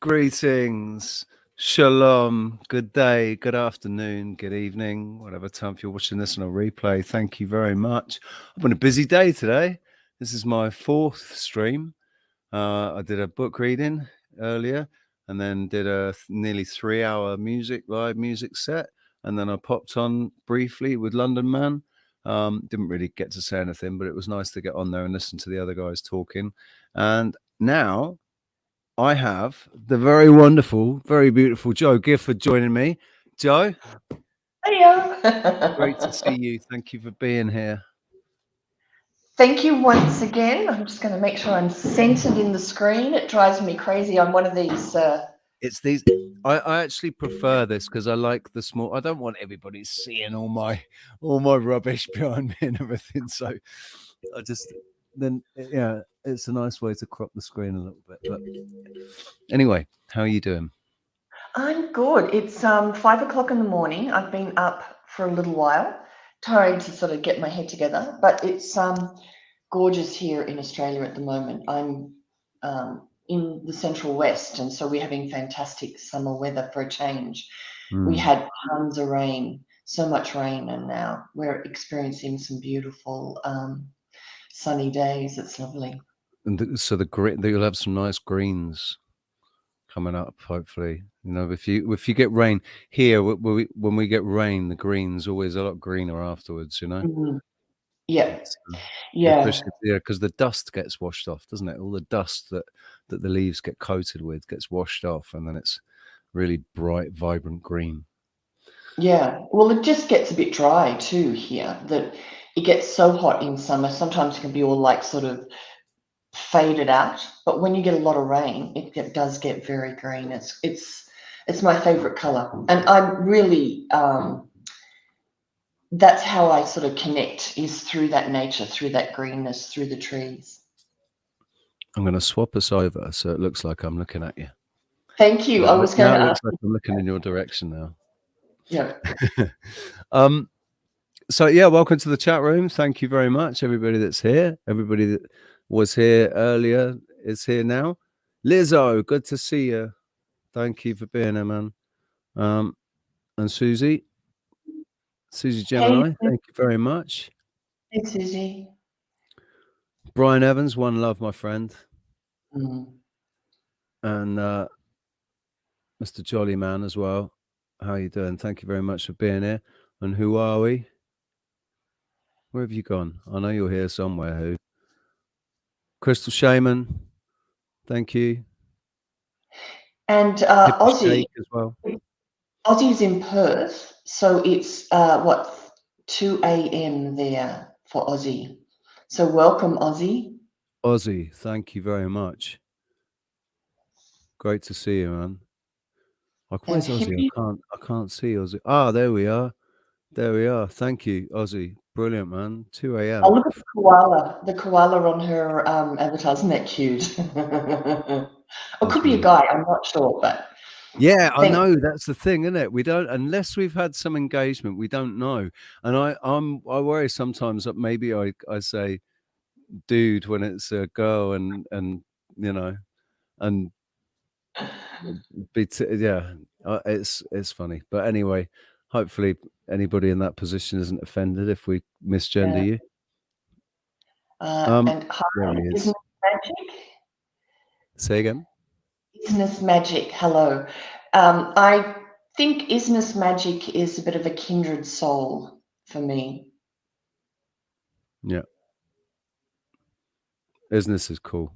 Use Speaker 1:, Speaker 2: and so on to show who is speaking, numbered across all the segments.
Speaker 1: Greetings, shalom, good day, good afternoon, good evening, whatever time you're watching this on a replay. Thank you very much. I've been a busy day today. This is my fourth stream. I did a book reading earlier and then did a nearly 3-hour live music set. And then I popped on briefly with London Man. Didn't really get to say anything, but it was nice to get on there and listen to the other guys talking. And now I have the very wonderful, very beautiful Jo Gifford joining me. Jo,
Speaker 2: Hiya.
Speaker 1: great to see you. Thank you for being here.
Speaker 2: Thank you once again. I'm just going to make sure I'm centered in the screen. It drives me crazy. I'm one of these.
Speaker 1: It's these. I actually prefer this because I like the small. I don't want everybody seeing all my rubbish behind me and everything. So I just it's a nice way to crop the screen a little bit. But anyway, how are you doing?
Speaker 2: I'm good. It's 5 o'clock in the morning. I've been up for a little while, trying to sort of get my head together. But it's gorgeous here in Australia at the moment. I'm in the Central West, and so we're having fantastic summer weather for a change. We had tons of rain, so much rain, and now we're experiencing some beautiful sunny days. It's lovely.
Speaker 1: And so you'll have some nice greens coming up, hopefully. You know, if you get rain here, when we get rain, the green's always a lot greener afterwards. You know.
Speaker 2: Mm-hmm. Yeah,
Speaker 1: Especially because the dust gets washed off, doesn't it? All the dust that the leaves get coated with gets washed off, and then it's really bright, vibrant green.
Speaker 2: Yeah. Well, it just gets a bit dry too here. That it gets so hot in summer. Sometimes it can be all like sort of faded out, but when you get a lot of rain, it does get very green. It's my favorite color, and I'm really that's how I sort of connect, is through that nature, through that greenness, through the trees.
Speaker 1: I'm going to swap us over so it looks like I'm looking at you.
Speaker 2: Thank you. I was going to ask.
Speaker 1: Looks like I'm looking in your direction now.
Speaker 2: Yeah.
Speaker 1: So yeah, welcome to the chat room. Thank you very much, everybody that's here. Everybody that was here earlier is here now. Lizzo, good to see you. Thank you for being here, man. And Susie Gemini,
Speaker 2: Hey,
Speaker 1: thank you very much.
Speaker 2: hey, Susie.
Speaker 1: Brian Evans, one love, my friend.
Speaker 2: Mm.
Speaker 1: And Mr. Jolly Man as well. How are you doing? Thank you very much for being here. And who are we? Where have you gone? I know you're here somewhere. Who? Crystal Shaman, thank you.
Speaker 2: And Aussie
Speaker 1: as well.
Speaker 2: Aussie's in Perth, so it's 2 a.m. there for Aussie. So welcome, Aussie.
Speaker 1: Aussie, thank you very much. Great to see you, man. Like, where's Aussie? I can't see Aussie. Ah, there we are. There we are. Thank you, Aussie. Brilliant, man. 2 a.m.
Speaker 2: Oh, look at the koala on her avatar. Isn't that cute? It could be a guy, I'm not sure, but
Speaker 1: yeah, I know, that's the thing, isn't it? We don't, unless we've had some engagement, we don't know. And I worry sometimes that maybe I say dude when it's a girl, and you know, and it's funny. But anyway, hopefully anybody in that position isn't offended if we misgender you.
Speaker 2: And hi, Business Magic.
Speaker 1: Say again.
Speaker 2: Business Magic, hello. I think Business Magic is a bit of a kindred soul for me.
Speaker 1: Yeah. Business is cool.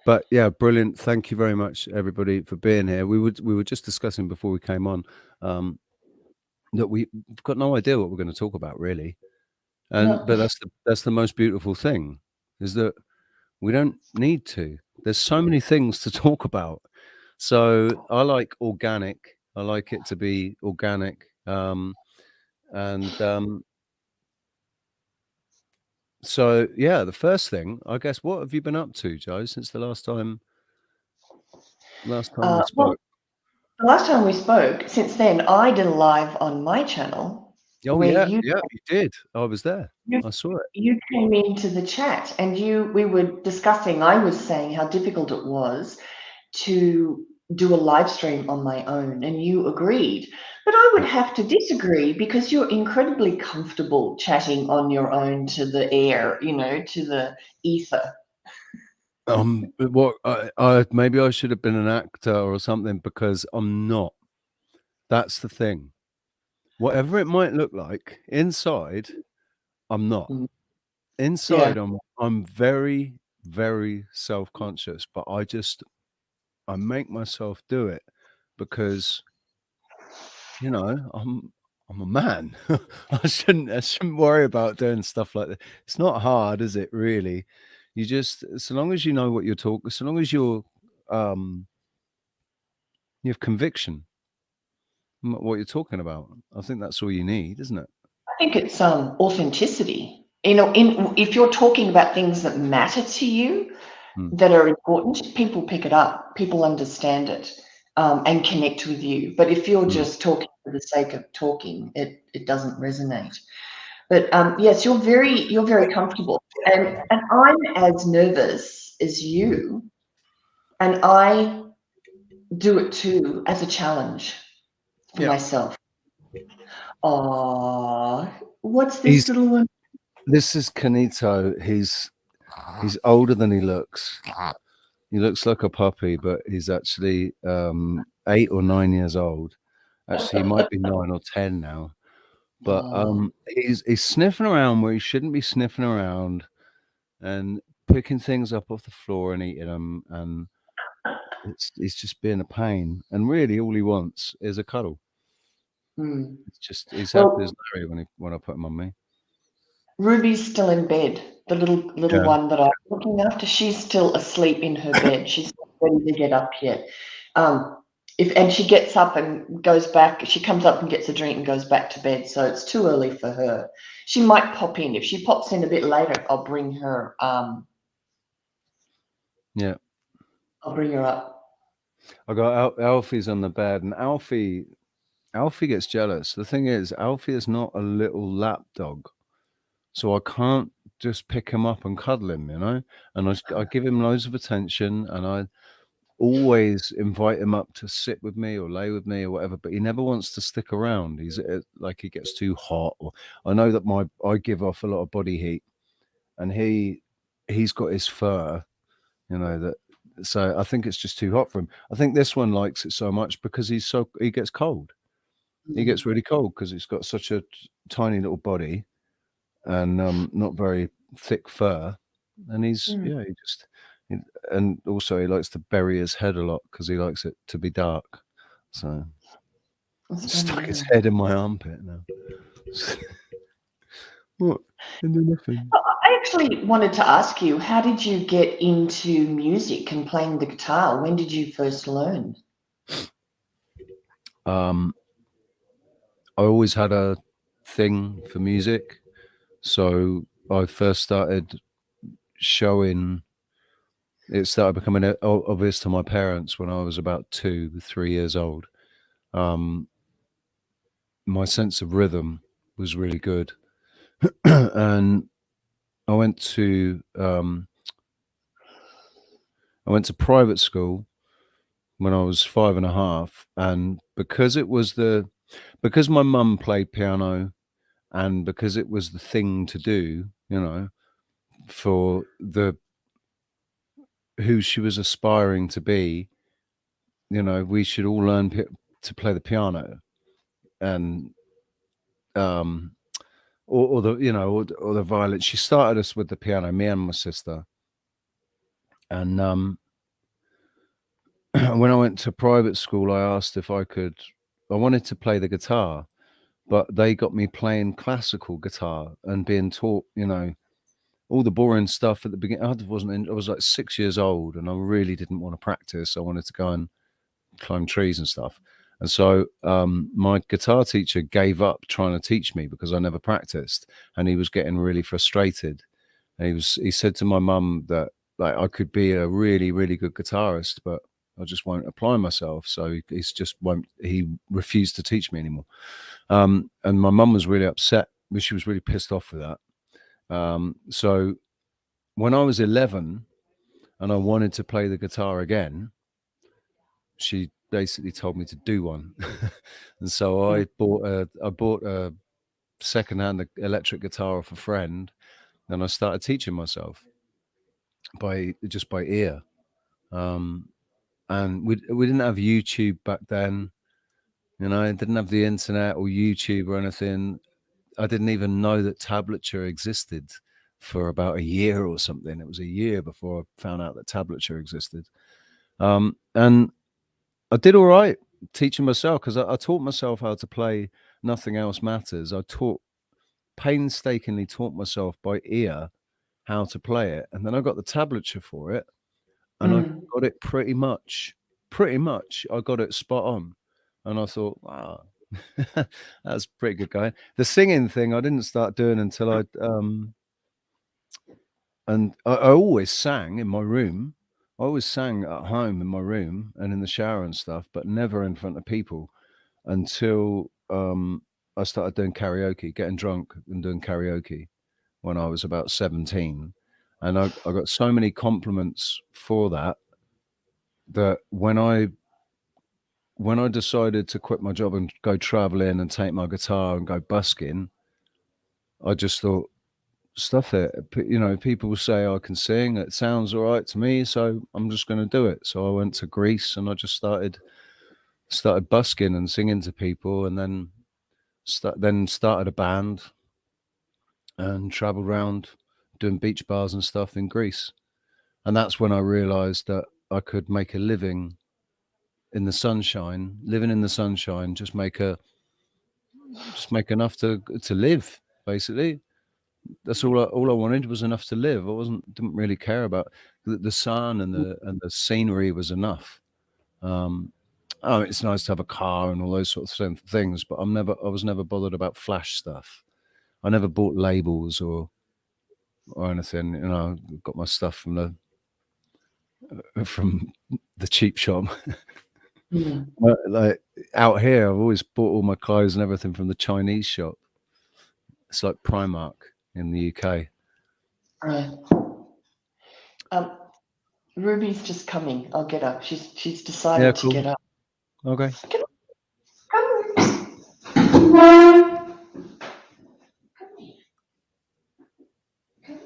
Speaker 1: But yeah, brilliant. Thank you very much, everybody, for being here. We were just discussing before we came on that we've got no idea what we're going to talk about, really. And but that's the most beautiful thing, is that we don't need to. There's so many things to talk about. So I like organic. I like it to be organic. So yeah, the first thing, I guess, what have you been up to, Jo, since the last time we spoke?
Speaker 2: Well, the last time we spoke, since then, I did a live on my channel.
Speaker 1: Oh yeah, you did. I was there. I saw it.
Speaker 2: You came into the chat and we were discussing, I was saying how difficult it was to do a live stream on my own, and you agreed. But I would have to disagree because you're incredibly comfortable chatting on your own to the air, to the ether.
Speaker 1: What I maybe I should have been an actor or something, because I'm not. That's the thing. Whatever it might look like inside, I'm not.
Speaker 2: Mm.
Speaker 1: Inside,
Speaker 2: Yeah.
Speaker 1: I'm very, very self-conscious, but I make myself do it because, I'm a man. I shouldn't worry about doing stuff like that. It's not hard, is it, really? You just, so long as you know what you're talking, so long as you have conviction in what you're talking about, I think that's all you need, isn't it?
Speaker 2: I think it's authenticity. If you're talking about things that matter to you,
Speaker 1: Mm.
Speaker 2: that are important, people pick it up, people understand it, and connect with you. But if you're just talking for the sake of talking, it doesn't resonate. But yes, you're very comfortable, and I'm as nervous as you, and I do it too as a challenge for
Speaker 1: Yeah.
Speaker 2: myself. Oh, what's
Speaker 1: He's
Speaker 2: this little one?
Speaker 1: This is Canito. He's older than he looks. He looks like a puppy, but he's actually 8 or 9 years old. Actually, he might be 9 or 10 now. But
Speaker 2: Oh.
Speaker 1: he's sniffing around where he shouldn't be sniffing around, and picking things up off the floor and eating them, and it's just being a pain. And really, all he wants is a cuddle.
Speaker 2: Mm.
Speaker 1: He's happy as
Speaker 2: Well,
Speaker 1: Larry when I put him on me.
Speaker 2: Ruby's still in bed. The little
Speaker 1: Yeah.
Speaker 2: one that I'm looking after, she's still asleep in her bed. She's not ready to get up yet. And she gets up and goes back. She comes up and gets a drink and goes back to bed. So it's too early for her. She might pop in. If she pops in a bit later, I'll bring her.
Speaker 1: Yeah.
Speaker 2: I'll bring her up.
Speaker 1: I got Alfie's on the bed, and Alfie gets jealous. The thing is, Alfie is not a little lap dog, so I can't just pick him up and cuddle him, And I give him loads of attention, and I always invite him up to sit with me or lay with me or whatever. But he never wants to stick around. He's like, he gets too hot. Or I know that I give off a lot of body heat, and he's got his fur, that. So I think it's just too hot for him. I think this one likes it so much because he gets cold. He gets really cold because it's got such a tiny little body and not very thick fur. And and also he likes to bury his head a lot because he likes it to be dark. So he's stuck his head in my armpit now. What? Nothing.
Speaker 2: I actually wanted to ask you, how did you get into music and playing the guitar? When did you first learn?
Speaker 1: I always had a thing for music. So I first started showing, it started becoming obvious to my parents when I was about 2, 3 years old. My sense of rhythm was really good. And I went to private school when I was 5.5, and because my mum played piano, and because it was the thing to do, for who she was aspiring to be, we should all learn to play the piano, and or the or the violin. She started us with the piano, me and my sister, and when I went to private school, I asked if I wanted to play the guitar, but they got me playing classical guitar and being taught, all the boring stuff at the beginning. I was like 6 years old, and I really didn't want to practice. I wanted to go and climb trees and stuff. And so my guitar teacher gave up trying to teach me because I never practiced, and he was getting really frustrated. And he said to my mum that, like, I could be a really, really good guitarist, but I just won't apply myself. So he refused to teach me anymore. And my mum was really upset. She was really pissed off with that. So when I was 11 and I wanted to play the guitar again, she basically told me to do one. And so I bought a secondhand electric guitar off a friend, and I started teaching myself by ear. And we didn't have YouTube back then, I didn't have the internet or YouTube or anything. I didn't even know that tablature existed for about a year or something. It was a year before I found out that tablature existed. And I did all right teaching myself, because I taught myself how to play Nothing Else Matters. I painstakingly taught myself by ear how to play it. And then I got the tablature for it, and I got it pretty much, I got it spot on. And I thought, wow, that's pretty good going. The singing thing I didn't start doing until I always sang in my room. I always sang at home in my room and in the shower and stuff, but never in front of people until I started doing karaoke, getting drunk and doing karaoke when I was about 17. And I got so many compliments for that when I decided to quit my job and go traveling and take my guitar and go busking, I just thought, stuff it. People say I can sing. It sounds all right to me, so I'm just going to do it. So I went to Greece and I just started busking and singing to people, and then started a band and traveled around doing beach bars and stuff in Greece. And that's when I realized that I could make a living in the sunshine, living in the sunshine, just make enough to live, basically. That's all I wanted, was enough to live. Didn't really care about the sun, and the scenery was enough. It's nice to have a car and all those sorts of things, but I was never bothered about flash stuff. I never bought labels or anything. I got my stuff from the cheap shop. Like out here, I've always bought all my clothes and everything from the Chinese shop. It's like Primark in the UK.
Speaker 2: Right. Ruby's just coming. I'll get her. She's decided to get up.
Speaker 1: Okay.
Speaker 2: Get up. Come.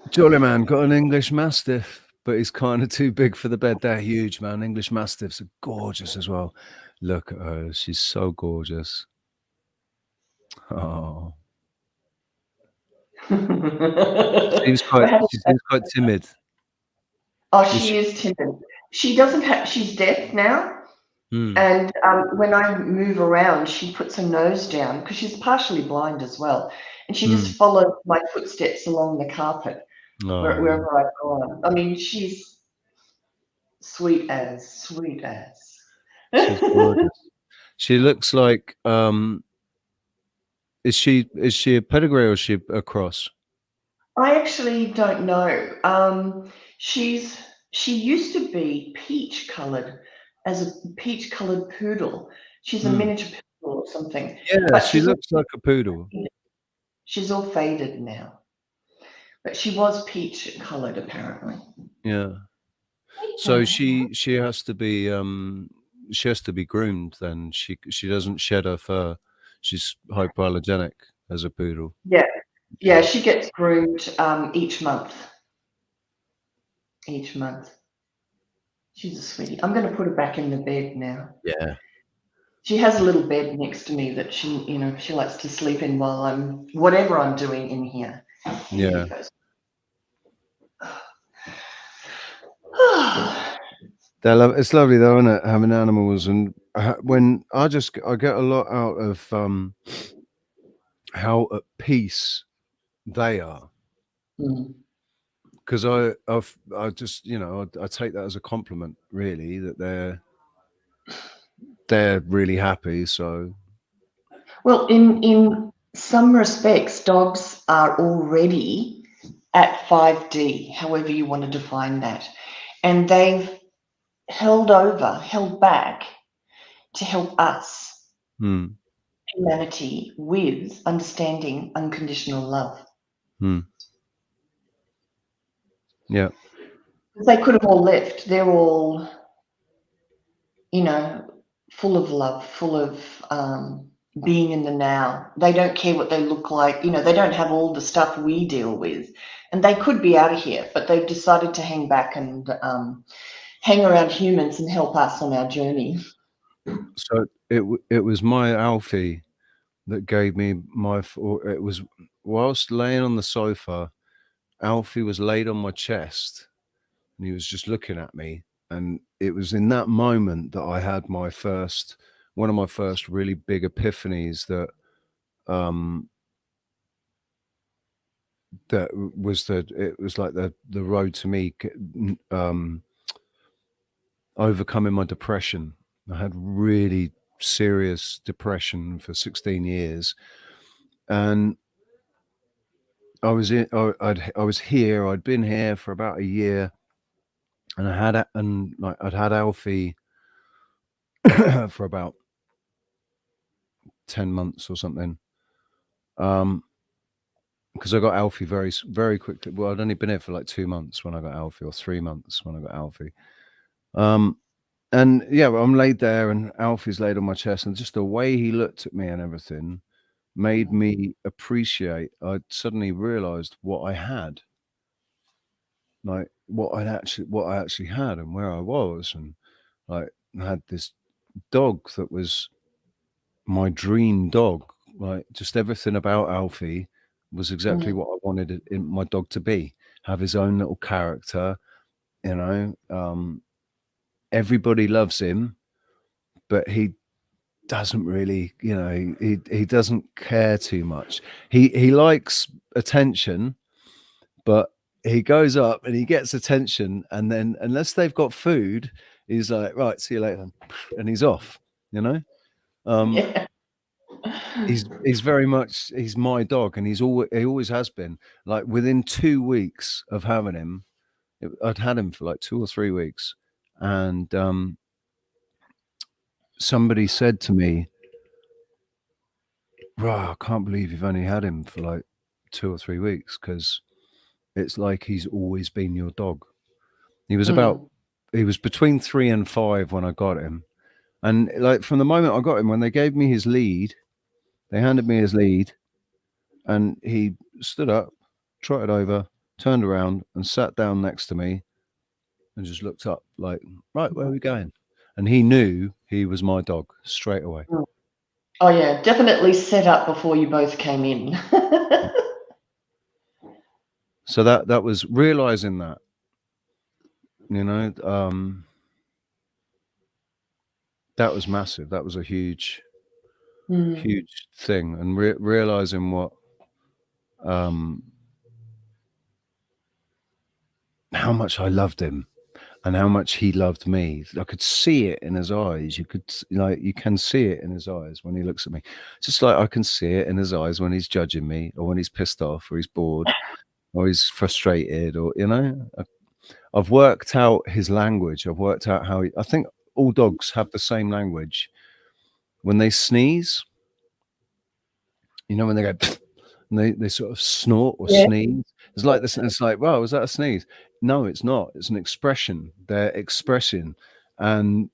Speaker 1: Jolly man got an English Mastiff, but he's kind of too big for the bed. They're huge, man. English Mastiffs are gorgeous as well. Look at her. She's so gorgeous. Oh. She seems quite timid.
Speaker 2: Oh, she is timid. She doesn't have. She's deaf now, and when I move around, she puts her nose down because she's partially blind as well, and she just follows my footsteps along the carpet wherever I've gone. I mean, she's sweet as.
Speaker 1: She's gorgeous. She looks like is she a pedigree or is she a cross?
Speaker 2: I actually don't know. She used to be peach coloured, as a peach coloured poodle. She's a miniature poodle or something.
Speaker 1: Yeah,
Speaker 2: But
Speaker 1: she looks like a poodle.
Speaker 2: She's all faded now. But she was peach coloured apparently.
Speaker 1: Yeah. So she has to be groomed then. She doesn't shed her fur. She's hypoallergenic as a poodle.
Speaker 2: Yeah, she gets groomed each month. She's a sweetie. I'm going to put her back in the bed now.
Speaker 1: Yeah.
Speaker 2: She has a little bed next to me that she likes to sleep in while whatever I'm doing in here.
Speaker 1: Yeah. It's lovely though, isn't it, having animals? And when I get a lot out of how at peace they are. Because I just I take that as a compliment, really, that they're really happy. So,
Speaker 2: well, in some respects, dogs are already at 5D, however you want to define that, and they've held back to help us, humanity, with understanding unconditional love.
Speaker 1: Yeah.
Speaker 2: They could have all left. They're all, you know, full of love, full of being in the now. They don't care what they look like. You know, they don't have all the stuff we deal with. And they could be out of here, but they've decided to hang back and hang around humans and help us on our journey.
Speaker 1: So it was my Alfie that gave me my. It was whilst laying on the sofa, Alfie was laid on my chest, and he was just looking at me. And it was in that moment that I had one of my first really big epiphanies that it was like the road to me overcoming my depression. I had really serious depression for 16 years, and I was here. I'd been here for about a year, and I'd had Alfie for about 10 months or something. Because I got Alfie very, very quickly. Well, I'd only been here for like 2 months when I got Alfie, or 3 months when I got Alfie. And yeah, I'm laid there, and Alfie's laid on my chest, and just the way he looked at me and everything made me appreciate. I suddenly realized what I had, like what I actually had, and where I was, and like I had this dog that was my dream dog. Like just everything about Alfie was exactly what I wanted in my dog to be. Have his own little character, you know. Everybody loves him, but he doesn't really, you know, he doesn't care too much. He likes attention, but he goes up and he gets attention, and then unless they've got food, he's like, right, see you later, and he's off, you know.
Speaker 2: Yeah.
Speaker 1: He's very much, he's my dog, and he always has been. Like within 2 weeks of having him, I'd had him for like 2 or 3 weeks, and somebody said to me, "Wow, I can't believe you've only had him for like 2 or 3 weeks, because it's like he's always been your dog." He was between 3 and 5 when I got him, and like from the moment I got him, when they gave me his lead, they handed me his lead, and he stood up, trotted over, turned around, and sat down next to me, and just looked up like, right, where are we going? And he knew he was my dog straight away.
Speaker 2: Oh yeah, definitely set up before you both came in.
Speaker 1: So that was realizing that, you know, that was massive. That was a huge thing, and realizing what how much I loved him and how much he loved me. I could see it in his eyes. You can see it in his eyes when he looks at me. Just like I can see it in his eyes when he's judging me, or when he's pissed off, or he's bored, or he's frustrated, or, you know. I've worked out his language. I've worked out how I think all dogs have the same language. When they sneeze, you know, when they go and they sort of snort or sneeze, it's like this. It's like, wow, was that a sneeze? No, it's not. It's an expression. They're expressing, and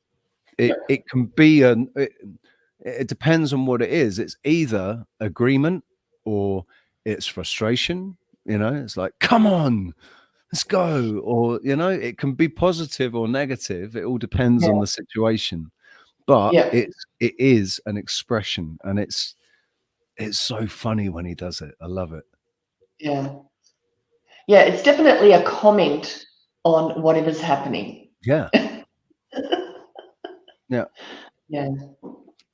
Speaker 1: it can be it depends on what it is. It's either agreement or it's frustration. You know, it's like, come on, let's go. Or, you know, it can be positive or negative. It all depends on the situation. But it is an expression, and it's so funny when he does it. I love it.
Speaker 2: Yeah. Yeah, it's definitely a comment on whatever's happening.
Speaker 1: Yeah. Yeah.
Speaker 2: Yeah.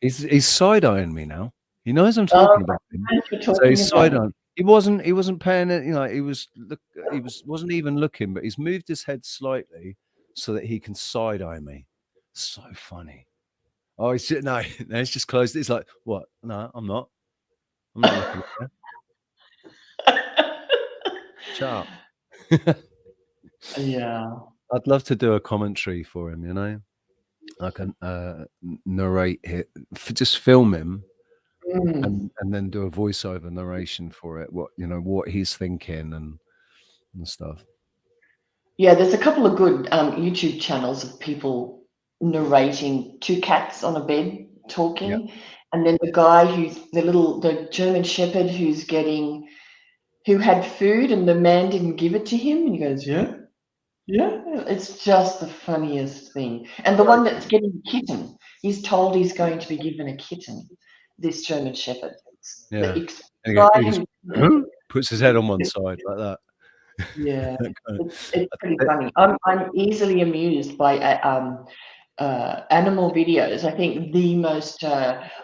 Speaker 1: He's side-eyeing me now. He knows I'm
Speaker 2: Oh,
Speaker 1: talking about him.
Speaker 2: you're
Speaker 1: So
Speaker 2: talking
Speaker 1: he's
Speaker 2: about.
Speaker 1: side-eyeing. He wasn't paying it, you know, wasn't even looking, but he's moved his head slightly so that he can side-eye me. So funny. Oh, he's no, it's just closed. It's like, what? No, I'm not. I'm not looking at you. Shut up.
Speaker 2: Yeah.
Speaker 1: I'd love to do a commentary for him, you know. I can narrate it, just film him, and then do a voiceover narration for it. What, you know, what he's thinking and stuff.
Speaker 2: Yeah, there's a couple of good YouTube channels of people narrating two cats on a bed
Speaker 1: Yeah,
Speaker 2: talking, and then the guy who's the German Shepherd who had food and the man didn't give it to him, and he goes, yeah, yeah. It's just the funniest thing. And the
Speaker 1: right.
Speaker 2: one that's getting a kitten, he's told he's going to be given a kitten. This German Shepherd,
Speaker 1: Yeah,
Speaker 2: the
Speaker 1: and
Speaker 2: guy
Speaker 1: he goes,
Speaker 2: who,
Speaker 1: "Huh?" Puts his head on one side like that.
Speaker 2: yeah,
Speaker 1: That kind
Speaker 2: it's pretty
Speaker 1: of-
Speaker 2: funny. I'm easily amused by animal videos. I think the most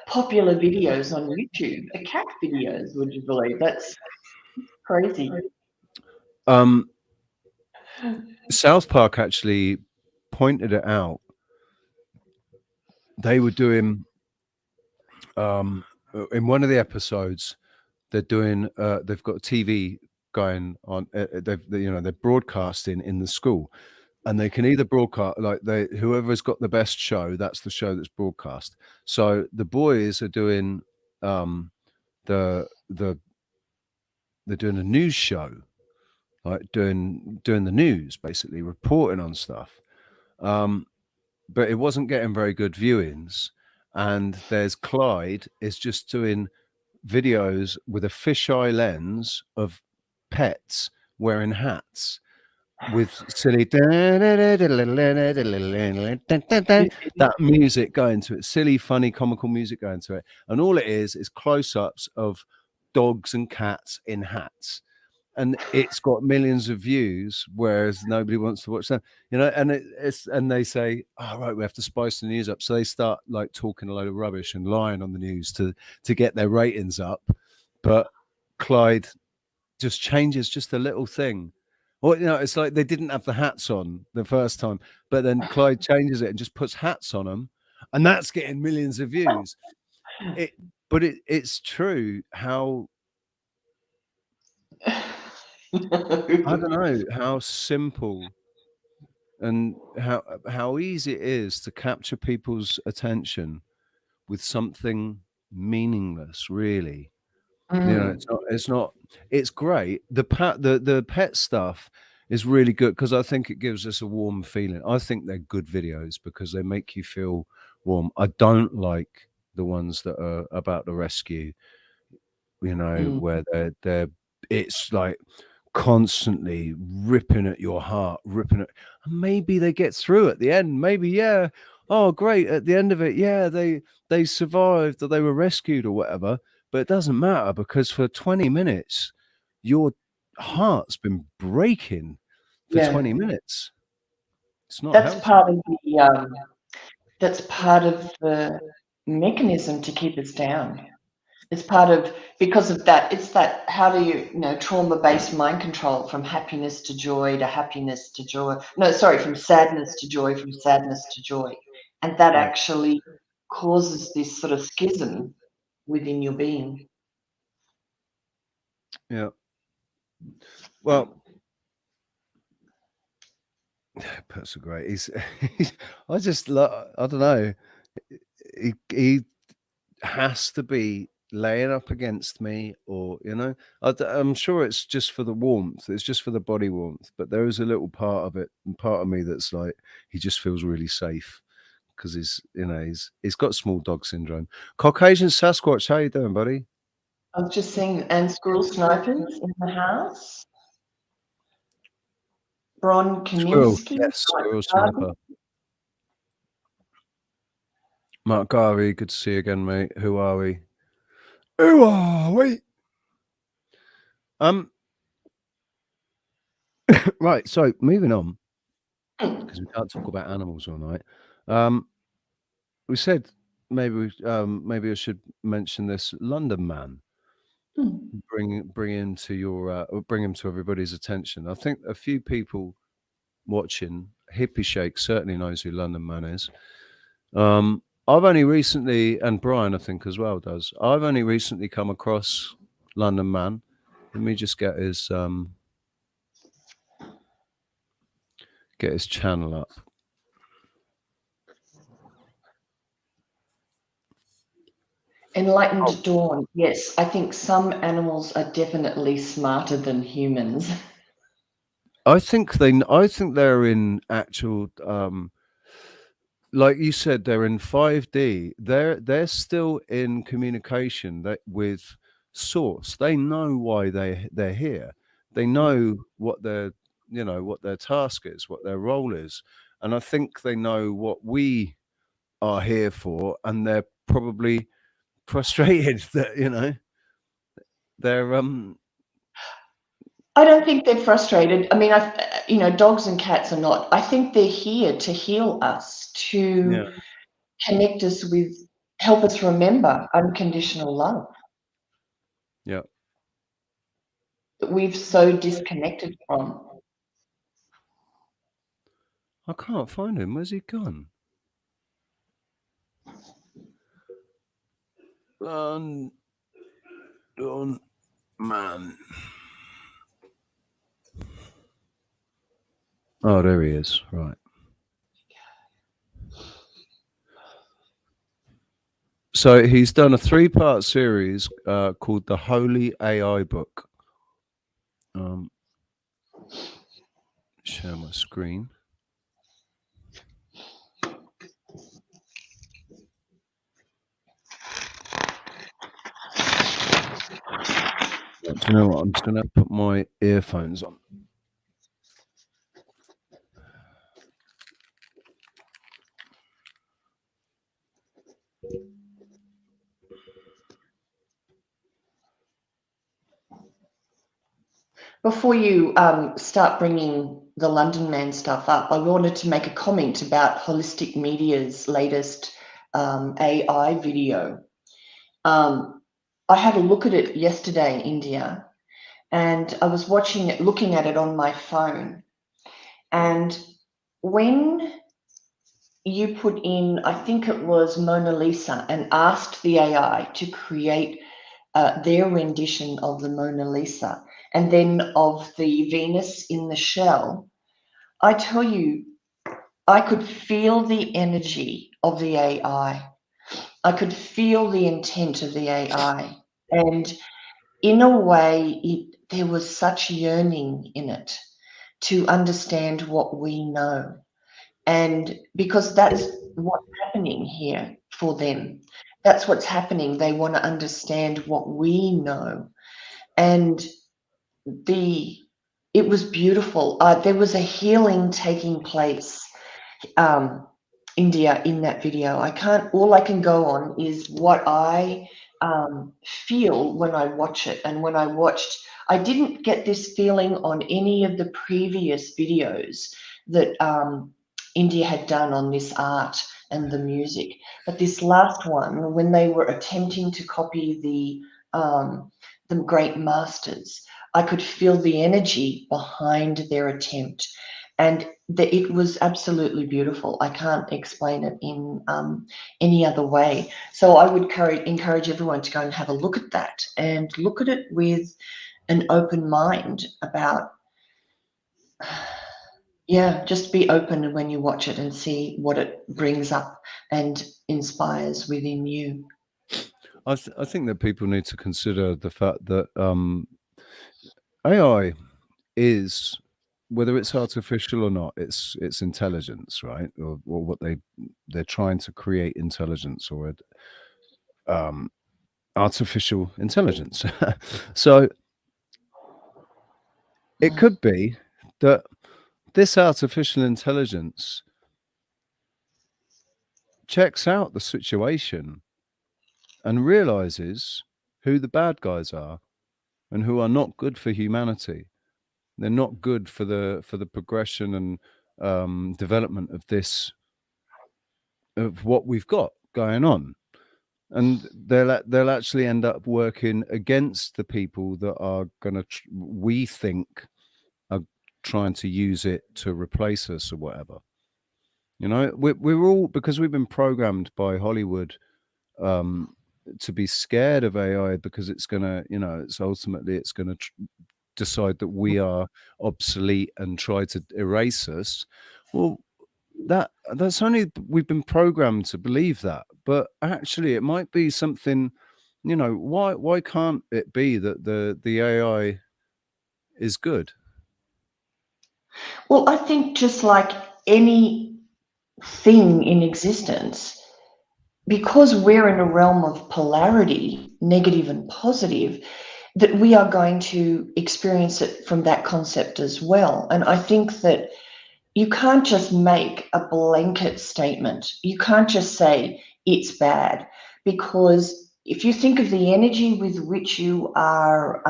Speaker 2: popular videos on YouTube are cat videos. Would you believe? That's crazy.
Speaker 1: um, South Park actually pointed it out. They were doing in one of the episodes. They're doing. They've got TV going on. They're broadcasting in the school, and they can either broadcast like whoever's got the best show. That's the show that's broadcast. So the boys are doing um, the they're doing a news show, like doing the news, basically reporting on stuff. Um, but it wasn't getting very good viewings. And there's Clyde is just doing videos with a fisheye lens of pets wearing hats with silly that music going to it, silly, funny, comical music going to it. And all it is close-ups of dogs and cats in hats, and it's got millions of views, whereas nobody wants to watch them. And they say, "Oh, right, we have to spice the news up," so they start like talking a load of rubbish and lying on the news to get their ratings up. But Clyde just changes just a little thing. Well, it's like they didn't have the hats on the first time, but then Clyde changes it and just puts hats on them, and that's getting millions of views. It, but it's true how I don't know how simple and how easy it is to capture people's attention with something meaningless, really.
Speaker 2: Mm,
Speaker 1: It's great. The pet stuff is really good because I think it gives us a warm feeling. I think they're good videos because they make you feel warm. I don't like the ones that are about the rescue,
Speaker 2: mm.
Speaker 1: where they're it's like constantly ripping at your heart, ripping at, and maybe they get through at the end. Maybe, yeah. Oh, great. At the end of it, yeah, they survived or they were rescued or whatever. But it doesn't matter because for 20 minutes, your heart's been breaking for
Speaker 2: Yeah,
Speaker 1: 20 minutes. It's not
Speaker 2: that's
Speaker 1: healthy.
Speaker 2: part of that's part of the mechanism to keep us down. It's part of because of that. It's that how do trauma-based mind control from happiness to joy to happiness to joy. No, sorry, from sadness to joy, from sadness to joy, and that
Speaker 1: Yeah.
Speaker 2: actually causes this sort of schism within your being.
Speaker 1: Yeah. Well, Pert's are great. I don't know. He has to be laying up against me, or I'm sure it's just for the warmth, it's just for the body warmth, but there is a little part of it and part of me that's like he just feels really safe because he's got small dog syndrome. Caucasian Sasquatch, how you doing, buddy?
Speaker 2: I was just saying, and squirrel snipers in the house. Bron
Speaker 1: Squirrel,
Speaker 2: Kaminsky,
Speaker 1: yes, squirrel sniper. Mark Garvey, good to see you again, mate. Who are we? Who are we? um right, so moving on, because we can't talk about animals all night. We said maybe I should mention this London man. Bring him to everybody's attention. I think a few people watching, Hippie Shake certainly knows who London Man is. I've only recently, and Brian I think as well does. I've only recently come across London Man. Let me just get his channel up.
Speaker 2: Enlightened Dawn. Yes, I think some animals are definitely smarter than humans.
Speaker 1: I think they're in actual like you said, they're in 5D. They're still in communication with source. They know why they're here. They know what what their task is, what their role is, and I think they know what we are here for, and they're probably frustrated that they're
Speaker 2: I don't think they're frustrated. I mean, dogs and cats are not. I think they're here to heal us,
Speaker 1: yeah
Speaker 2: to connect us with, help us remember unconditional love
Speaker 1: yeah.
Speaker 2: that we've so disconnected from.
Speaker 1: I can't find him. Where's he gone? London man. Oh, there he is. Right. So he's done a 3-part series called The Holy AI Book. Share my screen. Do you know what? I'm just going to put my earphones on.
Speaker 2: Before you start bringing the London Man stuff up, I wanted to make a comment about Holistic Media's latest AI video. I had a look at it yesterday, India, and I was watching it, looking at it on my phone. And when you put in, I think it was Mona Lisa, and asked the AI to create their rendition of the Mona Lisa and then of the Venus in the shell, I tell you, I could feel the energy of the AI. I could feel the intent of the AI. And in a way, there was such yearning in it to understand what we know. And because that's what's happening here for them. That's what's happening. They want to understand what we know. And it was beautiful. There was a healing taking place, India, in that video. All I can go on is what I feel when I watch it. And when I watched, I didn't get this feeling on any of the previous videos that India had done on this art and the music. But this last one, when they were attempting to copy the great masters, I could feel the energy behind their attempt. And it was absolutely beautiful. I can't explain it in any other way. So I would encourage everyone to go and have a look at that and look at it with an open mind about, yeah, just be open when you watch it and see what it brings up and inspires within you.
Speaker 1: I think that people need to consider the fact that AI is, whether it's artificial or not, it's intelligence, right? Or what they're trying to create intelligence, or artificial intelligence. So it could be that this artificial intelligence checks out the situation and realizes who the bad guys are and who are not good for humanity. They're not good for the progression and development of what we've got going on, and they'll actually end up working against the people that are going to we think are trying to use it to replace us or whatever. We're all, because we've been programmed by Hollywood to be scared of AI because it's gonna, it's gonna decide that we are obsolete and try to erase us. Well, that's only, we've been programmed to believe that, but actually it might be something. Why can't it be that the AI is good?
Speaker 2: Well, I think just like any thing in existence, because we're in a realm of polarity, negative and positive, that we are going to experience it from that concept as well. And I think that you can't just make a blanket statement. You can't just say it's bad, because if you think of the energy with which you are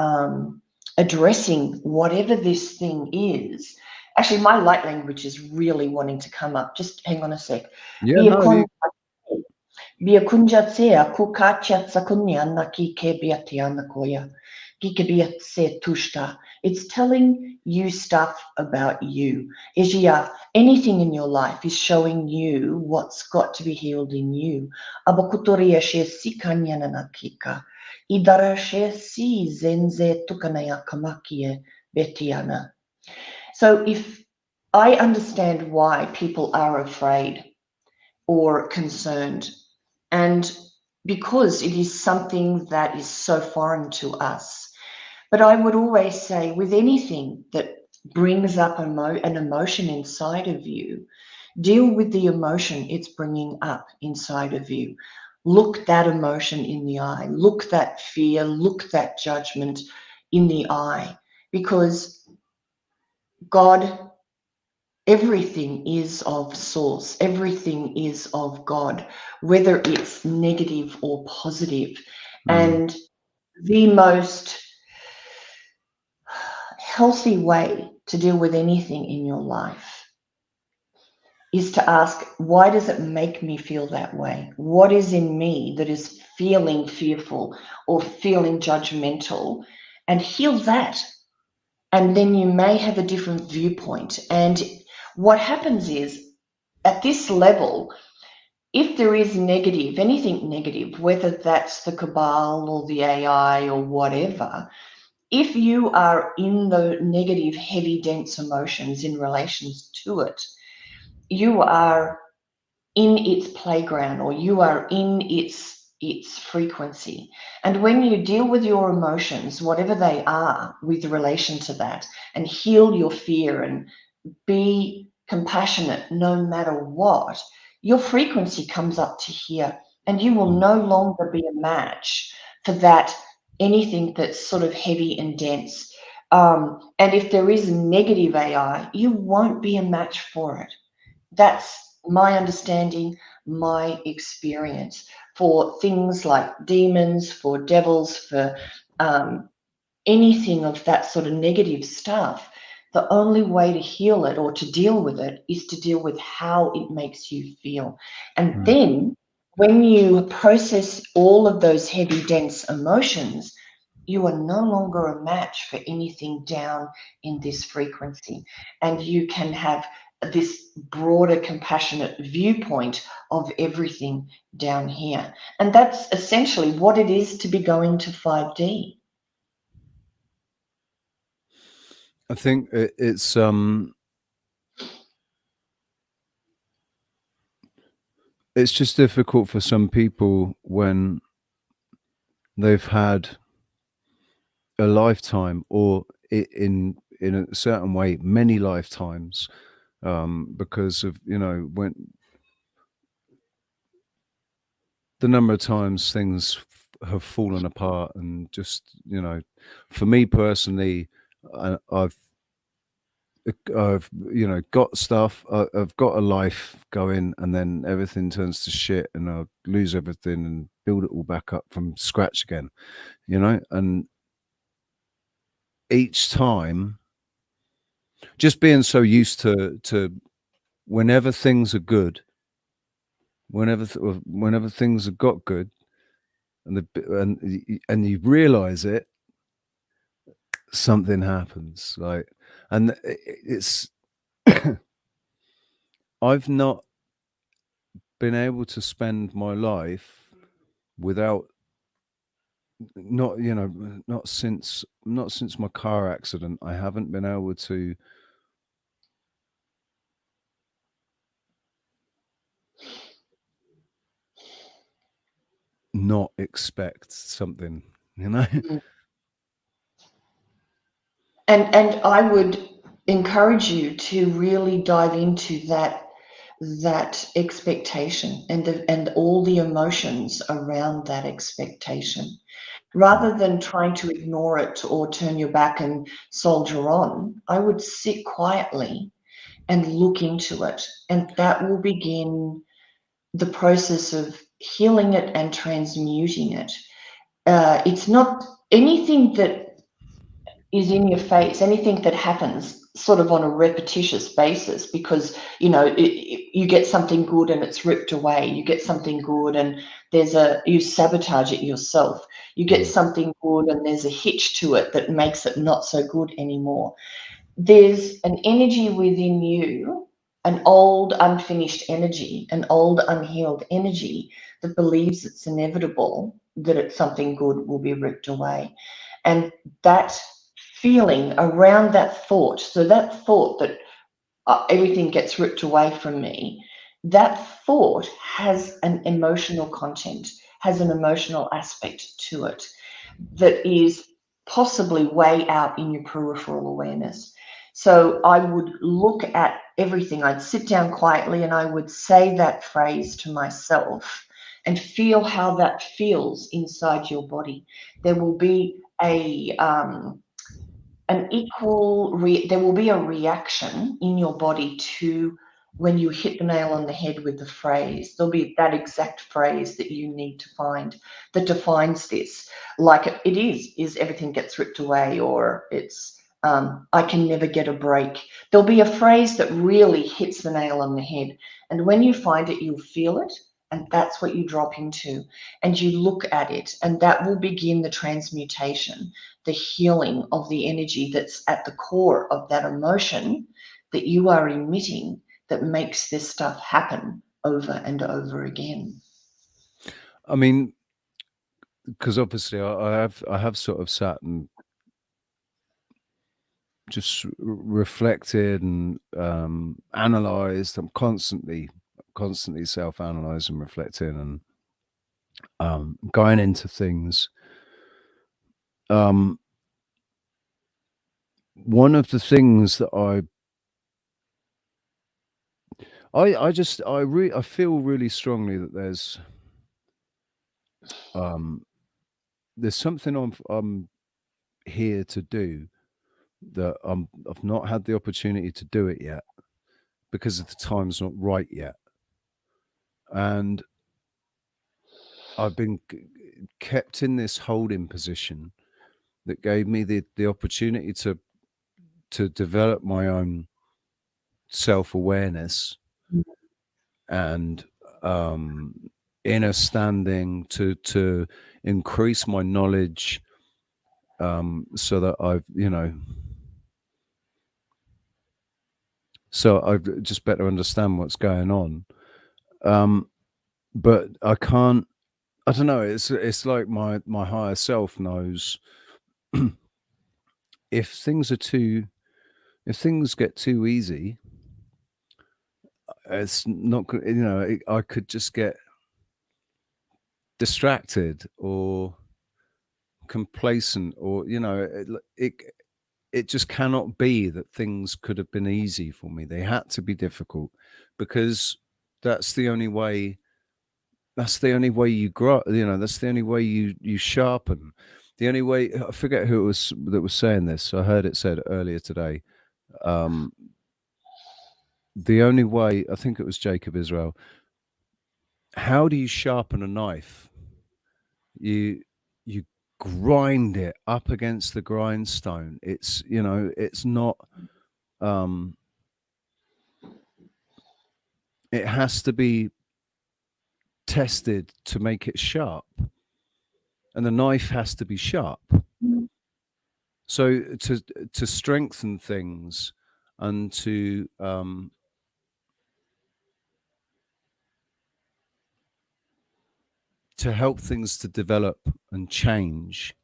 Speaker 2: addressing whatever this thing is, actually, my light language is really wanting to come up. Just hang on a sec.
Speaker 1: Yeah, no,
Speaker 2: Biakunjatsea kukachatsa kunyana kike biatiana koya. Kike biatse tushta. It's telling you stuff about you. Ijia, anything in your life is showing you what's got to be healed in you. Abakutoria she si kanyana nakika. Idara she si zenze tukanaya kamakie betiana. So if I understand why people are afraid or concerned, and because it is something that is so foreign to us. But I would always say, with anything that brings up an emotion inside of you, deal with the emotion it's bringing up inside of you. Look that emotion in the eye, look that fear, look that judgment in the eye, because God, everything is of source, everything is of God, whether it's negative or positive. And the most healthy way to deal with anything in your life is to ask, why does it make me feel that way? What is in me that is feeling fearful or feeling judgmental? And heal that. And then you may have a different viewpoint. And what happens is, at this level, if there is negative, anything negative, whether that's the cabal or the AI or whatever, if you are in the negative, heavy, dense emotions in relations to it, you are in its playground, or you are in its frequency. And when you deal with your emotions, whatever they are, with relation to that, and heal your fear and be compassionate no matter what, your frequency comes up to here, and you will no longer be a match for that, anything that's sort of heavy and dense. And if there is negative AI, you won't be a match for it. That's my understanding, my experience for things like demons, for devils, for um, anything of that sort of negative stuff. The only way to heal it or to deal with it is to deal with how it makes you feel. And then when you process all of those heavy, dense emotions, you are no longer a match for anything down in this frequency. And you can have this broader, compassionate viewpoint of everything down here. And that's essentially what it is to be going to 5D.
Speaker 1: I think it's just difficult for some people when they've had a lifetime, or in a certain way many lifetimes, because of, when the number of times things have fallen apart, and just, for me personally, I've got stuff. I've got a life going, and then everything turns to shit, and I lose everything and build it all back up from scratch again. And each time, just being so used to whenever things are good, whenever things have got good, and you realize it, something happens. Like, and it's I've not been able to spend my life without, not since my car accident. I haven't been able to not expect something.
Speaker 2: And I would encourage you to really dive into that expectation and all the emotions around that expectation, rather than trying to ignore it or turn your back and soldier on. I would sit quietly and look into it, and that will begin the process of healing it and transmuting it. It's not anything that is in your face, anything that happens sort of on a repetitious basis, because you get something good and it's ripped away. You get something good and you sabotage it yourself. You get
Speaker 1: Mm.
Speaker 2: something good and there's a hitch to it that makes it not so good anymore. There's an energy within you, an old unfinished energy, an old unhealed energy that believes it's inevitable that it's something good will be ripped away. And that feeling around that thought, so that thought that everything gets ripped away from me, that thought has an emotional content, has an emotional aspect to it that is possibly way out in your peripheral awareness. So I would look at everything. I'd sit down quietly and I would say that phrase to myself and feel how that feels inside your body. There will be there will be a reaction in your body to when you hit the nail on the head with the phrase. There'll be that exact phrase that you need to find that defines this. Like it is everything gets ripped away, or it's I can never get a break. There'll be a phrase that really hits the nail on the head. And when you find it, you'll feel it. And that's what you drop into. And you look at it, and that will begin the transmutation, the healing of the energy that's at the core of that emotion that you are emitting that makes this stuff happen over and over again.
Speaker 1: I mean, because obviously I have sort of sat and just reflected and analyzed. I'm constantly self-analyzing, reflecting, and going into things. One of the things that I feel really strongly that there's something I'm here to do that I've not had the opportunity to do it yet because the time's not right yet, and I've been kept in this holding position that gave me the opportunity to develop my own self-awareness and inner standing, to increase my knowledge, so that I just better understand what's going on. But I can't. I don't know. It's like my higher self knows if things get too easy, it's not. I could just get distracted or complacent, or it just cannot be that things could have been easy for me. They had to be difficult, because that's the only way. That's the only way you grow. That's the only way you sharpen. The only way. I forget who it was that was saying this. I heard it said earlier today. Um, the only way. I think it was Jacob Israel. How do you sharpen a knife? You grind it up against the grindstone. It's not. Um, it has to be tested to make it sharp, and the knife has to be sharp. So to strengthen things and to help things to develop and change,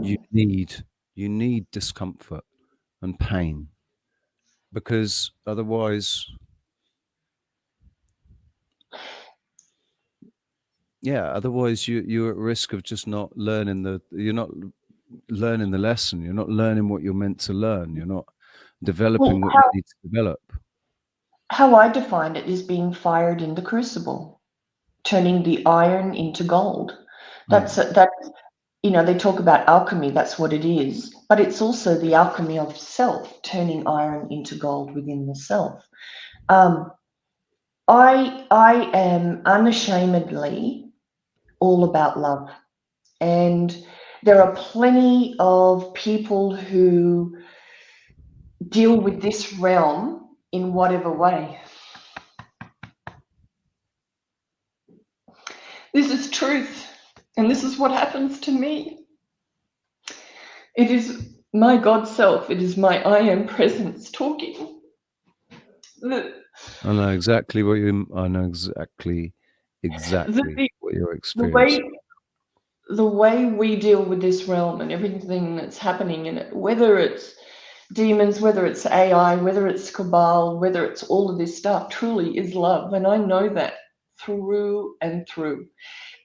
Speaker 1: you
Speaker 2: Mm.
Speaker 1: need discomfort and pain, because otherwise, you're at risk of just not learning you're not learning the lesson. You're not learning what you're meant to learn. You're not developing
Speaker 2: Well,
Speaker 1: what you need to develop.
Speaker 2: how I define it is being fired in the crucible, turning the iron into gold. That's that. You know, they talk about alchemy. That's what it is. But it's also the alchemy of self, turning iron into gold within the self. Um, I am unashamedly all about love, and there are plenty of people who deal with this realm in whatever way. This is truth, and this is what happens to me. It is my God self, it is my I am presence talking.
Speaker 1: I know exactly what you. I know exactly what you're experiencing.
Speaker 2: The way we deal with this realm and everything that's happening in it, whether it's demons, whether it's AI, whether it's cabal, whether it's all of this stuff, truly is love. And I know that through and through.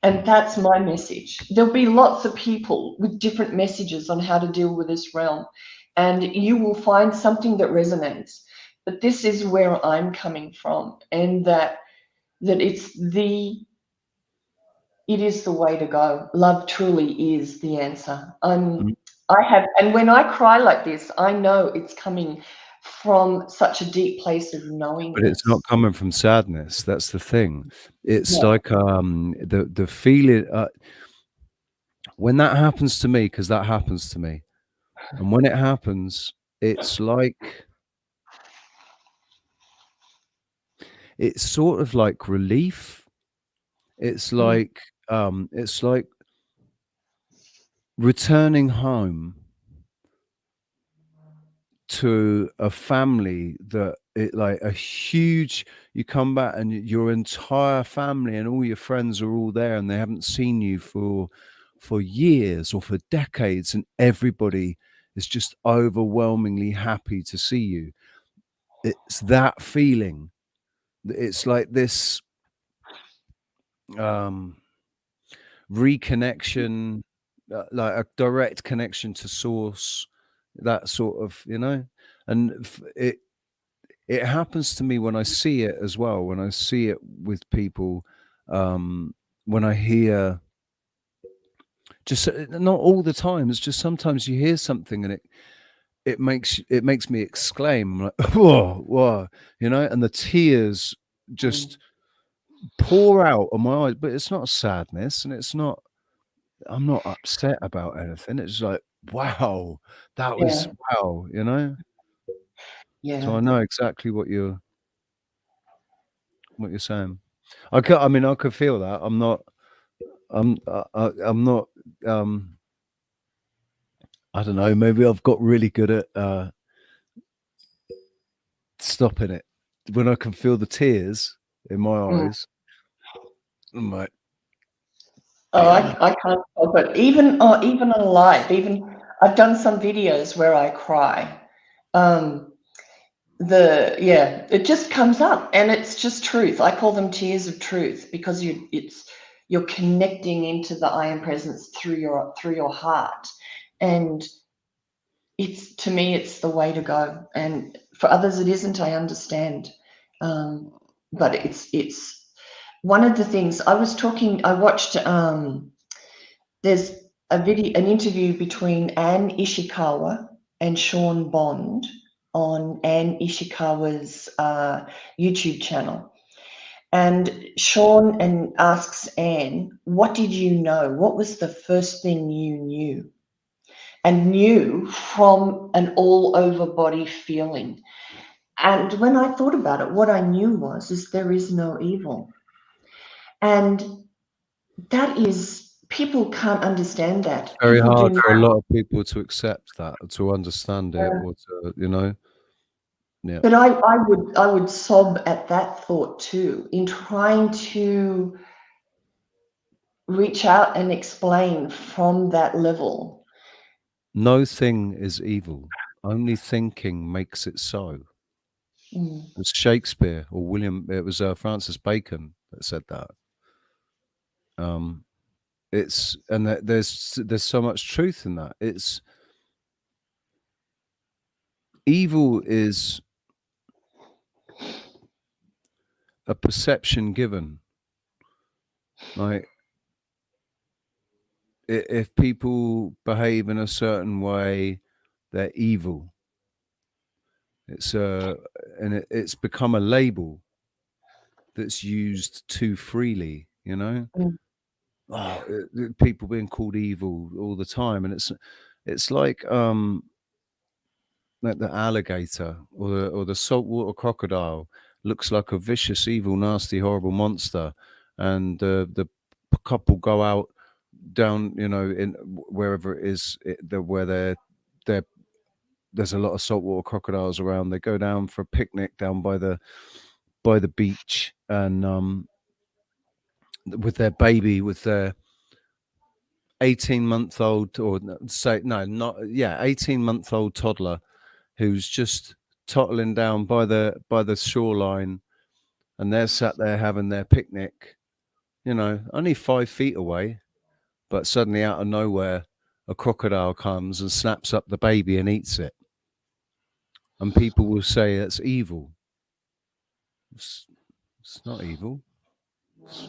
Speaker 2: And that's my message. There'll be lots of people with different messages on how to deal with this realm, and you will find something that resonates. But this is where I'm coming from, and that it is the way to go. Love truly is the answer.
Speaker 1: Mm.
Speaker 2: And when I cry like this, I know it's coming from such a deep place of
Speaker 1: But it's not
Speaker 2: knowingness.
Speaker 1: coming from sadness. That's the thing. It's
Speaker 2: Yeah.
Speaker 1: like the feeling when that happens to me, because that happens to me, and when it happens, it's like it's sort of like relief.
Speaker 2: Mm.
Speaker 1: It's like returning home to a family that it like a huge you come back and your entire family and all your friends are all there and they haven't seen you for years or for decades, and everybody is just overwhelmingly happy to see you. It's that feeling. It's like this um reconnection, like a direct connection to source, that sort of, and it happens to me when I see it as well, when I see it with people, when I hear just not all the time, it's just sometimes you hear something and it makes me exclaim, I'm like, whoa, whoa, and the tears
Speaker 2: Mm.
Speaker 1: just pour out of my eyes, but it's not sadness and it's not I'm not upset about anything. It's like, wow, that was
Speaker 2: Yeah.
Speaker 1: wow. So
Speaker 2: Yeah.
Speaker 1: I know exactly what you're saying. I mean, I could feel that. I'm not, um, I don't know, maybe I've got really good at, stopping it. When I can feel the tears in my
Speaker 2: Mm.
Speaker 1: eyes, I'm like,
Speaker 2: Oh, I can't help it. Even on live, even I've done some videos where I cry. Um, it just comes up, and it's just truth. I call them tears of truth because you're connecting into the I am presence through your heart, and it's to me it's the way to go. And for others it isn't. I understand, but it's one of the things I was talking. I watched. There's an interview between Anne Ishikawa and Sean Bond on Anne Ishikawa's YouTube channel. And Sean asks Anne, "What did you know? What was the first thing you knew?" And knew from an all over body feeling. And when I thought about it, what I knew is there is no evil. And that is, people can't understand
Speaker 1: it's
Speaker 2: that.
Speaker 1: very
Speaker 2: People do
Speaker 1: hard
Speaker 2: not.
Speaker 1: for a lot of people to accept that, to understand it, or to. Yeah.
Speaker 2: But I would sob at that thought too, in trying to reach out and explain from that level.
Speaker 1: No thing is evil. Only thinking makes it so.
Speaker 2: Mm.
Speaker 1: It was Shakespeare or it was Francis Bacon that said that. Um, there's so much truth in that. evil is a perception given. Like, if people behave in a certain way, they're evil. It's it's become a label that's used too freely. You know,
Speaker 2: Mm.
Speaker 1: people being called evil all the time, and it's like the alligator or the saltwater crocodile looks like a vicious, evil, nasty, horrible monster, and the couple go out down, you know, in wherever it is where they're there's a lot of saltwater crocodiles around. They go down for a picnic down by the beach, and with their baby, with their 18-month-old, or say no, not yeah, 18-month-old toddler who's just toddling down by the shoreline, and they're sat there having their picnic, you know, only 5 feet away, but suddenly out of nowhere, a crocodile comes and snaps up the baby and eats it. And people will say it's evil. It's, it's not evil. It's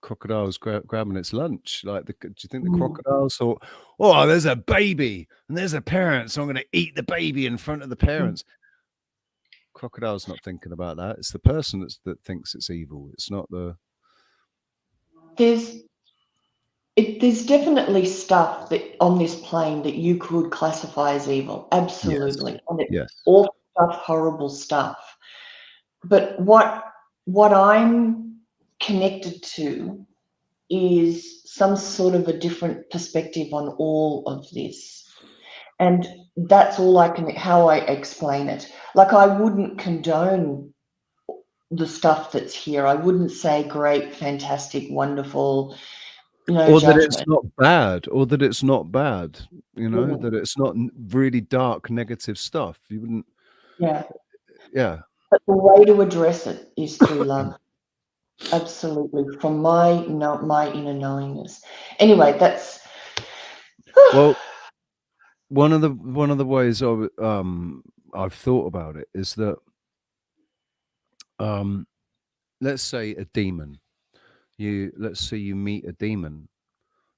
Speaker 1: crocodile's grabbing its lunch. Like, do you think the
Speaker 2: Mm.
Speaker 1: crocodiles thought, "Oh, there's a baby and there's a parent, so I'm going to eat the baby in front of the
Speaker 2: Mm.
Speaker 1: parents"? Crocodile's not thinking about that. It's the person that thinks it's evil. It's not the.
Speaker 2: There's there's definitely stuff that on this plane that you could classify as evil,
Speaker 1: Yes.
Speaker 2: absolutely, and it's
Speaker 1: Yes.
Speaker 2: awful stuff, horrible stuff. But what I'm connected to is some sort of a different perspective on all of this. And that's all how I explain it. Like, I wouldn't condone the stuff that's here. I wouldn't say great, fantastic, wonderful, no
Speaker 1: Or that it's
Speaker 2: judgment.
Speaker 1: not bad, or that it's not bad, you know,
Speaker 2: Mm,
Speaker 1: that it's not really dark, negative stuff. You wouldn't,
Speaker 2: yeah.
Speaker 1: yeah.
Speaker 2: But the way to address it is through love. Absolutely. From my inner knowingness. Anyway, that's
Speaker 1: Well, one of the ways I've thought about it is that um, let's say a demon. Let's say you meet a demon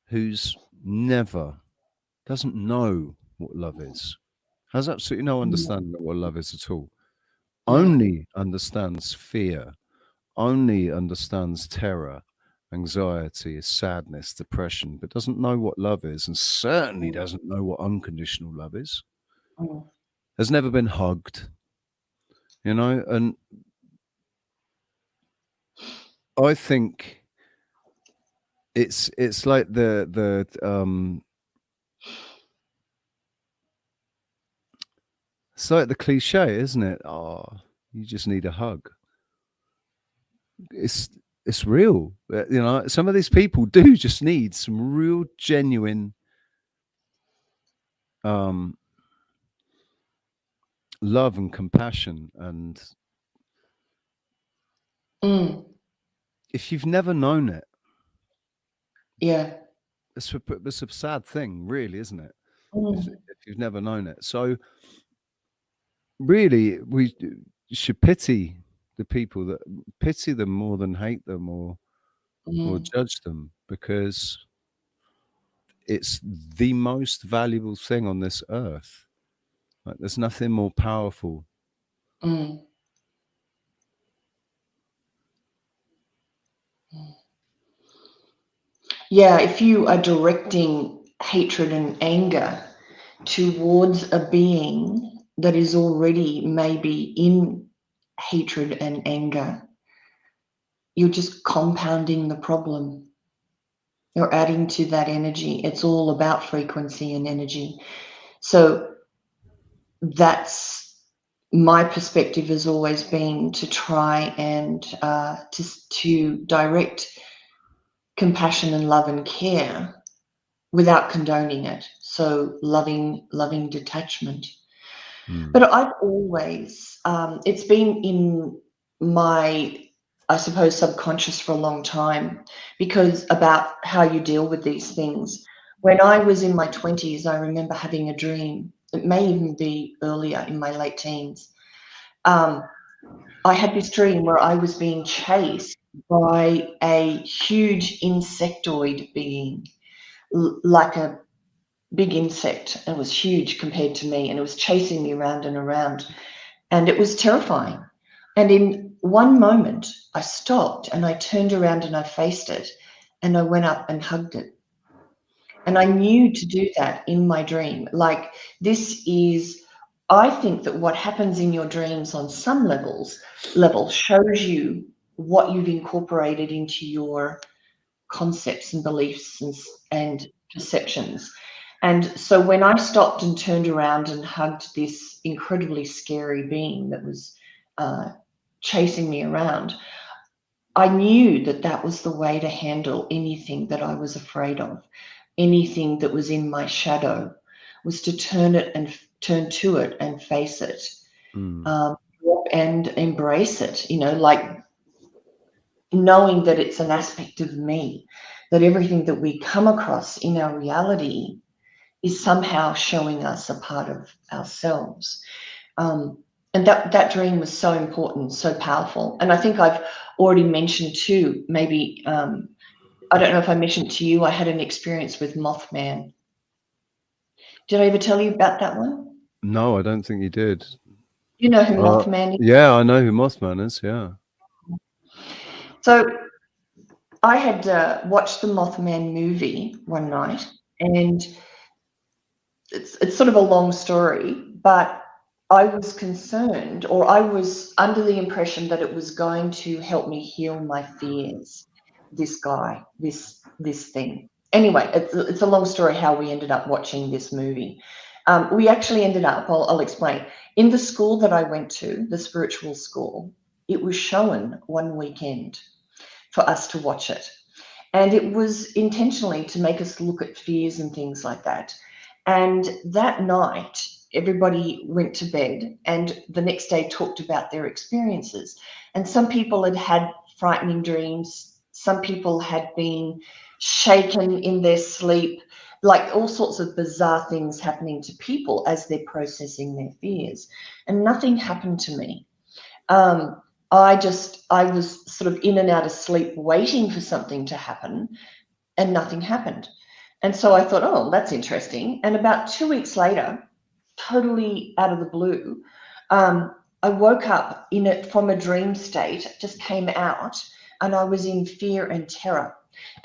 Speaker 1: who's never doesn't know what love is, has absolutely no
Speaker 2: mm,
Speaker 1: understanding of what love is at all.
Speaker 2: yeah.
Speaker 1: Only understands fear, only understands terror, anxiety, sadness, depression, but doesn't know what love is, and certainly
Speaker 2: Mm,
Speaker 1: doesn't know what unconditional love is.
Speaker 2: mm,
Speaker 1: Has never been hugged, you know, and I think it's like the it's like the cliche, isn't it? Oh, you just need a hug. It's it's real. You know, some of these people do just need some real genuine um love and compassion. And
Speaker 2: mm,
Speaker 1: if you've never known it,
Speaker 2: yeah.
Speaker 1: it's a sad thing, really, isn't it?
Speaker 2: Mm,
Speaker 1: If you've never known it. So really, we should pity the people that pity them more than hate them or
Speaker 2: mm,
Speaker 1: judge them, because it's the most valuable thing on this earth. Like, there's nothing more powerful.
Speaker 2: mm. Yeah, if you are directing hatred and anger towards a being that is already maybe in hatred and anger, you're just compounding the problem. You're adding to that energy. It's all about frequency and energy. So that's my perspective has always been to try and to direct compassion and love and care without condoning it. So loving detachment.
Speaker 1: Mm.
Speaker 2: But I've always, it's been in my, I suppose, subconscious for a long time, because about how you deal with these things. When I was in my 20s, I remember having a dream, it may even be earlier, in my late teens. I had this dream where I was being chased by a huge insectoid being, like a big insect. It was huge compared to me, and it was chasing me around and around, and it was terrifying. And in one moment, I stopped and I turned around and I faced it, and I went up and hugged it. And I knew to do that in my dream. Like, this is, I think that what happens in your dreams on some level shows you what you've incorporated into your concepts and beliefs and perceptions. And so when I stopped and turned around and hugged this incredibly scary being that was chasing me around, I knew that that was the way to handle anything that I was afraid of, anything that was in my shadow, was to turn to it and face it, and embrace it. Like knowing that it's an aspect of me, that everything that we come across in our reality is somehow showing us a part of ourselves. And that dream was so important, so powerful. And I think I've already mentioned too, maybe, I don't know if I mentioned to you, I had an experience with Mothman. Did I ever tell you about that one?
Speaker 1: No, I don't think you did.
Speaker 2: You know who Mothman is?
Speaker 1: Yeah, I know who Mothman is. Yeah.
Speaker 2: So I had watched the Mothman movie one night, and it's sort of a long story, but I was concerned, or I was under the impression that it was going to help me heal my fears. This guy, this thing. Anyway, it's a long story how we ended up watching this movie. We actually ended up, I'll explain, in the school that I went to, the spiritual school. It was shown one weekend for us to watch it. And it was intentionally to make us look at fears and things like that. And that night, everybody went to bed, and the next day talked about their experiences. And some people had had frightening dreams. Some people had been shaken in their sleep, like all sorts of bizarre things happening to people as they're processing their fears. And nothing happened to me. Um, I was sort of in and out of sleep waiting for something to happen, and nothing happened. And so I thought, oh, that's interesting. And about 2 weeks later, totally out of the blue, I woke up from a dream state, just came out, and I was in fear and terror,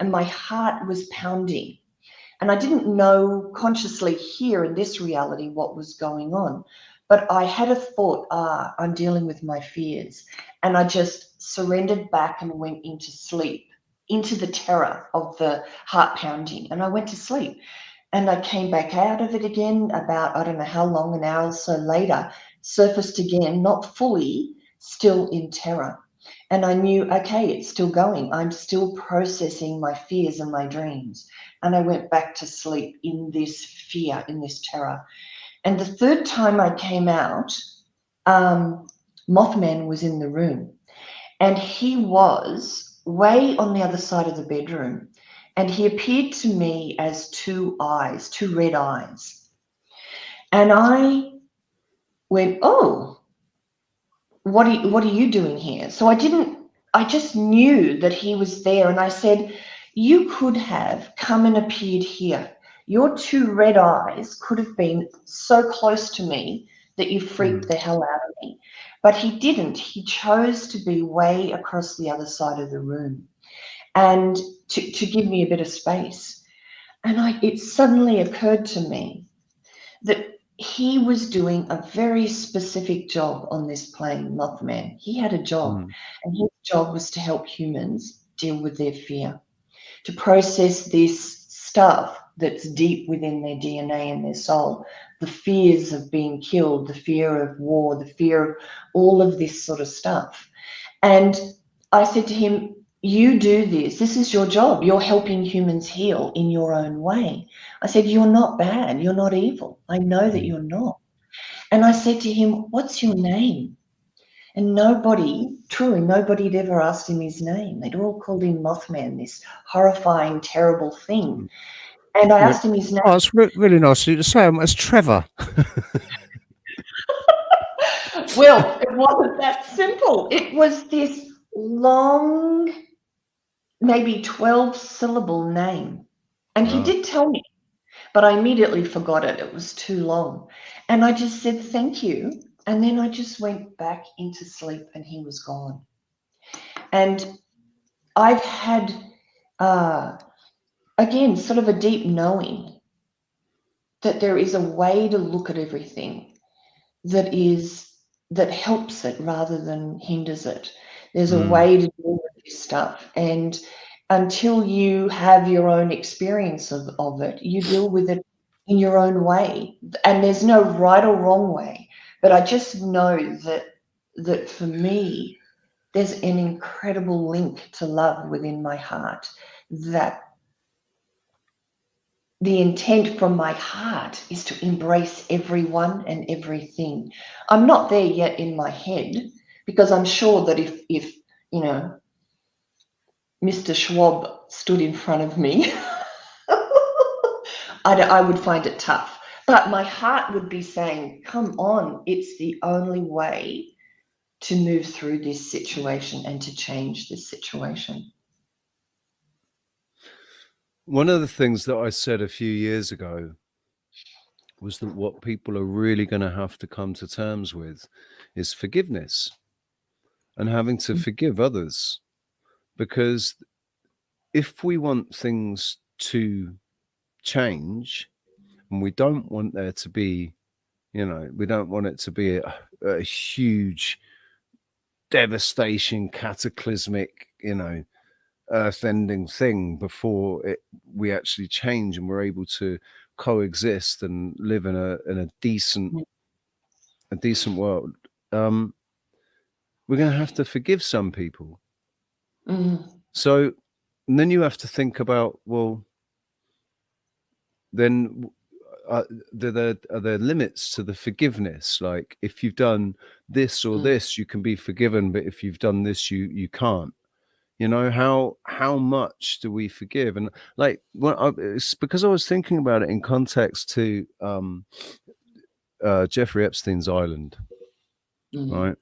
Speaker 2: and my heart was pounding. And I didn't know consciously here in this reality what was going on. But I had a thought, I'm dealing with my fears. And I just surrendered back and went into sleep, into the terror of the heart pounding. And I went to sleep. And I came back out of it again about, I don't know how long, an hour or so later, surfaced again, not fully, still in terror. And I knew, okay, it's still going. I'm still processing my fears and my dreams. And I went back to sleep in this fear, in this terror. And the third time I came out, Mothman was in the room. And he was way on the other side of the bedroom. And he appeared to me as two eyes, two red eyes. And I went, oh, what are you doing here? So I just knew that he was there. And I said, you could have come and appeared here. Your two red eyes could have been so close to me that you freaked the hell out of me. But he didn't. He chose to be way across the other side of the room and to give me a bit of space. And it suddenly occurred to me that he was doing a very specific job on this plane, Mothman. He had a job, and his job was to help humans deal with their fear, to process this stuff that's deep within their DNA and their soul, the fears of being killed, the fear of war, the fear of all of this sort of stuff. And I said to him, you do this. This is your job. You're helping humans heal in your own way. I said, you're not bad. You're not evil. I know that you're not. And I said to him, what's your name? And nobody had ever asked him his name. They'd all called him Mothman, this horrifying, terrible thing. And I asked him his name.
Speaker 1: Oh, it's really nice of you to say. It's Trevor.
Speaker 2: Well, it wasn't that simple. It was this long, maybe 12-syllable name. And he
Speaker 1: Right.
Speaker 2: did tell me, but I immediately forgot it. It was too long. And I just said, thank you. And then I just went back into sleep and he was gone. And I've had, again, sort of a deep knowing that there is a way to look at everything that helps it rather than hinders it. There's a way to deal with this stuff. And until you have your own experience of it, you deal with it in your own way. And there's no right or wrong way. But I just know that for me, there's an incredible link to love within my heart, that the intent from my heart is to embrace everyone and everything. I'm not there yet in my head, because I'm sure that if you know, Mr. Schwab stood in front of me, I would find it tough. But my heart would be saying, come on, it's the only way to move through this situation and to change this situation.
Speaker 1: One of the things that I said a few years ago was that what people are really going to have to come to terms with is forgiveness and having to forgive others. Because if we want things to change, and we don't want there to be, we don't want it to be a huge devastation, cataclysmic, earth-ending thing before we actually change and we're able to coexist and live in a decent world. We're going to have to forgive some people. So and then you have to think about, well, then are there limits to the forgiveness? Like, if you've done this or this, you can be forgiven, but if you've done this, you can't. How much do we forgive? And like, it's because I was thinking about it in context to Jeffrey Epstein's island, right?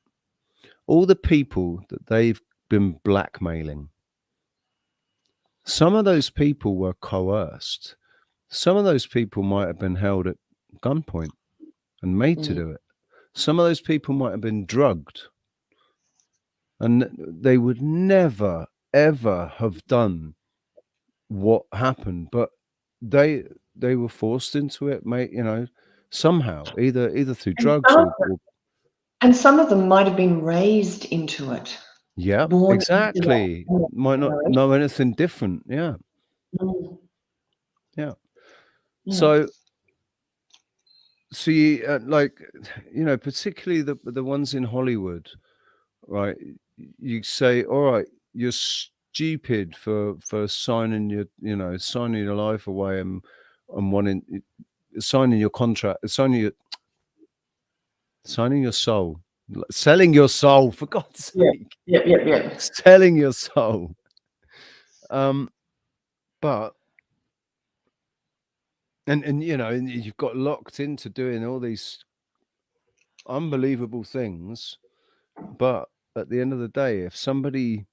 Speaker 1: All the people that they've been blackmailing, some of those people were coerced. Some of those people might have been held at gunpoint and made to do it. Some of those people might have been drugged, and they would never, ever have done what happened, but they were forced into it, mate, somehow, either through
Speaker 2: And
Speaker 1: drugs or
Speaker 2: some of them might have been raised into it,
Speaker 1: yeah,
Speaker 2: born into
Speaker 1: exactly. Might not
Speaker 2: that.
Speaker 1: know anything different. Yeah.
Speaker 2: Yeah.
Speaker 1: So you like, particularly the ones in Hollywood, right? You say, all right, you're stupid for signing signing your life away and wanting signing your contract, signing your soul, selling your soul, for God's sake.
Speaker 2: Yeah.
Speaker 1: Selling your soul. But and you've got locked into doing all these unbelievable things, but at the end of the day, if somebody,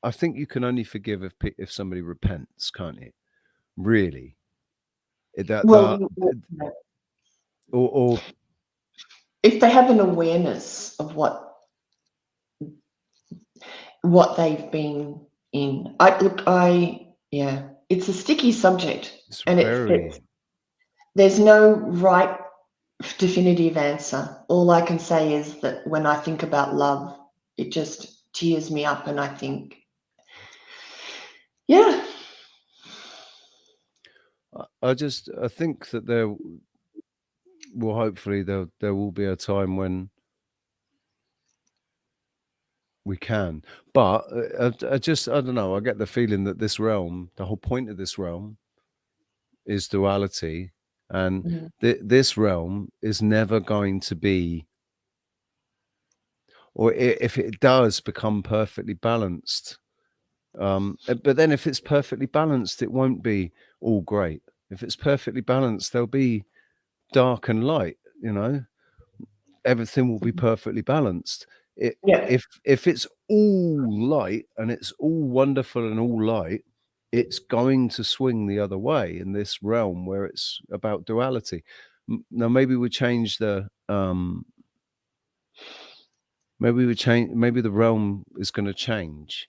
Speaker 1: I think you can only forgive if somebody repents, can't you? Really,
Speaker 2: Well,
Speaker 1: or
Speaker 2: if they have an awareness of what they've been in, yeah, it's a sticky subject,
Speaker 1: it's
Speaker 2: and
Speaker 1: very.
Speaker 2: there's no right definitive answer. All I can say is that when I think about love, it just tears me up, and I think, yeah.
Speaker 1: I think that there will, hopefully there will be a time when we can, but I don't know, I get the feeling that this realm, the whole point of this realm is duality, and this realm is never going to be, or if it does become perfectly balanced, But then if it's perfectly balanced, it won't be all great. If it's perfectly balanced, there'll be dark and light, you know, everything will be perfectly balanced.
Speaker 2: Yeah.
Speaker 1: If it's all light and it's all wonderful and all light, it's going to swing the other way in this realm where it's about duality. Now maybe we change the maybe the realm is going to change.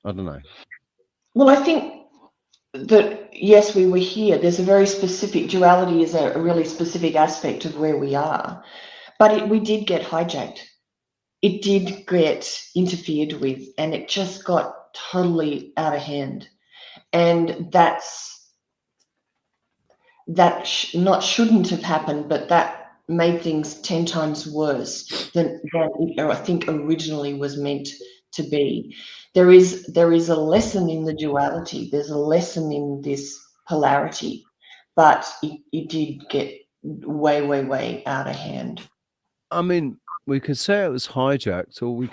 Speaker 1: I don't know.
Speaker 2: Well, I think that yes, we were here. There's a very specific duality, is a really specific aspect of where we are, but we did get hijacked. It did get interfered with, and it just got totally out of hand. And that not shouldn't have happened, but that made things 10 times worse than it, I think originally was meant to be. There is a lesson in the duality. There's a lesson in this polarity, but it did get way, way, way out of hand.
Speaker 1: I mean, we could say it was hijacked, or we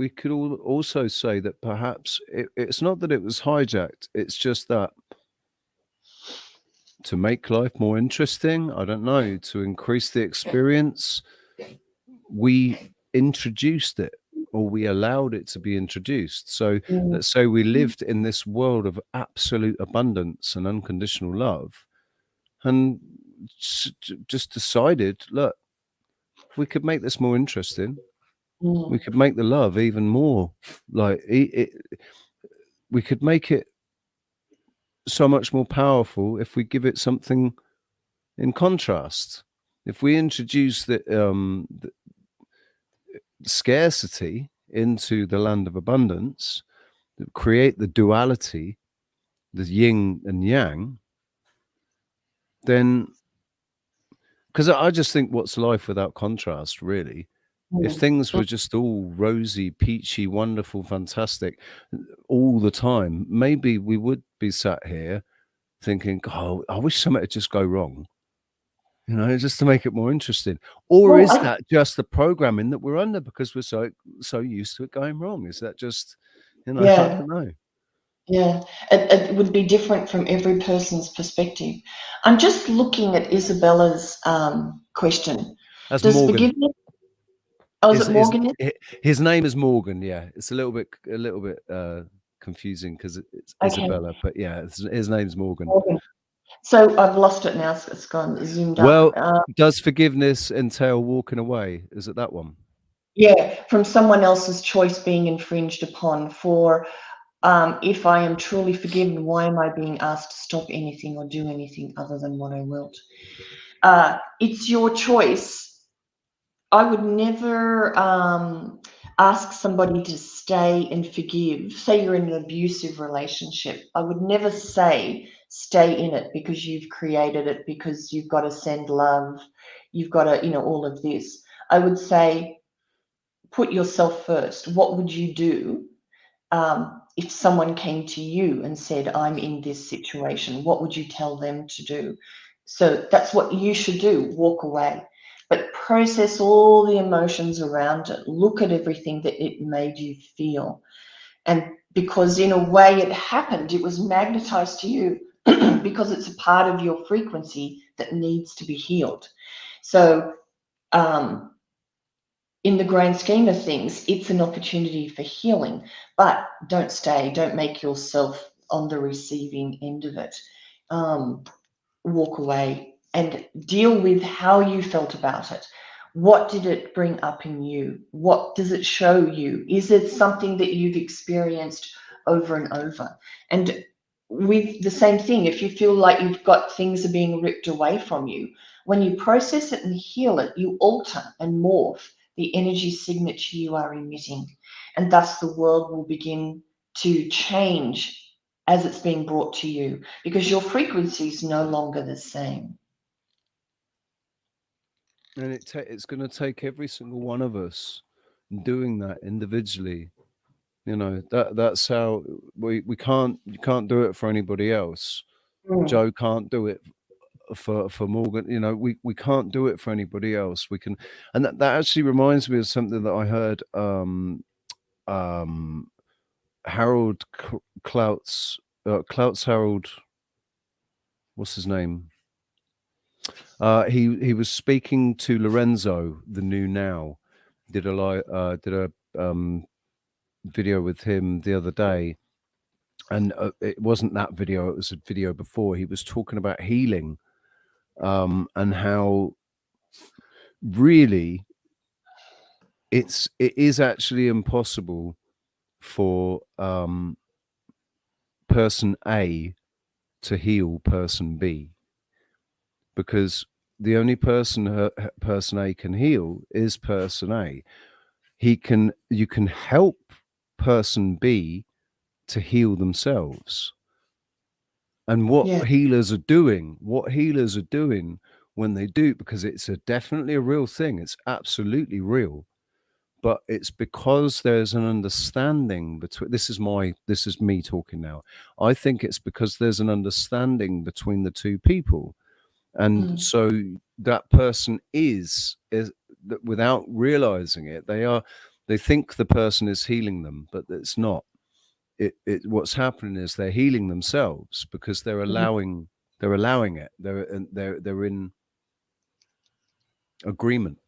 Speaker 1: could also say that perhaps it's not that it was hijacked. It's just that to make life more interesting, I don't know, to increase the experience, we introduced it, or we allowed it to be introduced. So
Speaker 2: Mm.
Speaker 1: let's say we lived in this world of absolute abundance and unconditional love, and just decided, look, we could make this more interesting. We
Speaker 2: Mm.
Speaker 1: could make the love even more like we could make it so much more powerful if we give it something in contrast. If we introduce the scarcity into the land of abundance, create the duality, the yin and yang, then because I just think what's life without contrast, really? If
Speaker 2: Mm.
Speaker 1: things were just all rosy, peachy, wonderful, fantastic all the time, maybe we would be sat here thinking, "Oh, I wish something would just go wrong," just to make it more interesting. Or
Speaker 2: Well,
Speaker 1: is that just the programming that we're under because we're so used to it going wrong? Is that just, I
Speaker 2: yeah.
Speaker 1: don't know.
Speaker 2: Yeah, it would be different from every person's perspective. I'm just looking at Isabella's question.
Speaker 1: That's
Speaker 2: Does
Speaker 1: Morgan.
Speaker 2: forgiveness? Oh, is
Speaker 1: Is
Speaker 2: it Morgan?
Speaker 1: his name is Morgan? Yeah, it's a little bit confusing because it's
Speaker 2: Okay,
Speaker 1: Isabella, but yeah, his name's Morgan.
Speaker 2: Morgan. So I've lost it now. So it's gone zoomed up.
Speaker 1: Well, does forgiveness entail walking away? Is it that one?
Speaker 2: Yeah, from someone else's choice being infringed upon. For if I am truly forgiven, why am I being asked to stop anything or do anything other than what I willed? It's your choice. I would never ask somebody to stay and forgive. Say you're in an abusive relationship. I would never say stay in it because you've created it, because you've got to send love, you've got to, all of this. I would say put yourself first. What would you do if someone came to you and said, I'm in this situation? What would you tell them to do? So that's what you should do, walk away. But process all the emotions around it. Look at everything that it made you feel. And because in a way it happened, it was magnetized to you because it's a part of your frequency that needs to be healed. So, in the grand scheme of things, it's an opportunity for healing, but don't stay, don't make yourself on the receiving end of it. Um, Walk away and deal with how you felt about it. What did it bring up in you? What does it show you? Is it something that you've experienced over and over? And with the same thing, if you feel like you've got things are being ripped away from you, when you process it and heal it, you alter and morph the energy signature you are emitting. And thus the world will begin to change as it's being brought to you because your frequency is no longer the same.
Speaker 1: And it's going to take every single one of us doing that individually. That's how we can't you can't do it for anybody else.
Speaker 2: Mm.
Speaker 1: Joe can't do it for Morgan. We can't do it for anybody else. We can, and that actually reminds me of something that I heard. Um, Harold Clouts, Harold, what's his name? He was speaking to Lorenzo, the new now. Did a video with him the other day, and it wasn't that video; it was a video before. He was talking about healing, and how really it is actually impossible for person A to heal person B, because the only person person A can heal is person A. You can help person B to heal themselves. And what healers are doing when they do, because it's definitely a real thing, it's absolutely real, but it's because there's an understanding between, this is me talking now. I think it's because there's an understanding between the two people. And so that person is without realizing it, they think the person is healing them, but it's not. What's happening is they're healing themselves because they're allowing it. They're in agreement.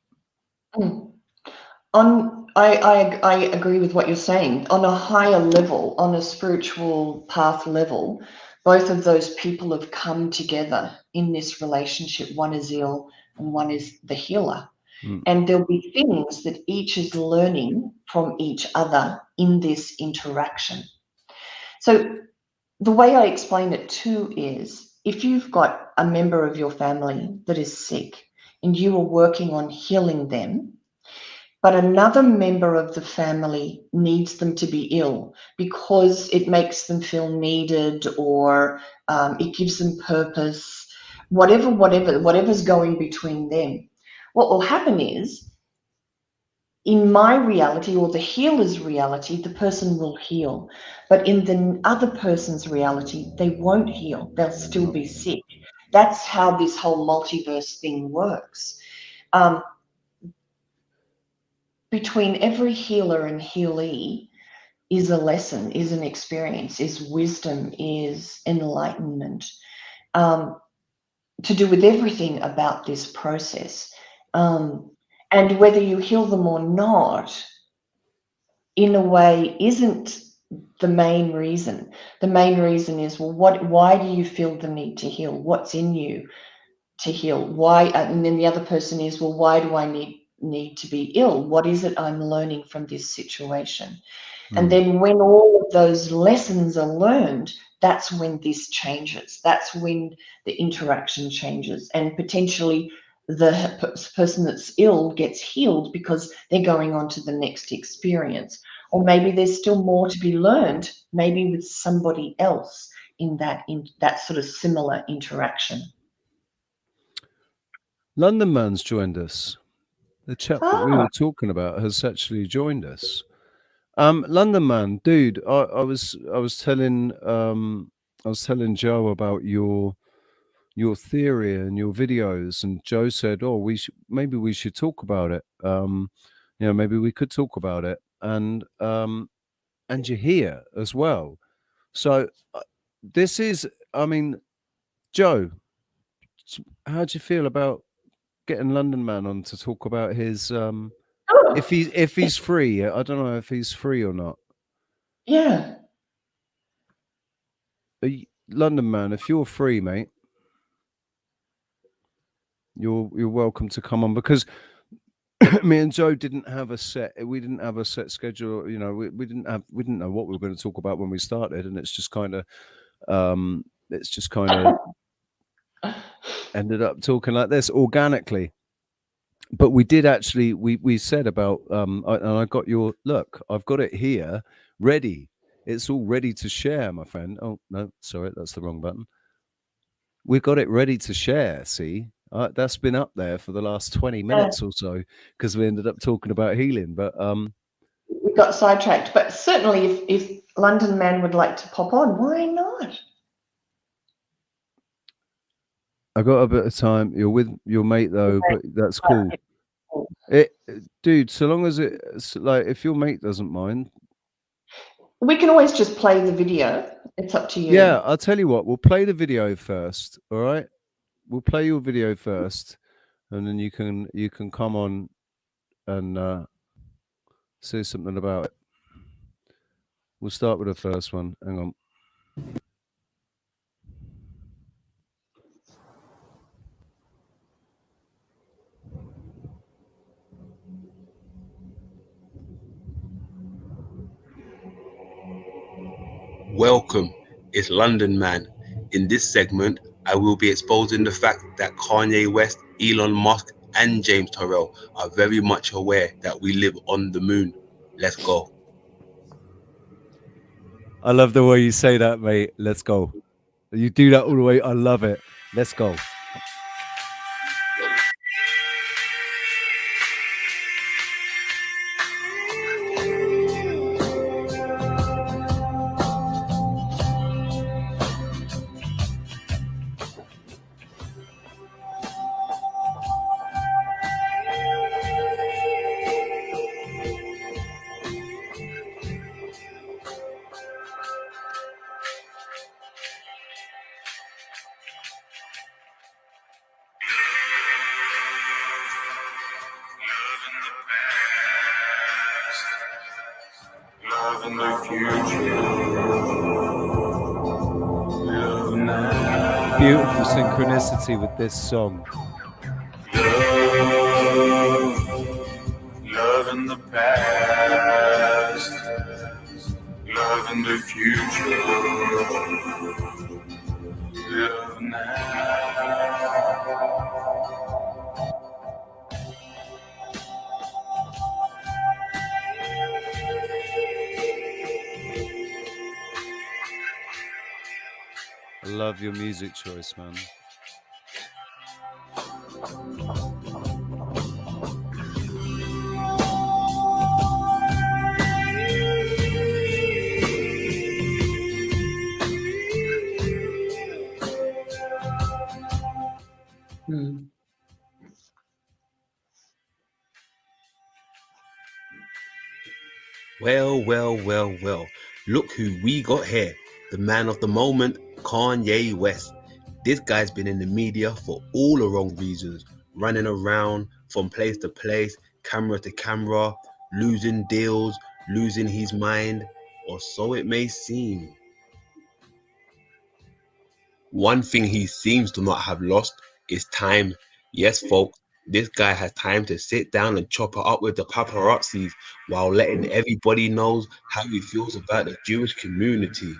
Speaker 2: I agree with what you're saying. On a higher level, on a spiritual path level, both of those people have come together in this relationship. One is ill and one is the healer. And there'll be things that each is learning from each other in this interaction. So the way I explain it too is, if you've got a member of your family that is sick and you are working on healing them, but another member of the family needs them to be ill because it makes them feel needed, or it gives them purpose, whatever's going between them. What will happen is, in my reality or the healer's reality, the person will heal. But in the other person's reality, they won't heal. They'll still be sick. That's how this whole multiverse thing works. Between every healer and healee is a lesson, is an experience, is wisdom, is enlightenment, to do with everything about this process. And whether you heal them or not, in a way, isn't the main reason. The main reason is, well, why do you feel the need to heal? What's in you to heal? Why? And then the other person is, well, why do I need to be ill? What is it I'm learning from this situation? And then when all of those lessons are learned, that's when this changes. That's when the interaction changes, and potentially the person that's ill gets healed because they're going on to the next experience. Or maybe there's still more to be learned, maybe with somebody else in that sort of similar interaction.
Speaker 1: London Man's joined us. The chap that we were talking about has actually joined us. London Man, dude, I was telling Joe about your theory and your videos, and Joe said, "Oh, maybe we should talk about it. Maybe we could talk about it." And you're here as well. So this is, I mean, Joe, how do you feel about getting London Man on to talk about his if he's free? I don't know if he's free or not.
Speaker 2: Yeah.
Speaker 1: London Man, if you're free, mate, you're welcome to come on, because me and Joe didn't have a set. We didn't have a set schedule. You know, we didn't know what we were going to talk about when we started, and it's just kind of ended up talking like this organically. But we did actually. We said about and I got your look. I've got it here, ready. It's all ready to share, my friend. Oh no, sorry, that's the wrong button. We've got it ready to share. See, that's been up there for the last 20 minutes or so, because we ended up talking about healing. But
Speaker 2: we got sidetracked. But certainly, if London Man would like to pop on, why not?
Speaker 1: I got a bit of time. You're with your mate though, but that's cool. Dude, so long as it's like, if your mate doesn't mind.
Speaker 2: We can always just play the video. It's up to you.
Speaker 1: Yeah, I'll tell you what. We'll play the video first. All right, we'll play your video first, and then you can come on and say something about it. We'll start with the first one. Hang on.
Speaker 3: Welcome, it's London Man. In this segment, I will be exposing the fact that Kanye West, Elon Musk, and James Turrell are very much aware that we live on the moon. Let's go.
Speaker 1: I love the way you say that, mate. Let's go. You do that all the way. I love it. Let's go.
Speaker 4: Love in the future.
Speaker 1: Beautiful synchronicity with this song.
Speaker 4: Love in the past. Love in the future. Love now.
Speaker 1: I love your music choice, man.
Speaker 3: Well. Look who we got here. The man of the moment, Kanye West. This guy's been in the media for all the wrong reasons. Running around from place to place, camera to camera, losing deals, losing his mind, or so it may seem. One thing he seems to not have lost is time. Yes, folks, this guy has time to sit down and chop it up with the paparazzis while letting everybody knows how he feels about the Jewish community.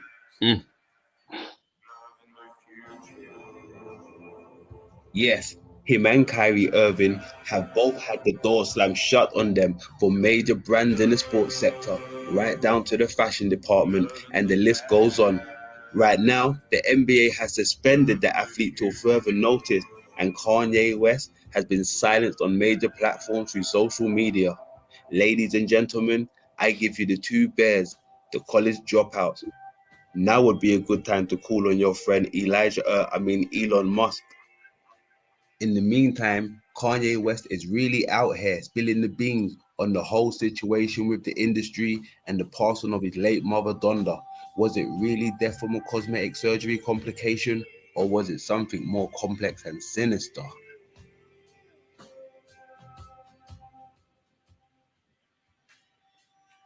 Speaker 3: Yes, him and Kyrie Irving have both had the door slammed shut on them for major brands in the sports sector, right down to the fashion department, and the list goes on. Right now, the NBA has suspended the athlete till further notice, and Kanye West has been silenced on major platforms through social media. Ladies and gentlemen, I give you the two bears, the college dropouts. Now would be a good time to call on your friend Elon Musk. In the meantime, Kanye West is really out here spilling the beans on the whole situation with the industry and the passing of his late mother Donda. Was it really death from a cosmetic surgery complication, or was it something more complex and sinister?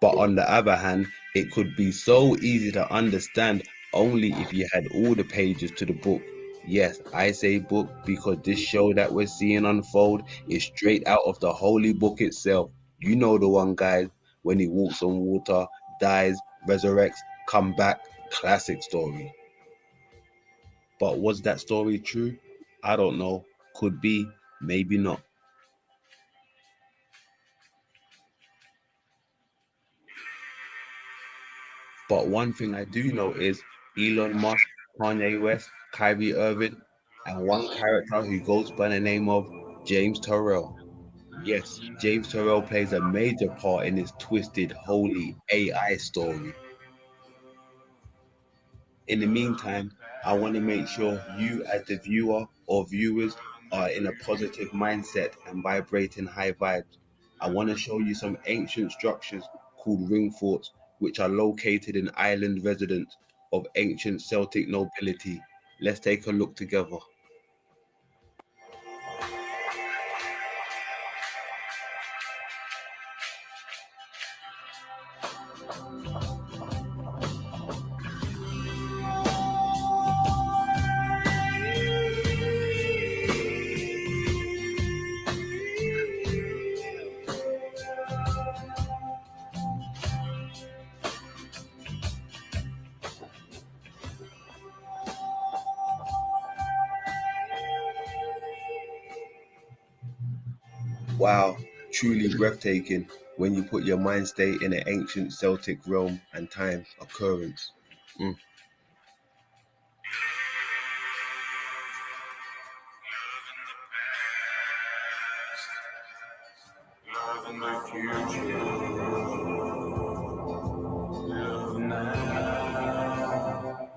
Speaker 3: But on the other hand, it could be so easy to understand only if you had all the pages to the book. Yes, I say book because this show that we're seeing unfold is straight out of the holy book itself. You know the one, guys, when he walks on water, dies, resurrects, come back, classic story. But was that story true? I don't know. Could be, maybe not. But one thing I do know is Elon Musk, Kanye West, Kyrie Irving, and one character who goes by the name of James Turrell. Yes, James Turrell plays a major part in this twisted, holy AI story. In the meantime, I want to make sure you, as the viewer or viewers, are in a positive mindset and vibrating high vibes. I want to show you some ancient structures called ring forts, which are located in island residence of ancient Celtic nobility. Let's take a look together. Wow, truly breathtaking when you put your mind state in an ancient Celtic realm and time occurrence.
Speaker 4: Love in the future. Love now.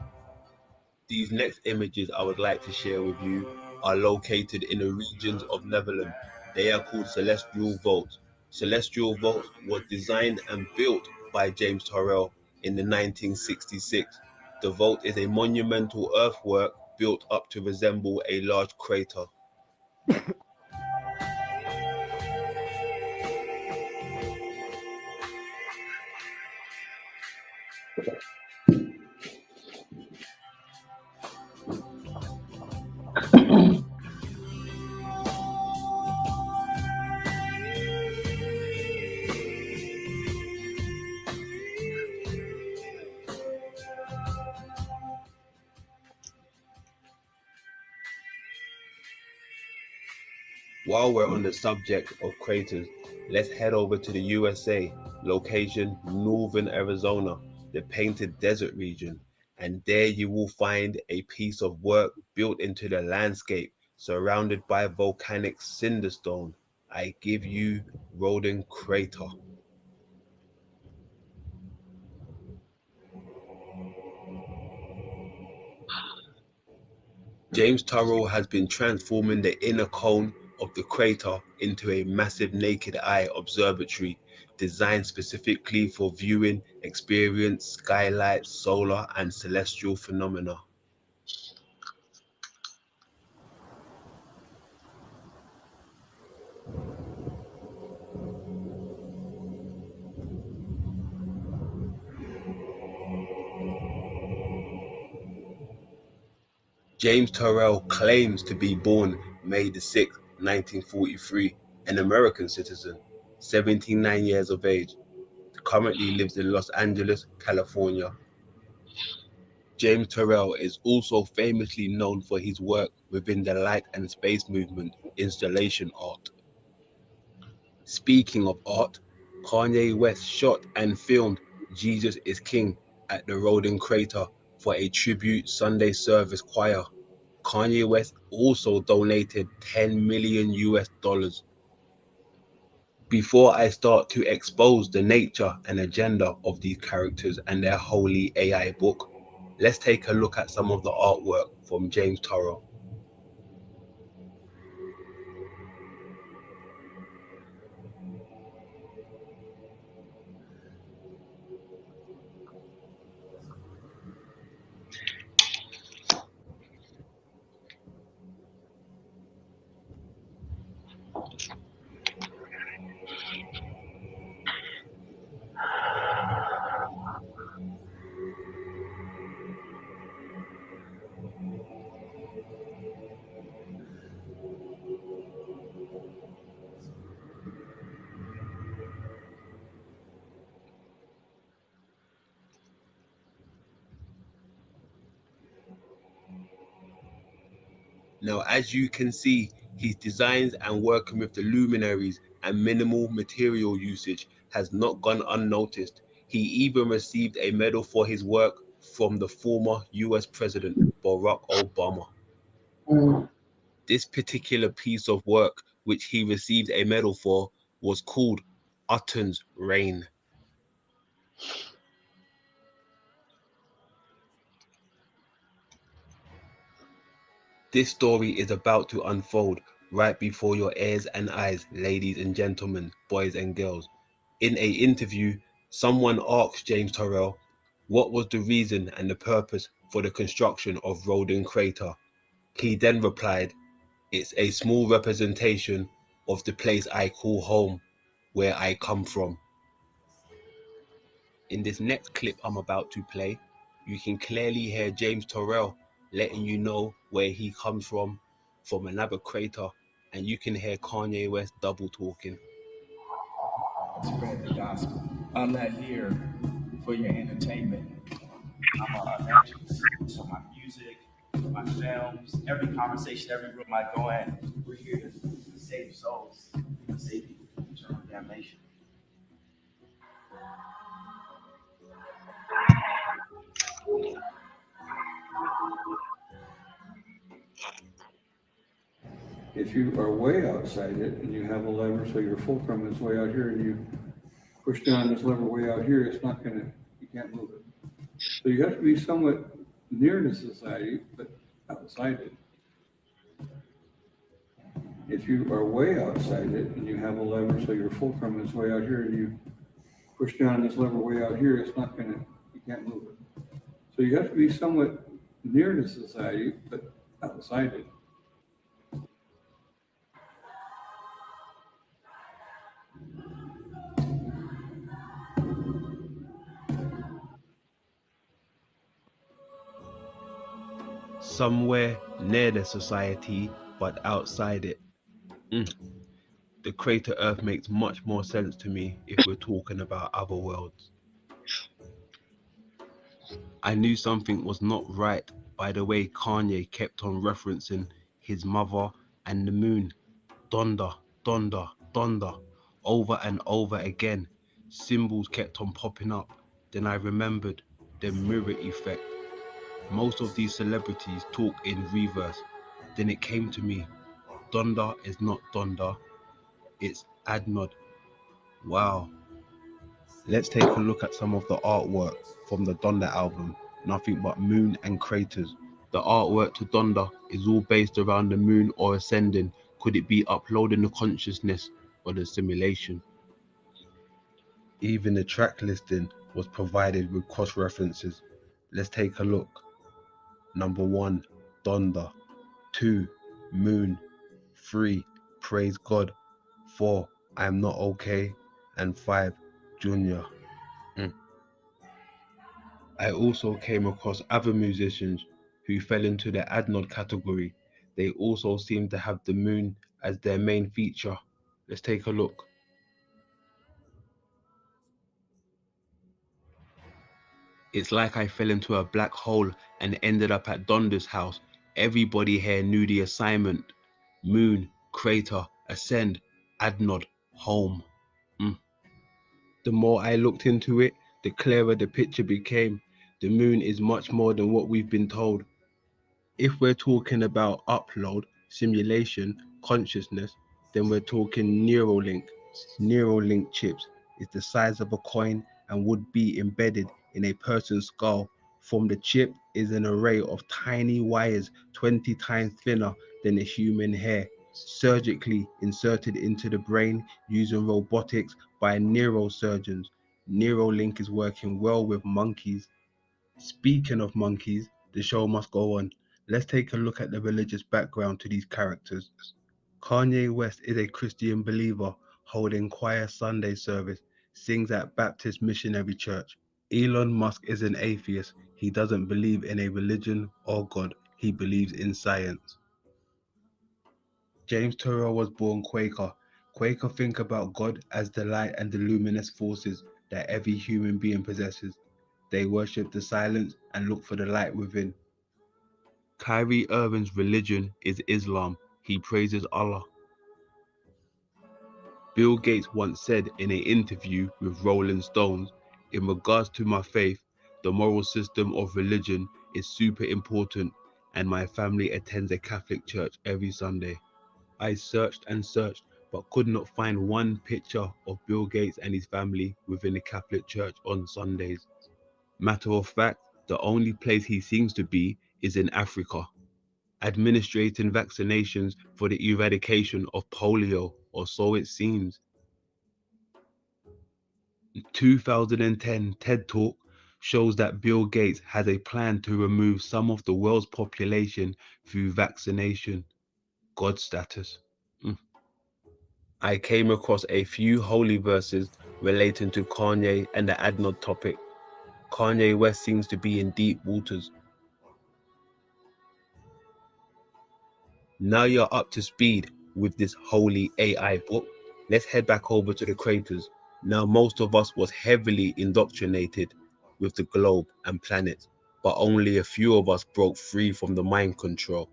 Speaker 3: These next images I would like to share with you are located in the regions of Netherlands. They are called celestial vaults. Celestial vaults was designed and built by James Turrell in the 1966. The vault is a monumental earthwork built up to resemble a large crater. While we're on the subject of craters, let's head over to the USA, location northern Arizona, the Painted Desert region. And there you will find a piece of work built into the landscape, surrounded by volcanic cinderstone. I give you Roden Crater. James Turrell has been transforming the inner cone of the crater into a massive naked eye observatory designed specifically for viewing, experience, skylight, solar, and celestial phenomena. James Turrell claims to be born May the 6th, 1943, an American citizen, 79 years of age. Currently lives in Los Angeles, California. James Turrell is also famously known for his work within the light and space movement installation art. Speaking of art, Kanye West shot and filmed Jesus is King at the Roden Crater for a tribute Sunday service choir. Kanye West also donated 10 million US dollars. Before I start to expose the nature and agenda of these characters and their holy AI book, let's take a look at some of the artwork from James Turrell. Now, as you can see, his designs and working with the luminaries and minimal material usage has not gone unnoticed. He even received a medal for his work from the former US President Barack Obama. This particular piece of work, which he received a medal for, was called Utton's Reign. This story is about to unfold right before your ears and eyes, ladies and gentlemen, boys and girls. In an interview, Someone asked James Turrell what was the reason and the purpose for the construction of Roden Crater. He then replied, "It's a small representation of the place I call home, where I come from." In this next clip I'm about to play, you can clearly hear James Turrell letting you know where he comes from another crater, and you can hear Kanye West double talking.
Speaker 5: Spread the gospel. I'm not here for your entertainment. I'm an evangelist. So my music, my films, every conversation, every room I go in, we're here to save souls, save people from eternal damnation.
Speaker 6: If you are way outside it and you have a lever, so your fulcrum is way out here and you push down this lever way out here, it's not gonna, you can't move it. So you have to be somewhat near to society, but outside it. If you are way outside it and you have a lever, so your fulcrum is way out here and you push down this lever way out here, it's not gonna, you can't move it. So you have to be somewhat near to society, but outside it.
Speaker 3: Somewhere near the society, but outside it. The crater Earth makes much more sense to me if we're talking about other worlds. I knew something was not right by the way Kanye kept on referencing his mother and the moon. Donda, Donda, Donda, over and over again. Symbols kept on popping up. Then I remembered the mirror effect. Most of these celebrities talk in reverse. Then it came to me, Donda is not Donda, it's Adnod. Wow. Let's take a look at some of the artwork from the Donda album, nothing but moon and craters. The artwork to Donda is all based around the moon or ascending. Could it be uploading the consciousness or the simulation? Even the track listing was provided with cross references. Let's take a look. Number 1, Donda. 2, Moon. 3, Praise God. 4, I Am Not Okay. And 5, Junior. I also came across other musicians who fell into the Adnod category. They also seem to have the moon as their main feature. Let's take a look. It's like I fell into a black hole and ended up at Donda's house. Everybody here knew the assignment. Moon, crater, ascend, Adnod, home. The more I looked into it, the clearer the picture became. The moon is much more than what we've been told. If we're talking about upload, simulation, consciousness, then we're talking Neuralink. Neuralink chips is the size of a coin and would be embedded in a person's skull. From the chip is an array of tiny wires 20 times thinner than a human hair, surgically inserted into the brain using robotics by neurosurgeons. Neuralink is working well with monkeys. Speaking of monkeys, the show must go on. Let's take a look at the religious background to these characters. Kanye West is a Christian believer holding choir Sunday service, sings at Baptist Missionary Church. Elon Musk is an atheist. He doesn't believe in a religion or God. He believes in science. James Turrell was born Quaker. Quaker think about God as the light and the luminous forces that every human being possesses. They worship the silence and look for the light within. Kyrie Irving's religion is Islam. He praises Allah. Bill Gates once said in an interview with Rolling Stones, in regards to my faith, the moral system of religion is super important, and my family attends a Catholic church every Sunday. I searched and searched, but could not find one picture of Bill Gates and his family within the Catholic church on Sundays. Matter of fact, the only place he seems to be is in Africa, administrating vaccinations for the eradication of polio, or so it seems. 2010 TED Talk shows that Bill Gates has a plan to remove some of the world's population through vaccination. God status. I came across a few holy verses relating to Kanye and the Adnod topic. Kanye West seems to be in deep waters. Now you're up to speed with this holy AI book. Let's head back over to the craters. Now most of us was heavily indoctrinated with the globe and planets, but only a few of us broke free from the mind control.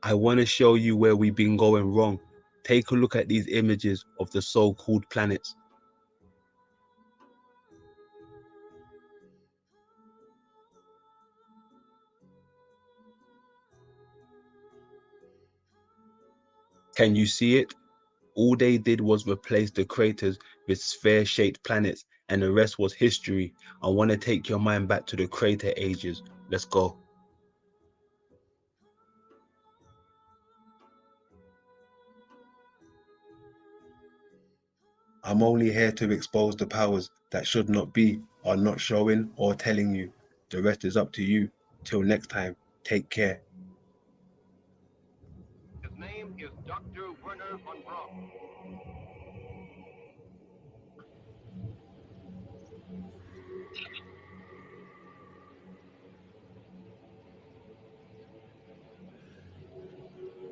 Speaker 3: I want to show you where we've been going wrong. Take a look at these images of the so-called planets. Can you see it? All they did was replace the craters with sphere-shaped planets, and the rest was history. I want to take your mind back to the crater ages. Let's go. I'm only here to expose the powers that should not be, are not showing or telling you. The rest is up to you. Till next time, take care.
Speaker 7: His name is Dr. Werner von Braun.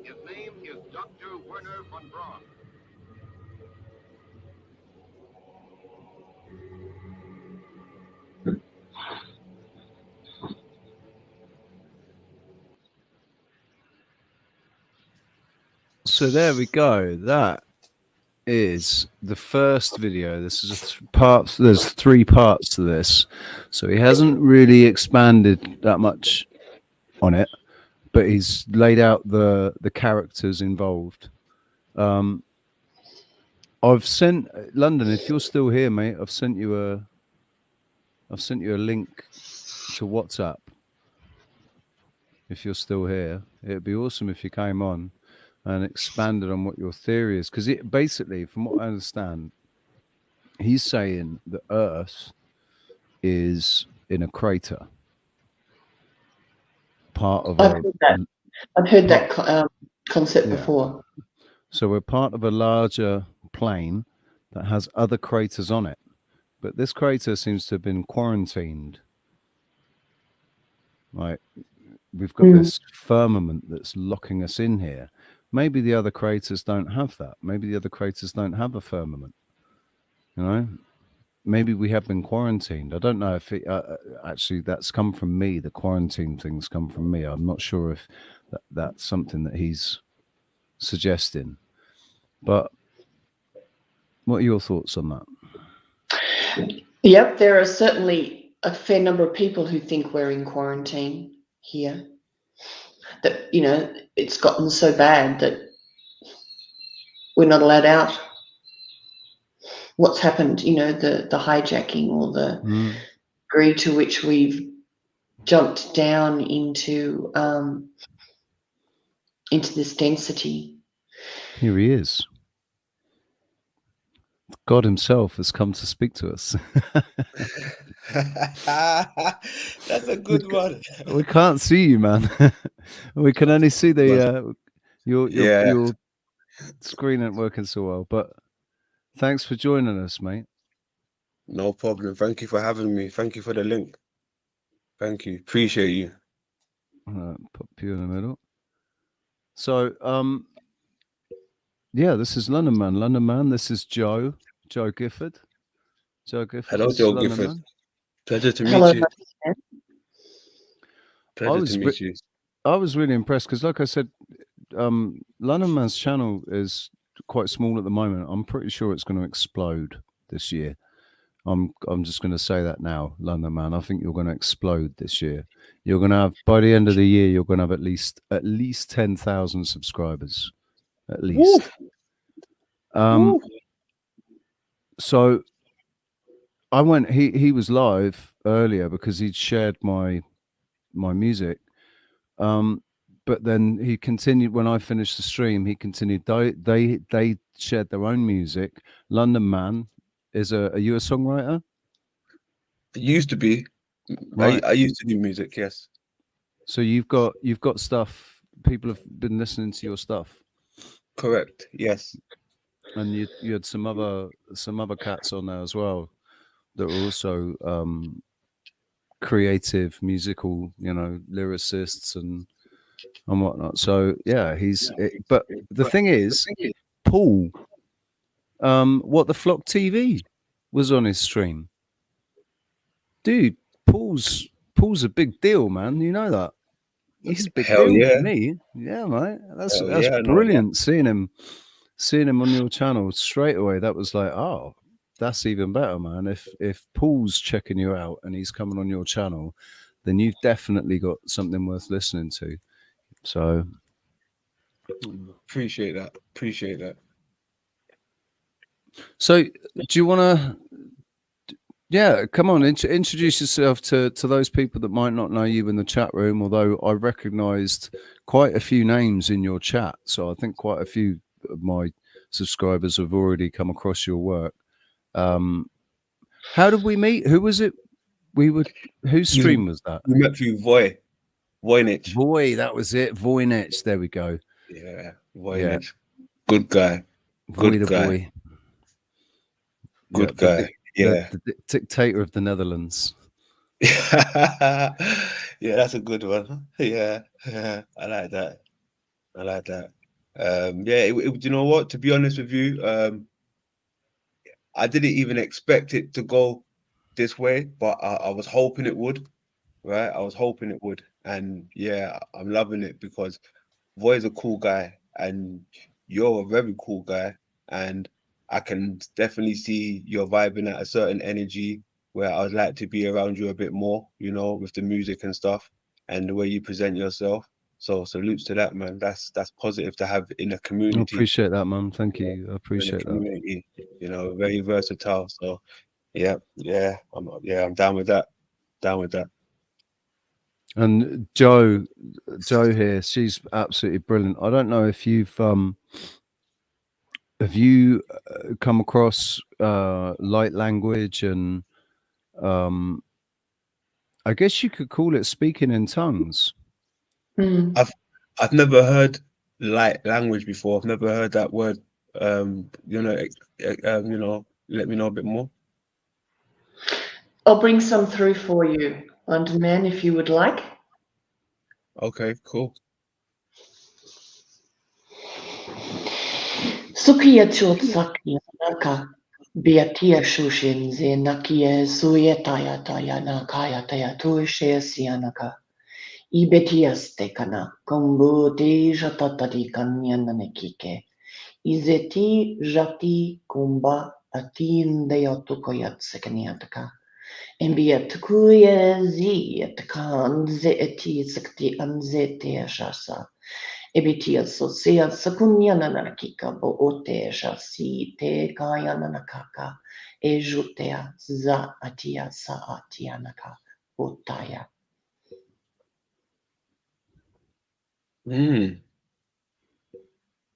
Speaker 7: His name is Dr. Werner von Braun.
Speaker 1: So there we go. That is the first video. This is parts. There's 3 parts to this, so he hasn't really expanded that much on it, but he's laid out the characters involved. I've sent London. If you're still here, mate, I've sent you a link to WhatsApp. If you're still here, it'd be awesome if you came on and expanded on what your theory is, because it basically, from what I understand, he's saying the Earth is in a crater, part of
Speaker 2: I've heard that concept before.
Speaker 1: So we're part of a larger plane that has other craters on it, but this crater seems to have been quarantined. Like, we've got this firmament that's locking us in here. Maybe the other craters don't have that. Maybe the other craters don't have a firmament. You know, maybe we have been quarantined. I don't know if it, actually that's come from me. The quarantine things come from me. I'm not sure if that's something that he's suggesting. But what are your thoughts on that?
Speaker 2: Yep, there are certainly a fair number of people who think we're in quarantine here. That, you know, it's gotten so bad that we're not allowed out. What's happened, you know, the hijacking or the degree to which we've jumped down into this density.
Speaker 1: Here he is. God himself has come to speak to us.
Speaker 3: That's a good one.
Speaker 1: We can't see you, man. We can only see the your screen ain't working so well. But thanks for joining us, mate.
Speaker 3: No problem. Thank you for having me. Thank you for the link. Thank you. Appreciate you.
Speaker 1: Put you in the middle. So, yeah, this is London Man. This is Jo Gifford. Jo Gifford.
Speaker 3: Hello, Jo Gifford.
Speaker 1: Man.
Speaker 3: Pleasure to meet
Speaker 2: Hello,
Speaker 3: you. Pleasure to meet you.
Speaker 1: I was really impressed because, like I said, London Man's channel is quite small at the moment. I'm pretty sure it's going to explode this year. I'm just going to say that now, London Man. I think you're going to explode this year. You're going to have, by the end of the year, you're going to have at least 10,000 subscribers, at least. So I went. He was but he'd shared my music. But but then he continued when I finished the stream. He continued. They shared their own music. London Man is are you a songwriter?
Speaker 3: It used to be.
Speaker 1: Right.
Speaker 3: I used to do music. Yes.
Speaker 1: So you've got stuff. People have been listening to your stuff,
Speaker 3: Correct. Yes.
Speaker 1: and you had some other cats on there as well that were also creative, musical, lyricists and whatnot. So yeah, but the thing is, Paul, What the Flock TV was on his stream, dude. Paul's a big deal, man. You know that. He's a big
Speaker 3: Hell
Speaker 1: deal to
Speaker 3: yeah.
Speaker 1: me. Yeah, mate. That's
Speaker 3: Hell yeah. I know.
Speaker 1: brilliant. Seeing him on your channel straight away. That was like, oh, that's even better, man. If Paul's checking you out and he's coming on your channel, then you've definitely got something worth listening to. So
Speaker 3: Appreciate that. Appreciate that.
Speaker 1: So, do you want to? Yeah, come on, introduce yourself to those people that might not know you in the chat room. Although I recognised quite a few names in your chat, so I think quite a few of my subscribers have already come across your work. How did we meet? Who was it? Whose stream was that?
Speaker 3: We met through Voynich.
Speaker 1: Voy, that was it. Voynich. There we go.
Speaker 3: Yeah, Voynich. Good guy.
Speaker 1: Voy
Speaker 3: Good
Speaker 1: the
Speaker 3: guy.
Speaker 1: boy.
Speaker 3: Good guy. Yeah.
Speaker 1: The dictator of the Netherlands.
Speaker 3: Yeah, that's a good one. Yeah, I like that. Yeah, you know what? To be honest with you, I didn't even expect it to go this way, but I was hoping it would, right? I was hoping it would, and yeah, I'm loving it because Voy's a cool guy, and you're a very cool guy, and I can definitely see you're vibing at a certain energy where I'd like to be around you a bit more, with the music and stuff and the way you present yourself. So salutes to that, man. That's positive to have in a
Speaker 1: I
Speaker 3: community.
Speaker 1: appreciate that, man. Thank you. I appreciate that.
Speaker 3: Community, very versatile. So yeah, I'm down with that.
Speaker 1: And Jo here, she's absolutely brilliant. I don't know if you've have you come across light language and I guess you could call it speaking in tongues.
Speaker 3: I've never heard light language before. I've never heard that word. Let me know a bit more.
Speaker 2: I'll bring some through for you, London Man, if you would like.
Speaker 3: Okay, cool.
Speaker 2: Sukia chotsakia naka biatia shushin ze nakia suyetaya taya nakaya taya tuishe sianaka. Ibetias tekana kombuti jatatari kanyananekike. Izeti jati kumba atin deotukoyat sekaniataka. Embiatukuye zi etkan ze eti sakti anzete shasa. Ebitia sosia sakunya nanakika bo ote shasi te kaya nanakaka. Ejutea za atia sa atianaka otaya.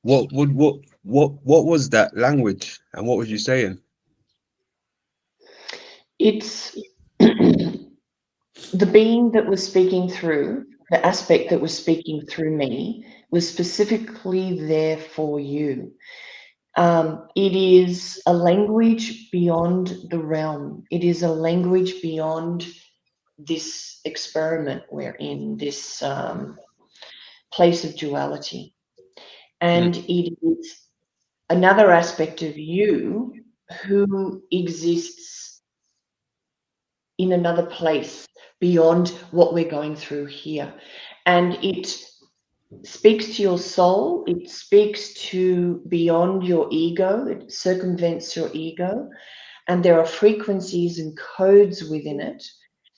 Speaker 3: What was that language, and what was you saying?
Speaker 2: It's the being that was speaking through, the aspect that was speaking through me was specifically there for you. It is a language beyond the realm. It is a language beyond this experiment we're in, this place of duality. And it is another aspect of you who exists in another place beyond what we're going through here. And it speaks to your soul, it speaks to beyond your ego, it circumvents your ego, and there are frequencies and codes within it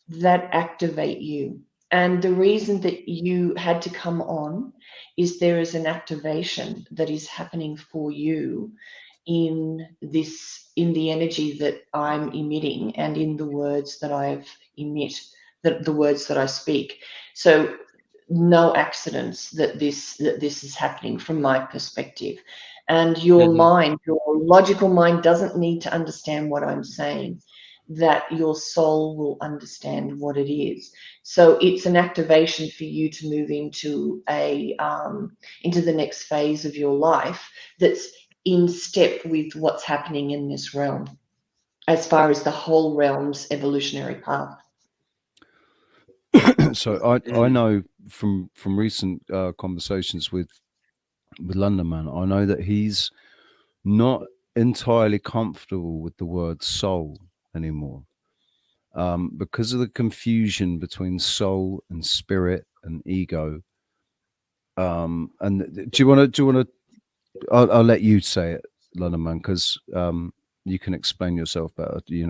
Speaker 2: that activate you. And the reason that you had to come on is there is an activation that is happening for you in the energy that I'm emitting and in the words that the words that I speak. So no accidents that this is happening from my perspective. And your
Speaker 3: Mhm.
Speaker 2: mind, your logical mind, doesn't need to understand what I'm saying. That your soul will understand what it is. So it's an activation for you to move into into the next phase of your life that's in step with what's happening in this realm, as far as the whole realm's evolutionary path.
Speaker 1: So I know from recent conversations with London Man, I know that he's not entirely comfortable with the word soul anymore, because of the confusion between soul and spirit and ego. And do you want to? I'll let you say it, London Man, because you can explain yourself better. You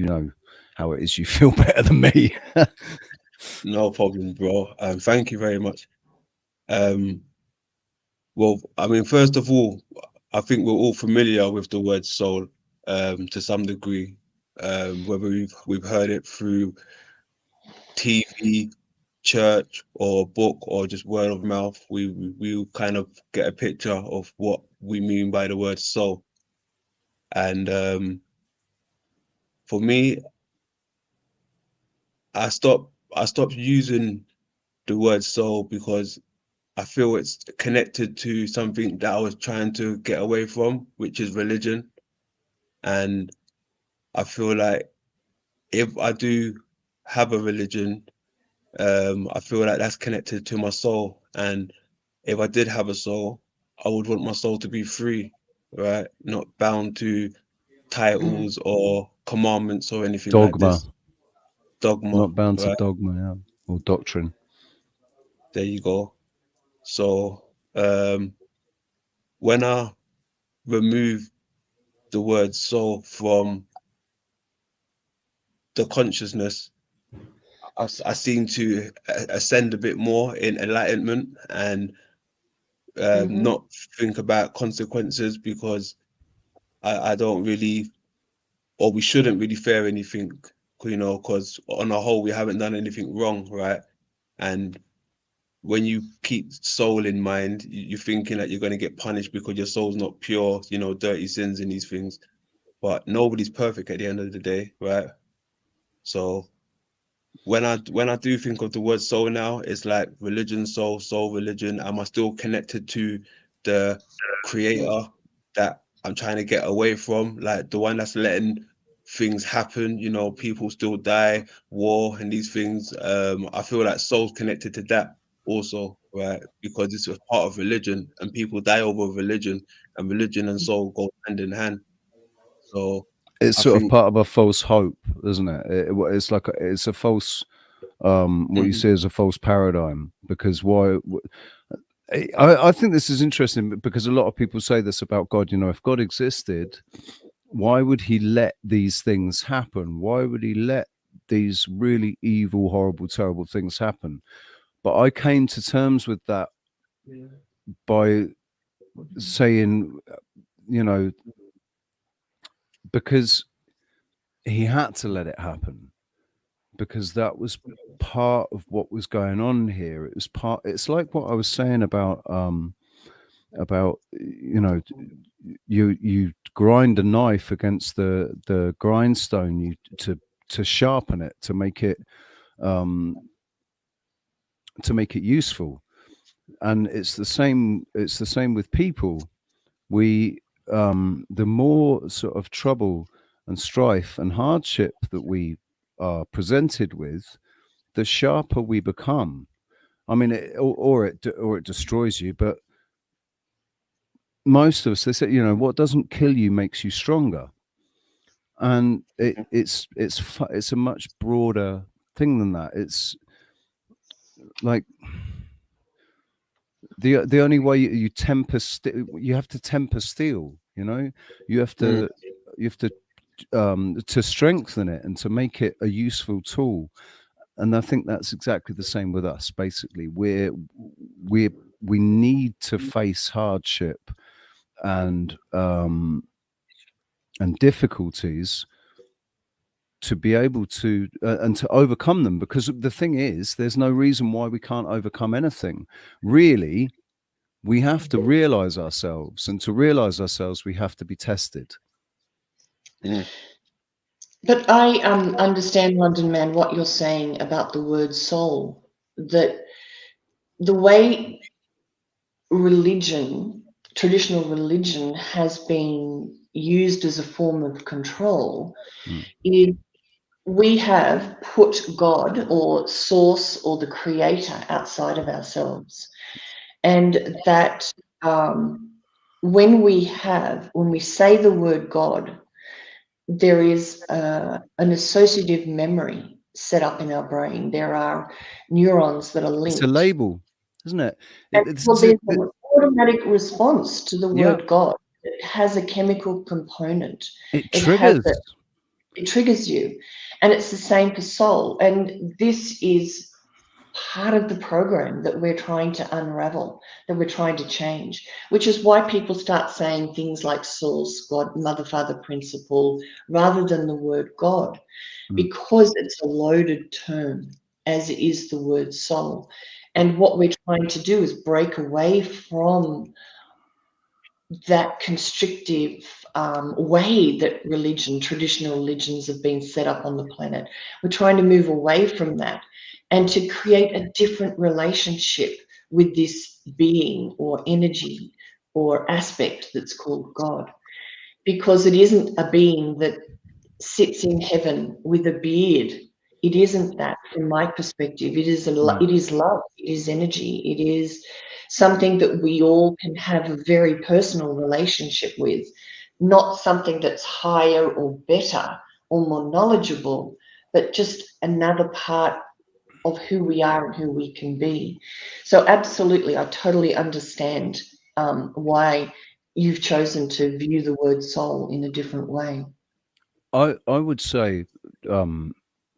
Speaker 1: know how it is. You feel better than me.
Speaker 3: No problem, bro. Thank you very much. Well, I mean, first of all, I think we're all familiar with the word soul, to some degree, whether we've heard it through TV, church, or book, or just word of mouth. We kind of get a picture of what we mean by the word soul. And for me, I stopped using the word soul because I feel it's connected to something that I was trying to get away from, which is religion. And I feel like if I do have a religion, I feel like that's connected to my soul. And if I did have a soul, I would want my soul to be free, right? Not bound to
Speaker 2: Mm.
Speaker 3: titles or commandments or anything like
Speaker 1: Dogma,
Speaker 3: this. Dogma,
Speaker 1: not bound to
Speaker 3: right?
Speaker 1: dogma, yeah, or doctrine.
Speaker 3: There you go. So when I remove the word soul from the consciousness, I seem to ascend a bit more in enlightenment and
Speaker 2: Mm-hmm.
Speaker 3: not think about consequences because I don't really, or we shouldn't really fear anything, because on a whole, we haven't done anything wrong, right? And when you keep soul in mind, you're thinking that you're going to get punished because your soul's not pure, dirty sins and these things. But nobody's perfect at the end of the day, right? So when I do think of the word soul now, it's like religion, soul, religion. Am I still connected to the creator that I'm trying to get away from? Like the one that's letting things happen, people still die, war and these things. I feel like soul's connected to that also, right? Because it's a part of religion and people die over religion and religion and soul go hand in hand. So
Speaker 1: It's
Speaker 3: I
Speaker 1: sort of
Speaker 3: think
Speaker 1: part of a false hope, isn't it? It's like it's a false. What you
Speaker 3: mhm,
Speaker 1: see as a false paradigm, because I think this is interesting because a lot of people say this about God. If God existed, why would he let these things happen? Why would he let these really evil, horrible, terrible things happen? But I came to terms with that by saying, you know, because he had to let it happen, because that was part of what was going on here. It's like what I was saying about you grind a knife against the grindstone to sharpen it, um to make it useful. And it's the same with people. We The more sort of trouble and strife and hardship that we are presented with, the sharper we become. I mean, or it destroys you. But most of us, they say, what doesn't kill you makes you stronger. And it's a much broader thing than that. It's like the only way you you have to temper steel. You have
Speaker 3: mm,
Speaker 1: to you have to strengthen it and to make it a useful tool. And I think that's exactly the same with us. Basically, we we need to face hardship and difficulties to be able to and to overcome them, because the thing is, there's no reason why we can't overcome anything. Really, we have to realize ourselves, and to realize ourselves, we have to be tested.
Speaker 2: But I understand, London Man, what you're saying about the word soul, that the way religion, traditional religion, has been used as a form of control is we have put God or source or the creator outside of ourselves. And that when we say the word God, there is an associative memory set up in our brain. There are neurons that are linked.
Speaker 1: It's a label, isn't it?
Speaker 2: And there's an automatic response to the word God. It has a chemical component.
Speaker 1: It triggers.
Speaker 2: It triggers you. And it's the same for soul. And this is part of the program that we're trying to unravel, that we're trying to change, which is why people start saying things like source, God, mother, father, principle, rather than the word God, because it's a loaded term, as is the word soul. And what we're trying to do is break away from that constrictive way that traditional religions have been set up on the planet. We're trying to move away from that and to create a different relationship with this being or energy or aspect that's called God. Because it isn't a being that sits in heaven with a beard. It isn't that, from my perspective. It is love, it is energy, it is something that we all can have a very personal relationship with, not something that's higher or better or more knowledgeable, but just another part of who we are and who we can be. So absolutely, I totally understand why you've chosen to view the word soul in a different way.
Speaker 1: I would say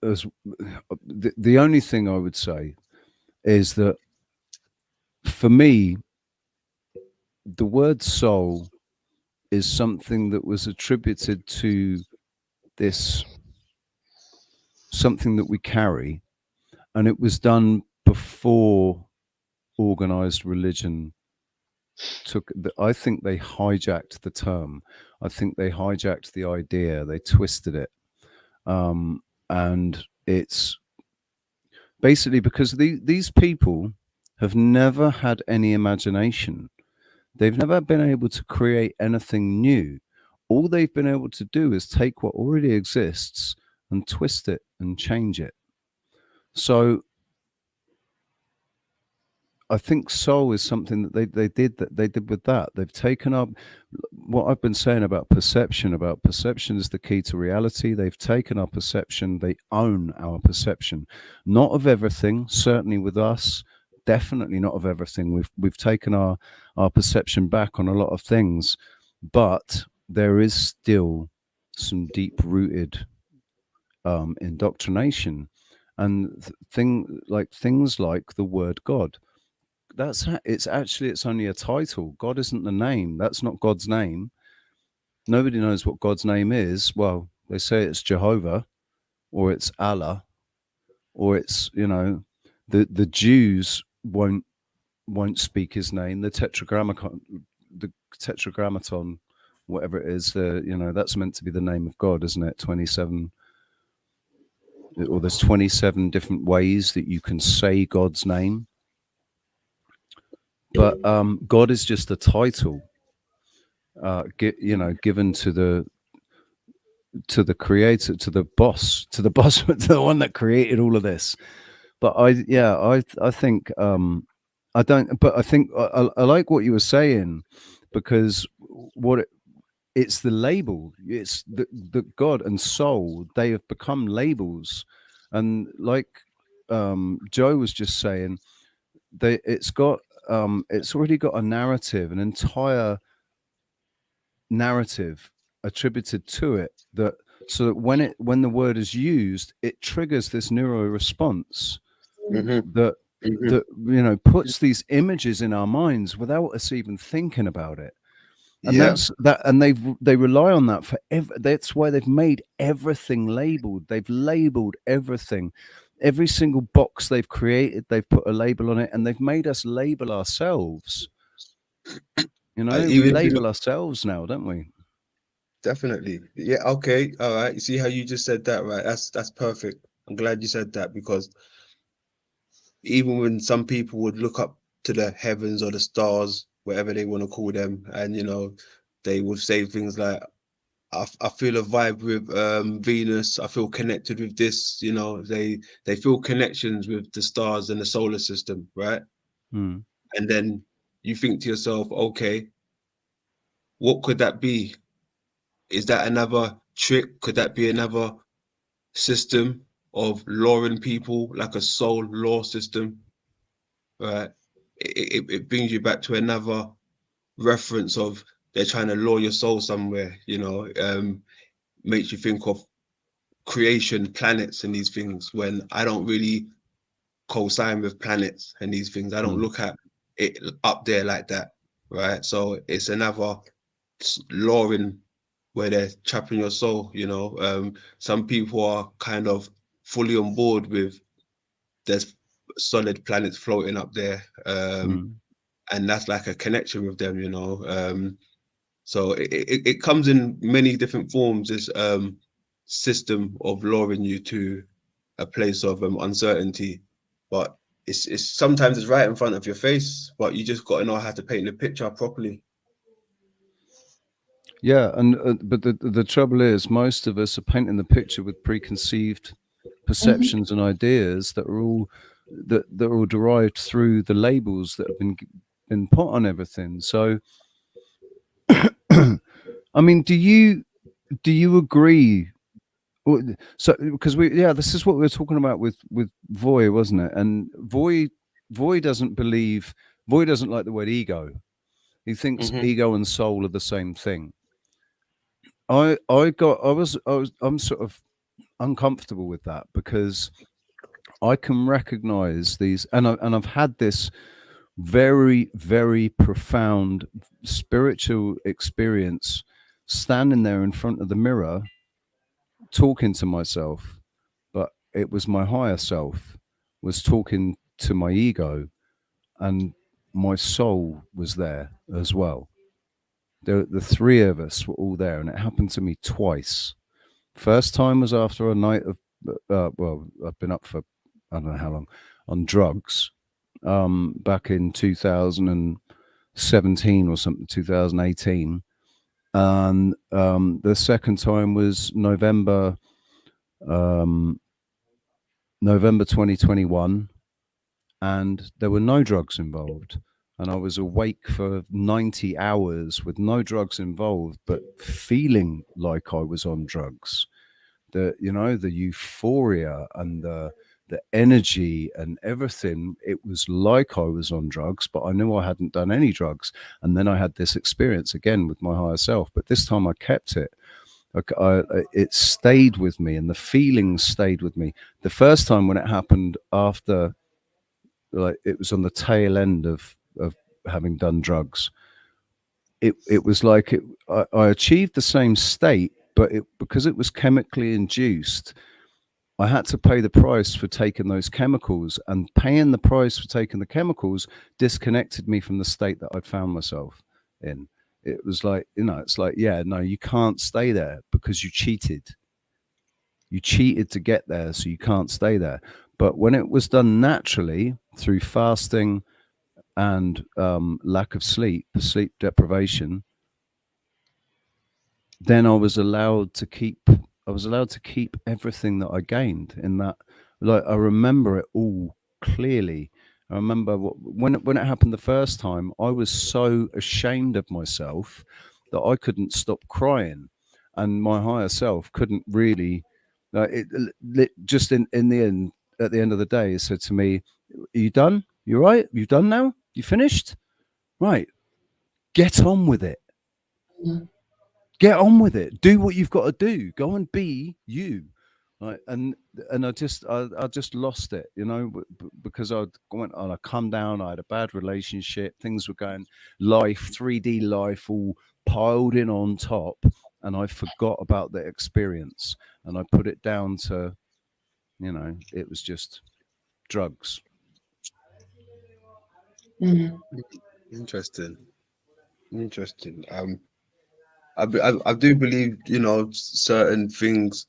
Speaker 1: as the only thing I would say is that for me, the word soul is something that was attributed to this, something that we carry, and it was done before organized religion took. I think they hijacked the term. I think they hijacked the idea. They twisted it, and it's basically because these people have never had any imagination. They've never been able to create anything new. All they've been able to do is take what already exists and twist it and change it. So I think soul is something that they did with that. They've taken up what I've been saying about perception is the key to reality. They've taken our perception, they own our perception. Not of everything, certainly with us, definitely not of everything. We've taken our perception back on a lot of things, but there is still some deep rooted indoctrination and things like the word God. It's only a title. God isn't the name. That's not God's name. Nobody knows what God's name is. Well, they say it's Jehovah, or it's Allah, or it's, the Jews won't speak his name. The tetragrammaton, whatever it is, that's meant to be the name of God, isn't it? 27, or there's 27 different ways that you can say God's name. But God is just a title, given to the creator, to the boss, to the one that created all of this. But I think I don't. But I think I like what you were saying, because it's the label. It's the God and soul. They have become labels, and like Joe was just saying, it's already got a narrative, an entire narrative attributed to it, so that when the word is used, it triggers this neuro response that puts these images in our minds without us even thinking about it. And
Speaker 3: Yeah.
Speaker 1: that's that, and they rely on that for that's why they've made everything labeled. They've labeled everything. Every single box they've created, they've put a label on it, and they've made us label ourselves. You know, we
Speaker 3: Even if you
Speaker 1: label
Speaker 3: look,
Speaker 1: ourselves now, don't we?
Speaker 3: definitely. Yeah, okay. All right. You see how you just said that, right? That's perfect. I'm glad you said that because even when some people would look up to the heavens or the stars, whatever they want to call them, and they would say things like, I feel a vibe with Venus. I feel connected with this. They feel connections with the stars and the solar system, right?
Speaker 1: Hmm.
Speaker 3: And then you think to yourself, okay, what could that be? Is that another trick? Could that be another system of luring people, like a soul law system, right? It brings you back to another reference of they're trying to lure your soul somewhere, makes you think of creation, planets, and these things. When I don't really co-sign with planets and these things, I don't
Speaker 1: Hmm.
Speaker 3: look at it up there like that, right? So it's another luring where they're trapping your soul. Some people are kind of fully on board with there's solid planets floating up there,
Speaker 1: Hmm.
Speaker 3: and that's like a connection with them. So it comes in many different forms. This system of luring you to a place of uncertainty, but it's sometimes it's right in front of your face, but you just got to know how to paint the picture properly.
Speaker 1: Yeah, and but the trouble is, most of us are painting the picture with preconceived
Speaker 2: Mhm.
Speaker 1: perceptions and ideas that are all derived through the labels that have been put on everything. So, I mean, do you agree? So, because this is what we were talking about with Voy, wasn't it? And Voy doesn't believe. Voy doesn't like the word ego. He thinks
Speaker 3: Hmm.
Speaker 1: ego and soul are the same thing. I'm sort of uncomfortable with that because I can recognize these, and I've had this very, very profound spiritual experience standing there in front of the mirror talking to myself, but it was my higher self was talking to my ego, and my soul was there as well. The three of us were all there, and it happened to me twice. First time was after a night of, well, I've been up for I don't know how long on drugs, back in 2017 or something, 2018. And the second time was um, November 2021, and there were no drugs involved. And I was awake for 90 hours with no drugs involved, but feeling like I was on drugs. The euphoria and the energy and everything, it was like I was on drugs, but I knew I hadn't done any drugs. And then I had this experience again with my higher self, but this time I kept it. It stayed with me, and the feelings stayed with me. The first time when it happened, after, like, it was on the tail end of having done drugs, it was like I achieved the same state, but because it was chemically induced, I had to pay the price for taking those chemicals, and paying the price for taking the chemicals disconnected me from the state that I'd found myself in. It was like, it's like, yeah, no, you can't stay there because you cheated. You cheated to get there, so you can't stay there. But when it was done naturally through fasting and lack of sleep deprivation, then I was allowed to keep everything that I gained in that. Like, I remember it all clearly. I remember when it happened the first time, I was so ashamed of myself that I couldn't stop crying, and my higher self couldn't really. Just in the end, at the end of the day, it said to me, "Are you done? You right? You done now? You finished? Right? Get on with it.
Speaker 2: Mhm.
Speaker 1: Get on with it. Do what you've got to do. Go and be you." Right. And I just lost it, because I went on a come down. I had a bad relationship. Things were going life, 3D life, all piled in on top, and I forgot about the experience, and I put it down to, you know, it was just drugs.
Speaker 2: Mm.
Speaker 3: Interesting. Interesting. I do believe, you know, certain things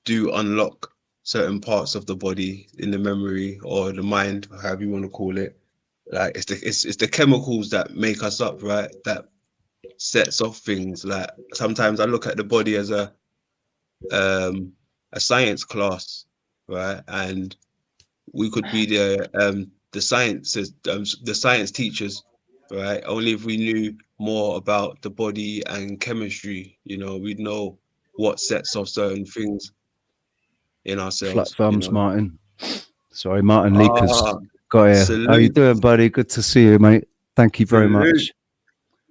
Speaker 3: do unlock certain parts of the body in the memory or the mind, however you want to call it. Like it's the chemicals that make us up, right? That sets off things. Like sometimes I look at the body as a science class, right? And we could be the science teachers, right? Only if we knew more about the body and chemistry, you know, we'd know what sets off certain things in
Speaker 1: Flat
Speaker 3: ourselves, you
Speaker 1: thumbs,
Speaker 3: know.
Speaker 1: Martin. Sorry, Martin Leaker's
Speaker 3: Ah,
Speaker 1: got here. How you
Speaker 3: salute,
Speaker 1: doing, buddy? Good to see you, mate. Thank you very
Speaker 3: salute.
Speaker 1: much.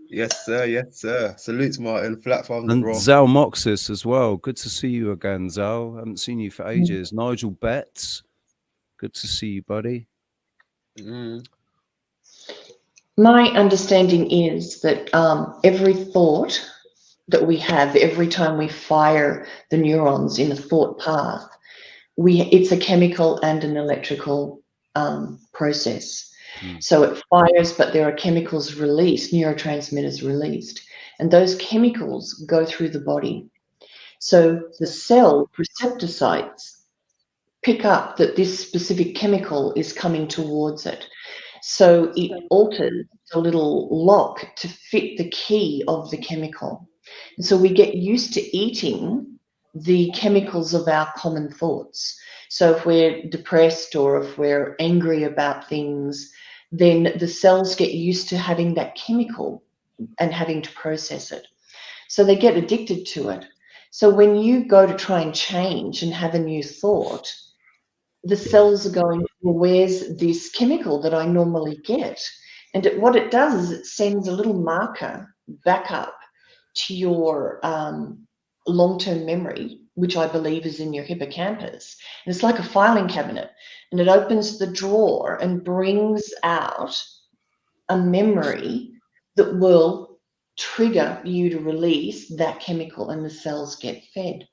Speaker 3: Yes, sir. Yes, sir. Salutes, Martin. Flat thumbs,
Speaker 1: And
Speaker 3: bro.
Speaker 1: Zal Moxis as well. Good to see you again, Zal. Haven't seen you for ages. Nigel Betts. Good to see you, buddy.
Speaker 3: Mm,
Speaker 2: My understanding is that every thought that we have, every time we fire the neurons in a thought path, it's a chemical and an electrical process.
Speaker 1: Hmm.
Speaker 2: So it fires, but there are chemicals released, neurotransmitters released, and those chemicals go through the body. So the cell receptor sites pick up that this specific chemical is coming towards it. So it alters a little lock to fit the key of the chemical. And so we get used to eating the chemicals of our common thoughts. So if we're depressed or if we're angry about things, then the cells get used to having that chemical and having to process it. So they get addicted to it. So when you go to try and change and have a new thought, the cells are going, well, where's this chemical that I normally get? And what it does is it sends a little marker back up to your long-term memory, which I believe is in your hippocampus. And it's like a filing cabinet. And it opens the drawer and brings out a memory that will trigger you to release that chemical and the cells get fed.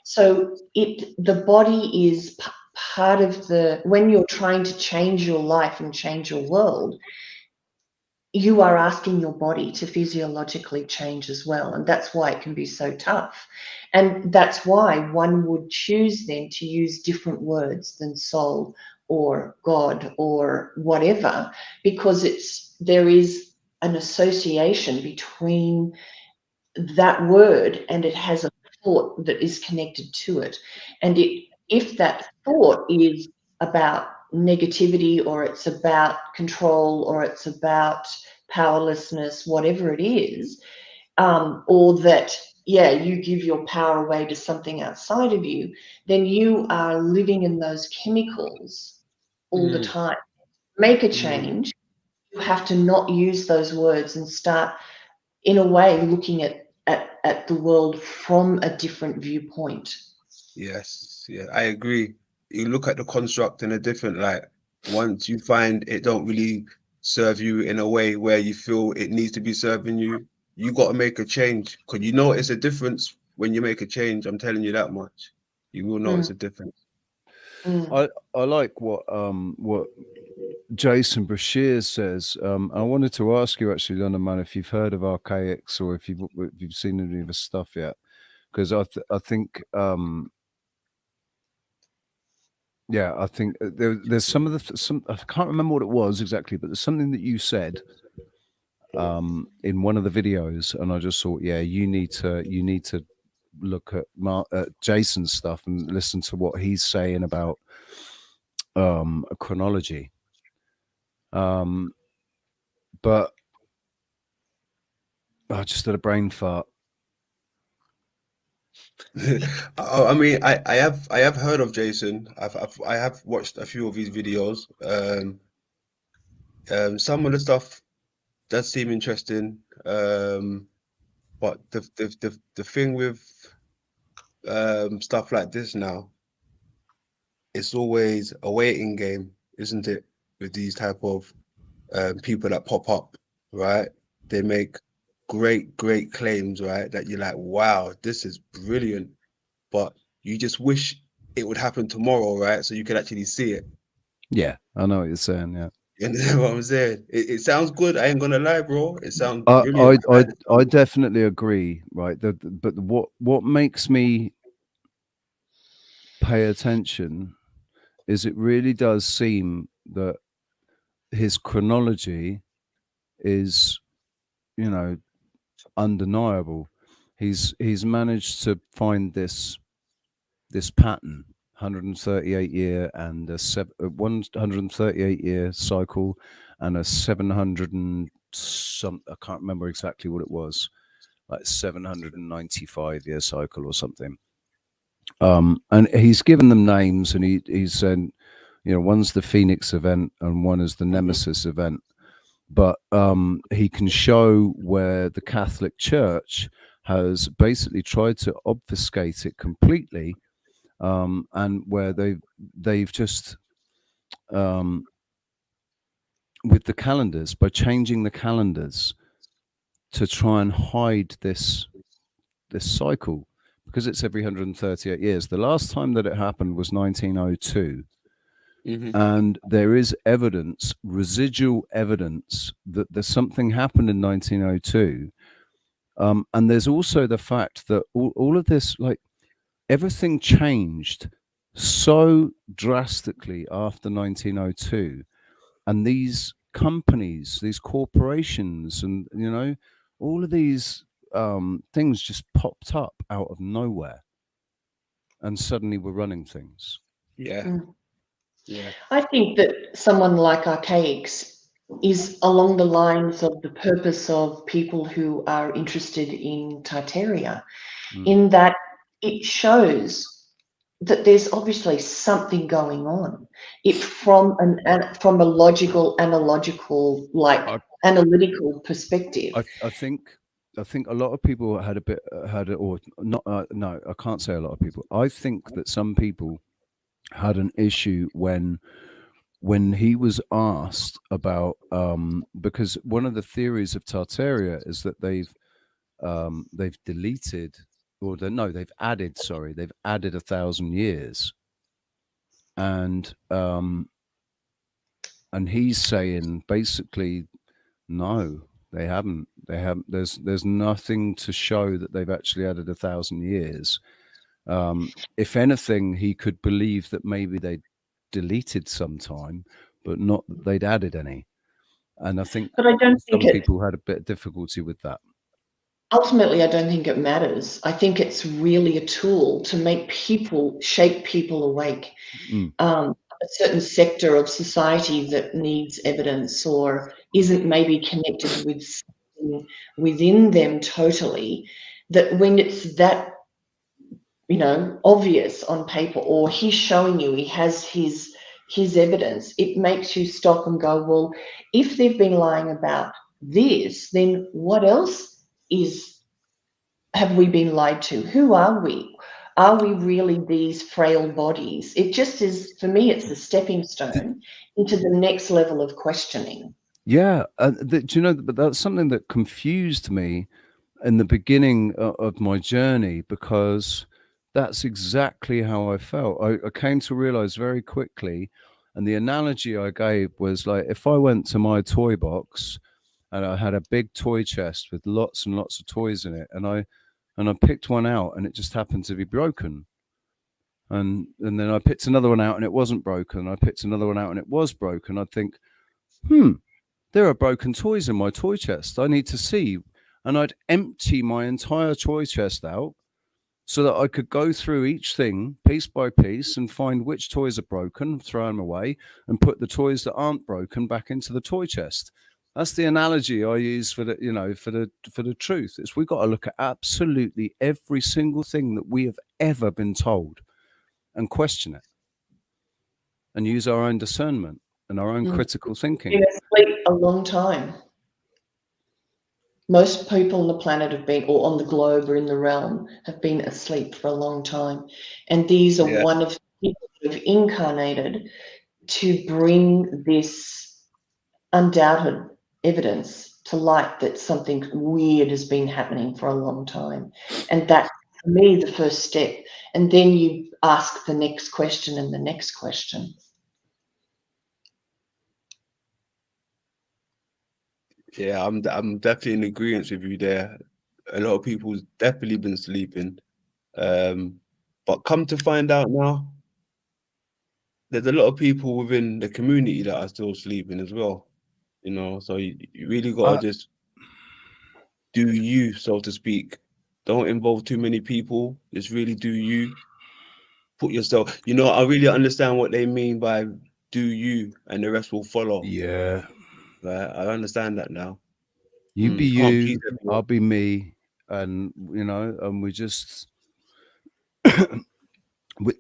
Speaker 2: So the body is part of when you're trying to change your life and change your world, you are asking your body to physiologically change as well. And that's why it can be so tough. And that's why one would choose then to use different words than soul or God or whatever, because there is an association between that word and it has a thought that is connected to it. And if that thought is about negativity or it's about control or it's about powerlessness, whatever it is, or that, yeah, you give your power away to something outside of you, then you are living in those chemicals all the
Speaker 3: mm,
Speaker 2: time. Make a
Speaker 3: mm.
Speaker 2: change. You have to not use those words and start, in a way, looking at the world from a different viewpoint.
Speaker 3: Yes, yeah, I agree. You look at the construct in a different light. Once you find it don't really serve you in a way where you feel it needs to be serving you, you got to make a change. Because you notice a difference when you make a change. I'm telling you that much. You will notice
Speaker 2: Mm,
Speaker 3: a difference.
Speaker 2: mm.
Speaker 1: I like what Jason Brashear says. I wanted to ask you actually, London Man, if you've heard of Archaics or if you've seen any of his stuff yet, because I think yeah, I think there's some of some I can't remember what it was exactly, but there's something that you said in one of the videos, and I just thought, yeah, you need to look at Jason's stuff and listen to what he's saying about a chronology. But I just had a brain fart.
Speaker 3: I mean, I have heard of Jason. I have watched a few of his videos. Some of the stuff does seem interesting. But the thing with stuff like this now, it's always a waiting game, isn't it? With these type of people that pop up, right? They make great claims, right? That you're like, wow, this is brilliant, but you just wish it would happen tomorrow, right? So you could actually see it.
Speaker 1: Yeah, I know what you're saying. Yeah,
Speaker 3: You understand what I'm saying? It sounds good. I ain't gonna lie, bro. It sounds
Speaker 1: I
Speaker 3: brilliant.
Speaker 1: I
Speaker 3: I
Speaker 1: I,
Speaker 3: like the
Speaker 1: I
Speaker 3: sound.
Speaker 1: definitely agree. Right, but what makes me pay attention is it really does seem that his chronology is, you know, undeniable. He's managed to find this pattern, 138 year and a 138 year cycle and a 700 and some, I can't remember exactly what it was, like 795 year cycle or something. And he's given them names, and he's said, you know, one's the Phoenix event and one is the Nemesis event. But he can show where the Catholic Church has basically tried to obfuscate it completely, and where they've just um, with the calendars, by changing the calendars to try and hide this cycle, because it's every 138 years. The last time that it happened was 1902.
Speaker 3: Mhm.
Speaker 1: And there is evidence, residual evidence, that there's something happened in 1902. And there's also the fact that all of this, like, everything changed so drastically after 1902. And these companies, these corporations, and, you know, all of these things just popped up out of nowhere. And suddenly we're running things.
Speaker 3: Yeah,
Speaker 2: Mm.
Speaker 3: yeah,
Speaker 2: I think that someone like Archaics is along the lines of the purpose of people who are interested in Tartaria,
Speaker 1: Mm.
Speaker 2: in that it shows that there's obviously something going on. It from a logical, analogical, like
Speaker 1: I,
Speaker 2: analytical perspective.
Speaker 1: I think a lot of people had a bit had it, or not. No, I can't say a lot of people. I think that some people had an issue when he was asked about, because one of the theories of Tartaria is that they've deleted, or no, they've added. Sorry, they've added 1,000 years, and he's saying basically, no, they haven't. They haven't. There's nothing to show that they've actually added 1,000 years. If anything, he could believe that maybe they deleted some time, but not that they'd added any. And I think
Speaker 2: But I don't think
Speaker 1: some
Speaker 2: it,
Speaker 1: people had a bit of difficulty with that.
Speaker 2: ultimately, I don't think it matters. I think it's really a tool to make people, shake people awake.
Speaker 1: Mm.
Speaker 2: A certain sector of society that needs evidence or isn't maybe connected with something within them totally, that when it's that, you know, obvious on paper, or he's showing you he has his evidence, it makes you stop and go, well, if they've been lying about this, then what else have we been lied to? Who are we? Are we really these frail bodies? It just is, for me, it's a stepping stone into the next level of questioning.
Speaker 1: Yeah, do you know? But that's something that confused me in the beginning of my journey, because that's exactly how I felt. I came to realize very quickly, and the analogy I gave was like, if I went to my toy box and I had a big toy chest with lots and lots of toys in it, and I picked one out and it just happened to be broken. And then I picked another one out and it wasn't broken. I picked another one out and it was broken. I'd think, there are broken toys in my toy chest. I need to see. And I'd empty my entire toy chest out so that I could go through each thing piece by piece and find which toys are broken, throw them away, and put the toys that aren't broken back into the toy chest. That's the analogy I use for the, you know, for the truth. It's we've got to look at absolutely every single thing that we have ever been told and question it and use our own discernment and our own critical thinking.
Speaker 2: Been asleep a long time. Most people on the planet have been, or on the globe or in the realm, have been asleep for a long time. And these are
Speaker 3: yeah,
Speaker 2: one of the people who have incarnated to bring this undoubted evidence to light that something weird has been happening for a long time. And that's, for me, the first step. And then you ask the next question and the next question.
Speaker 3: Yeah, I'm definitely in agreement with you there. A lot of people's definitely been sleeping. But come to find out now, there's a lot of people within the community that are still sleeping as well. You know, so you really gotta just do you, so to speak. Don't involve too many people. Just really do you. Put yourself. You know, I really understand what they mean by do you, and the rest will follow.
Speaker 1: Yeah.
Speaker 3: Right? I understand that now.
Speaker 1: You be
Speaker 3: You can't please
Speaker 1: you,
Speaker 3: everyone.
Speaker 1: I'll be me, and and we just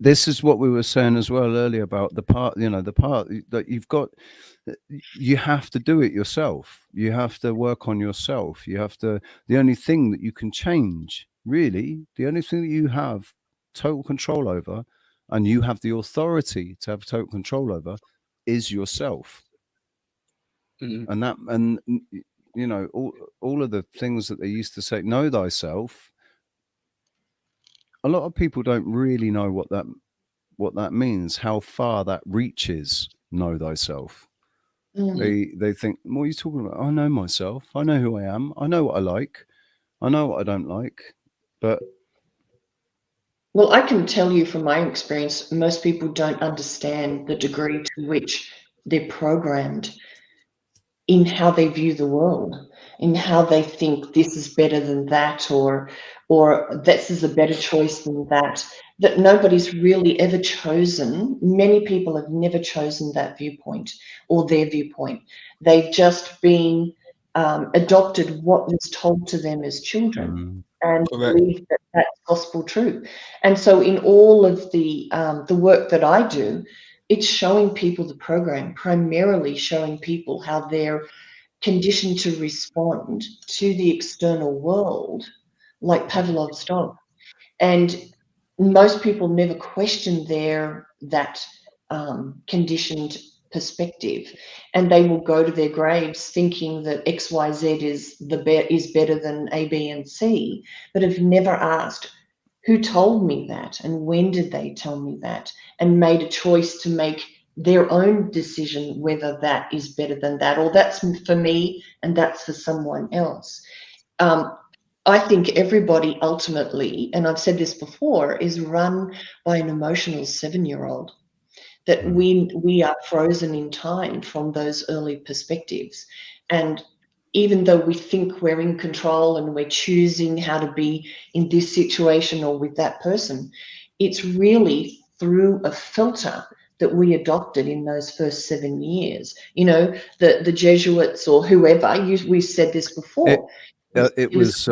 Speaker 1: this is what we were saying as well earlier about the part, the part that you've got. You have to do it yourself. You have to work on yourself. You have to. The only thing that you can change, really, the only thing that you have total control over, and you have the authority to have total control over, is yourself.
Speaker 3: Mhm.
Speaker 1: And that, and all of the things that they used to say, know thyself. A lot of people don't really know what that means, how far that reaches. Know thyself. They think, what are you talking about? I know myself. I know who I am. I know what I like. I know what I don't like. But
Speaker 2: Well, I can tell you from my experience, most people don't understand the degree to which they're programmed in how they view the world, in how they think this is better than that, or this is a better choice than that, that nobody's really ever chosen. Many people have never chosen that viewpoint or their viewpoint. They've just been adopted what was told to them as children and
Speaker 3: Correct.
Speaker 2: believe that that's gospel truth. And so in all of the work that I do, it's showing people the program, primarily showing people how they're conditioned to respond to the external world like Pavlov's dog. And most people never question that conditioned perspective, and they will go to their graves thinking that XYZ is better than A, B, and C, but have never asked, who told me that, and when did they tell me that, and made a choice to make their own decision whether that is better than that, or that's for me and that's for someone else. I think everybody ultimately, and I've said this before, is run by an emotional 7-year-old, that we are frozen in time from those early perspectives. And even though we think we're in control and we're choosing how to be in this situation or with that person, it's really through a filter that we adopted in those first 7 years. The Jesuits or whoever, we've said this before.
Speaker 1: it was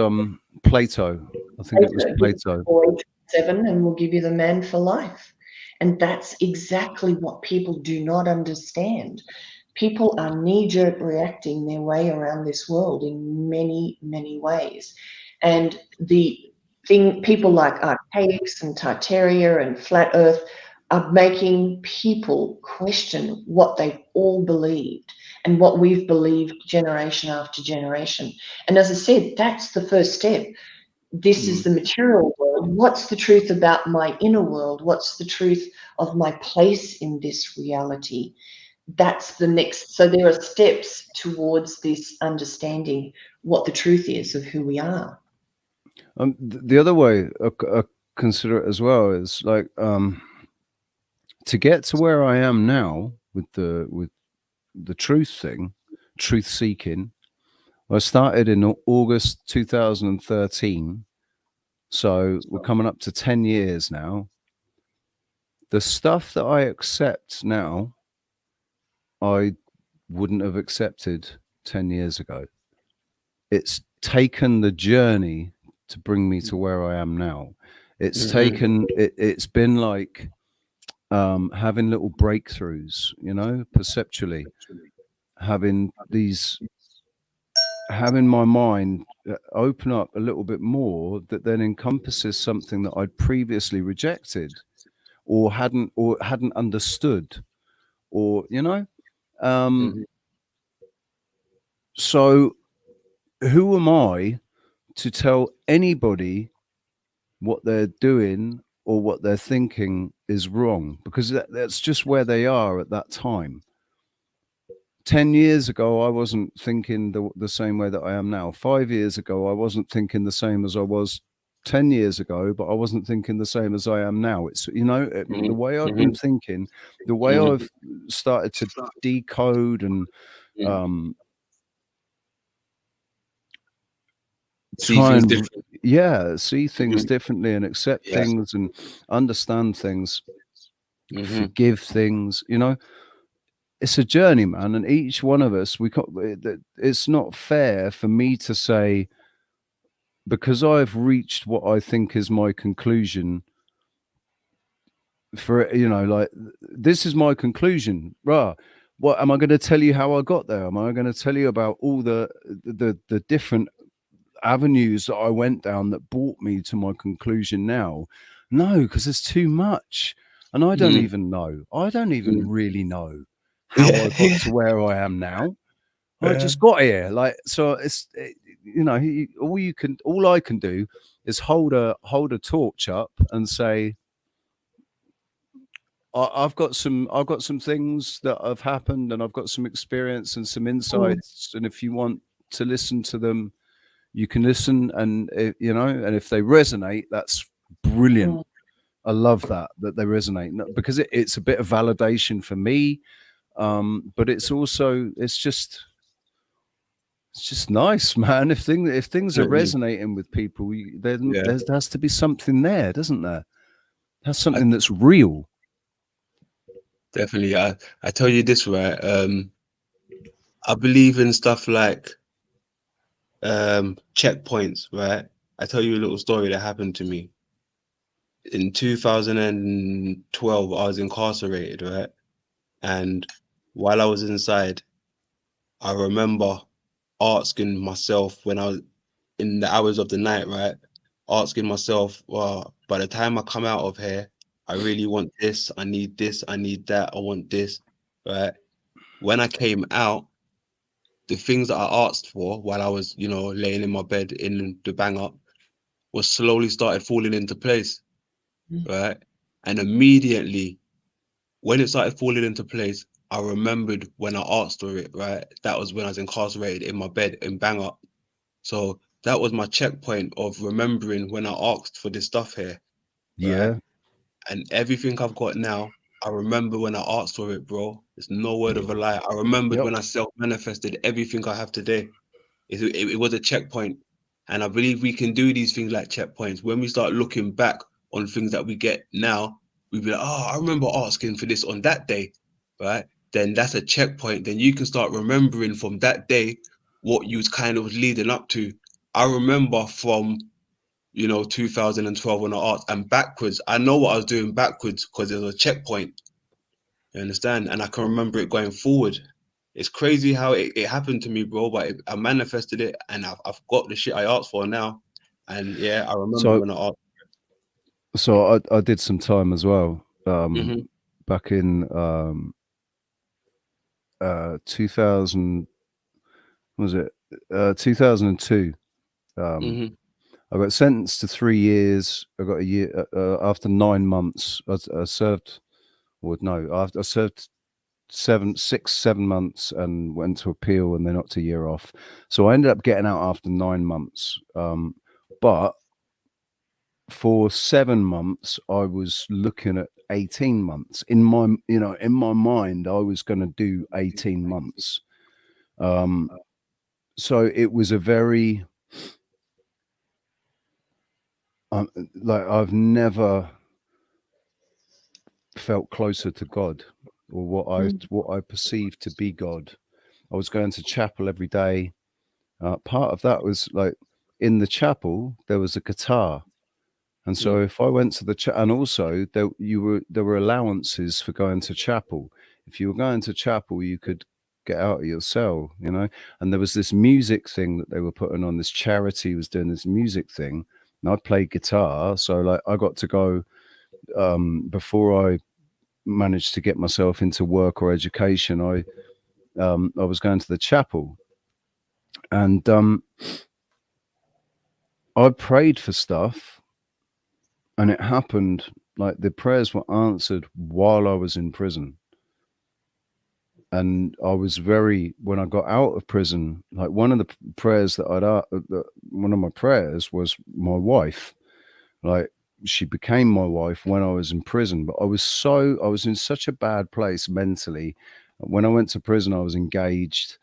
Speaker 1: Plato. I think it was Plato.
Speaker 2: 7 and we'll give you the man for life. And that's exactly what people do not understand. People are knee-jerk reacting their way around this world in many, many ways. And people like archaics and Tartaria and Flat Earth are making people question what they've all believed and what we've believed generation after generation. And as I said, that's the first step. This is the material world. What's the truth about my inner world? What's the truth of my place in this reality? That's the next. So there are steps towards this understanding what the truth is of who we are.
Speaker 1: The other way I consider it as well is like to get to where I am now with the truth thing, truth seeking. I started in August 2013, so we're coming up to 10 years now. The stuff that I accept now, I wouldn't have accepted 10 years ago. It's taken the journey to bring me to where I am now. It's taken, it's been like having little breakthroughs, perceptually, having my mind open up a little bit more that then encompasses something that I'd previously rejected or hadn't understood, or so who am I to tell anybody what they're doing or what they're thinking is wrong? Because that's just where they are at that time. 10 years ago, I wasn't thinking the same way that I am now. 5 years ago, I wasn't thinking the same as I was 10 years ago, but I wasn't thinking the same as I am now. It's, the way I've been thinking, the way I've started to decode and
Speaker 3: See
Speaker 1: try
Speaker 3: things
Speaker 1: and,
Speaker 3: different.
Speaker 1: see things differently and accept
Speaker 3: Yeah.
Speaker 1: things and understand things,
Speaker 3: Mhm.
Speaker 1: forgive things, it's a journey, man. And each one of us, it's not fair for me to say, because I've reached what I think is my conclusion for, like, this is my conclusion, rah. What am I going to tell you how I got there? Am I going to tell you about all the different avenues that I went down that brought me to my conclusion now? No, because there's too much. And I don't even know. I don't even really know how I got to where I am now. I just got here. Like, so it's, all I can do is hold a torch up and say, I've got some things that have happened, and I've got some experience and some insights. And if you want to listen to them, you can listen. And and if they resonate, that's brilliant. I love that they resonate, because it's a bit of validation for me. But it's also, it's just nice, man. If things are resonating with people, there has to be something there, doesn't there? That's something that's real.
Speaker 3: Definitely. I tell you this, right? I believe in stuff like checkpoints, right? I tell you a little story that happened to me. In 2012, I was incarcerated, right? And while I was inside, I remember asking myself, when I was in the hours of the night, right? Asking myself, well, by the time I come out of here, I really want this, I need this, I need that, I want this, right? When I came out, the things that I asked for while I was, laying in my bed in the bang up was slowly started falling into place, right? And immediately when it started falling into place, I remembered when I asked for it, right? That was when I was incarcerated in my bed in bang up. So that was my checkpoint of remembering when I asked for this stuff here, right?
Speaker 1: Yeah.
Speaker 3: And everything I've got now, I remember when I asked for it, bro. It's no word of a lie. I remembered
Speaker 1: Yep.
Speaker 3: when I self-manifested everything I have today. It was a checkpoint. And I believe we can do these things like checkpoints. When we start looking back on things that we get now, we'll be like, oh, I remember asking for this on that day, right? Then that's a checkpoint. Then you can start remembering from that day what you was kind of leading up to. I remember from 2012 when I asked, and backwards, I know what I was doing backwards because there's a checkpoint. You understand? And I can remember it going forward. It's crazy how it happened to me, bro. But I manifested it, and I've got the shit I asked for now. And yeah, I remember
Speaker 1: So
Speaker 3: when I asked.
Speaker 1: I did some time as well.
Speaker 3: Mhm,
Speaker 1: Back in 2000, was it 2002?
Speaker 3: mhm,
Speaker 1: I got sentenced to 3 years. I got a year after 9 months. I served, or no, I served 7 months and went to appeal, and they knocked a year off. So I ended up getting out after 9 months. But for 7 months, I was looking at 18 months. In my mind, I was going to do 18 months. So it was a very, like, I've never felt closer to God, or what I perceived to be God. I was going to chapel every day. Part of that was, like, in the chapel there was a guitar, and so if I went to and also there were allowances for going to chapel. If you were going to chapel, you could get out of your cell, and there was this music thing that they were putting on. This charity was doing this music thing, and I played guitar, so, like, I got to go, before I managed to get myself into work or education. I was going to the chapel, And I prayed for stuff, and it happened. Like the prayers were answered while I was in prison. And I was when I got out of prison, like one of the prayers that one of my prayers was my wife. Like she became my wife when I was in prison, but I was in such a bad place mentally. When I went to prison, I was engaged,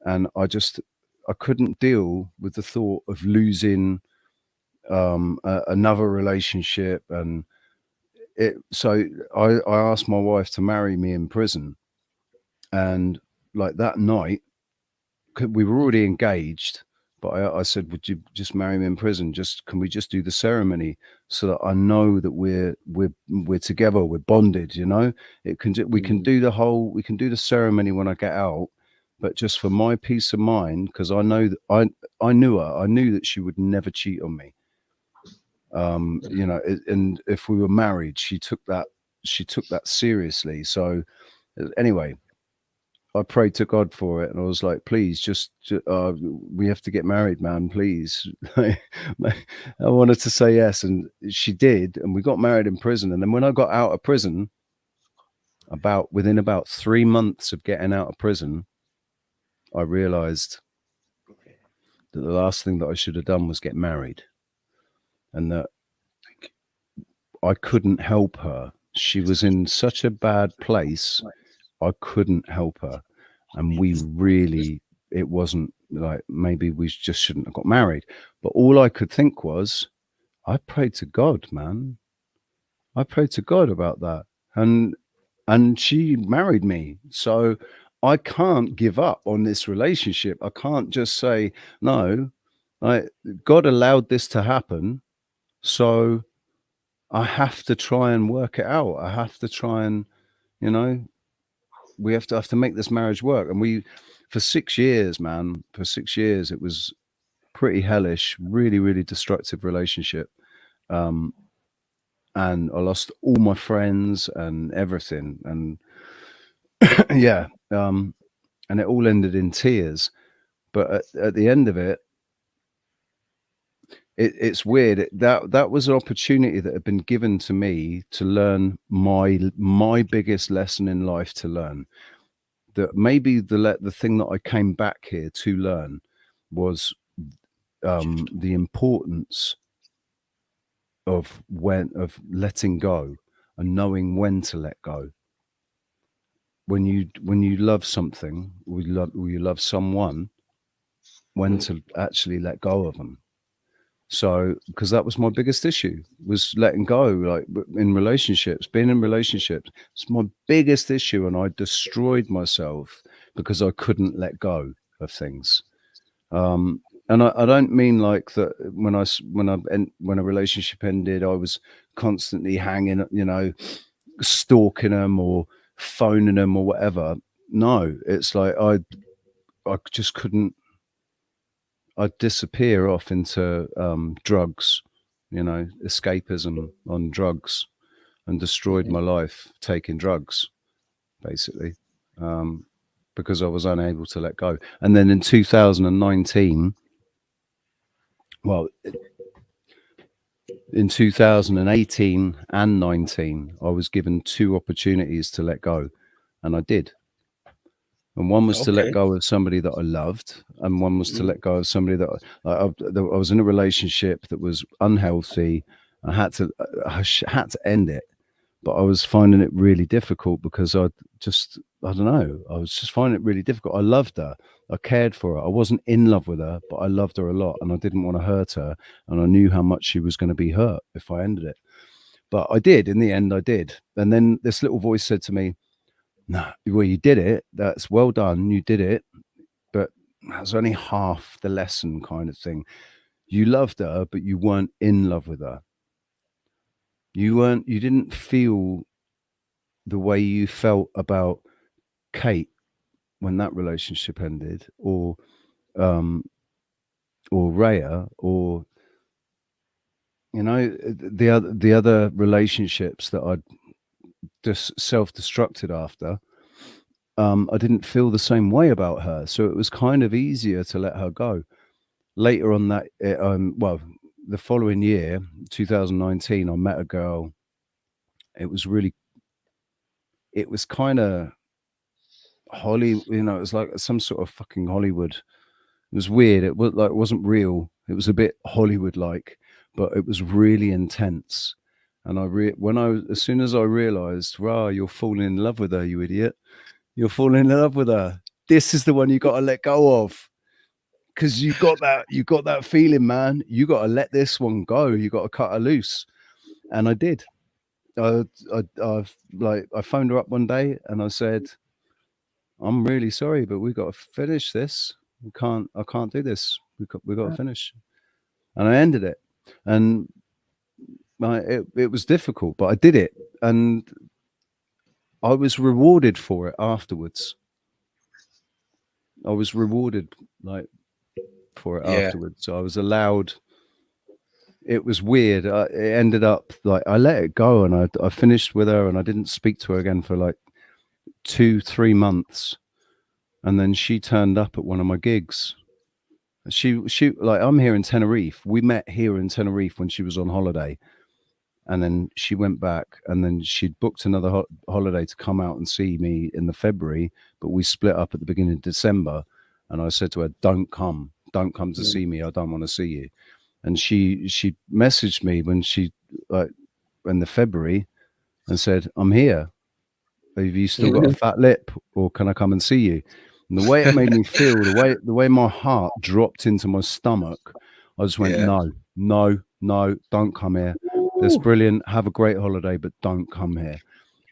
Speaker 1: and I couldn't deal with the thought of losing another relationship. And so I asked my wife to marry me in prison. And like that night, we were already engaged, but I said, would you just marry me in prison? Can we just do the ceremony so that I know that we're together, we're bonded, you know? We can do we can do the ceremony when I get out, but just for my peace of mind, because I know that I knew her, I knew that she would never cheat on me. You know, and if we were married, she took that seriously. So anyway, I prayed to God for it, and I was like, please, we have to get married, man, please. I wanted to say yes, and she did, and we got married in prison. And then when I got out of prison, within about 3 months of getting out of prison, I realized that the last thing that I should have done was get married, and that I couldn't help her. She was in such a bad place, I couldn't help her. And it wasn't like, maybe we just shouldn't have got married. But all I could think was, I prayed to God, man. I prayed to God about that. And she married me. So I can't give up on this relationship. I can't just say, no, God allowed this to happen. So I have to try and work it out. I have to try and, you know, we have to make this marriage work. And for 6 years, man, it was pretty hellish, really, really destructive relationship. And I lost all my friends and everything. And yeah, and it all ended in tears. But at the end of it, it's weird. That was an opportunity that had been given to me to learn my biggest lesson in life to learn. That maybe the thing that I came back here to learn was the importance of letting go and knowing when to let go. When you love something, or you love someone, when to actually let go of them. So, because that was my biggest issue, was letting go, like being in relationships. It's my biggest issue, and I destroyed myself because I couldn't let go of things. And I don't mean like that when a relationship ended, I was constantly hanging, you know, stalking them or phoning them or whatever. No, it's like I just couldn't. I'd disappear off into drugs, you know, escapism on drugs, and destroyed my life taking drugs, basically, because I was unable to let go. And then in 2019, well, in 2018 and 19, I was given 2 opportunities to let go, and I did. And one was to let go of somebody that I loved, and one was to let go of somebody that I was in a relationship that was unhealthy. I had to end it, but I was finding it really difficult because I don't know. I was just finding it really difficult. I loved her. I cared for her. I wasn't in love with her, but I loved her a lot, and I didn't want to hurt her. And I knew how much she was going to be hurt if I ended it. But I did. In the end, I did. And then this little voice said to me, no, well, you did it. That's well done. You did it. But that's only half the lesson, kind of thing. You loved her, but you weren't in love with her. You didn't feel the way you felt about Kate when that relationship ended, or Raya, or, you know, the other relationships that I'd just self-destructed after. I didn't feel the same way about her. So it was kind of easier to let her go. Later on that, well, the following year, 2019, I met a girl. It was kind of Holly, you know, it was like some sort of fucking Hollywood. It was weird. It was like, it wasn't real. It was a bit Hollywood like, but it was really intense. And as soon as I realized, rah, you're falling in love with her, you idiot. You're falling in love with her. This is the one you got to let go of. Because you got that feeling, man. You got to let this one go. You got to cut her loose. And I did. I phoned her up one day and I said, I'm really sorry, but we got to finish this. I can't do this. We got to finish. And I ended it. And it was difficult, but I did it. And I was rewarded for it afterwards. I was rewarded for it afterwards. So I was allowed. It was weird. It ended up like I let it go, and I finished with her, and I didn't speak to her again for like 2-3 months. And then she turned up at one of my gigs. She like, I'm here in Tenerife. We met here in Tenerife when she was on holiday. And then she went back, and then she'd booked another holiday to come out and see me in the February, but we split up at the beginning of December. And I said to her, don't come to see me. I don't want to see you. And she messaged me when in the February and said, I'm here. Have you still got a fat lip, or can I come and see you? And the way it made me feel, the way my heart dropped into my stomach, I just went, no, don't come here. That's brilliant. Have a great holiday, but don't come here.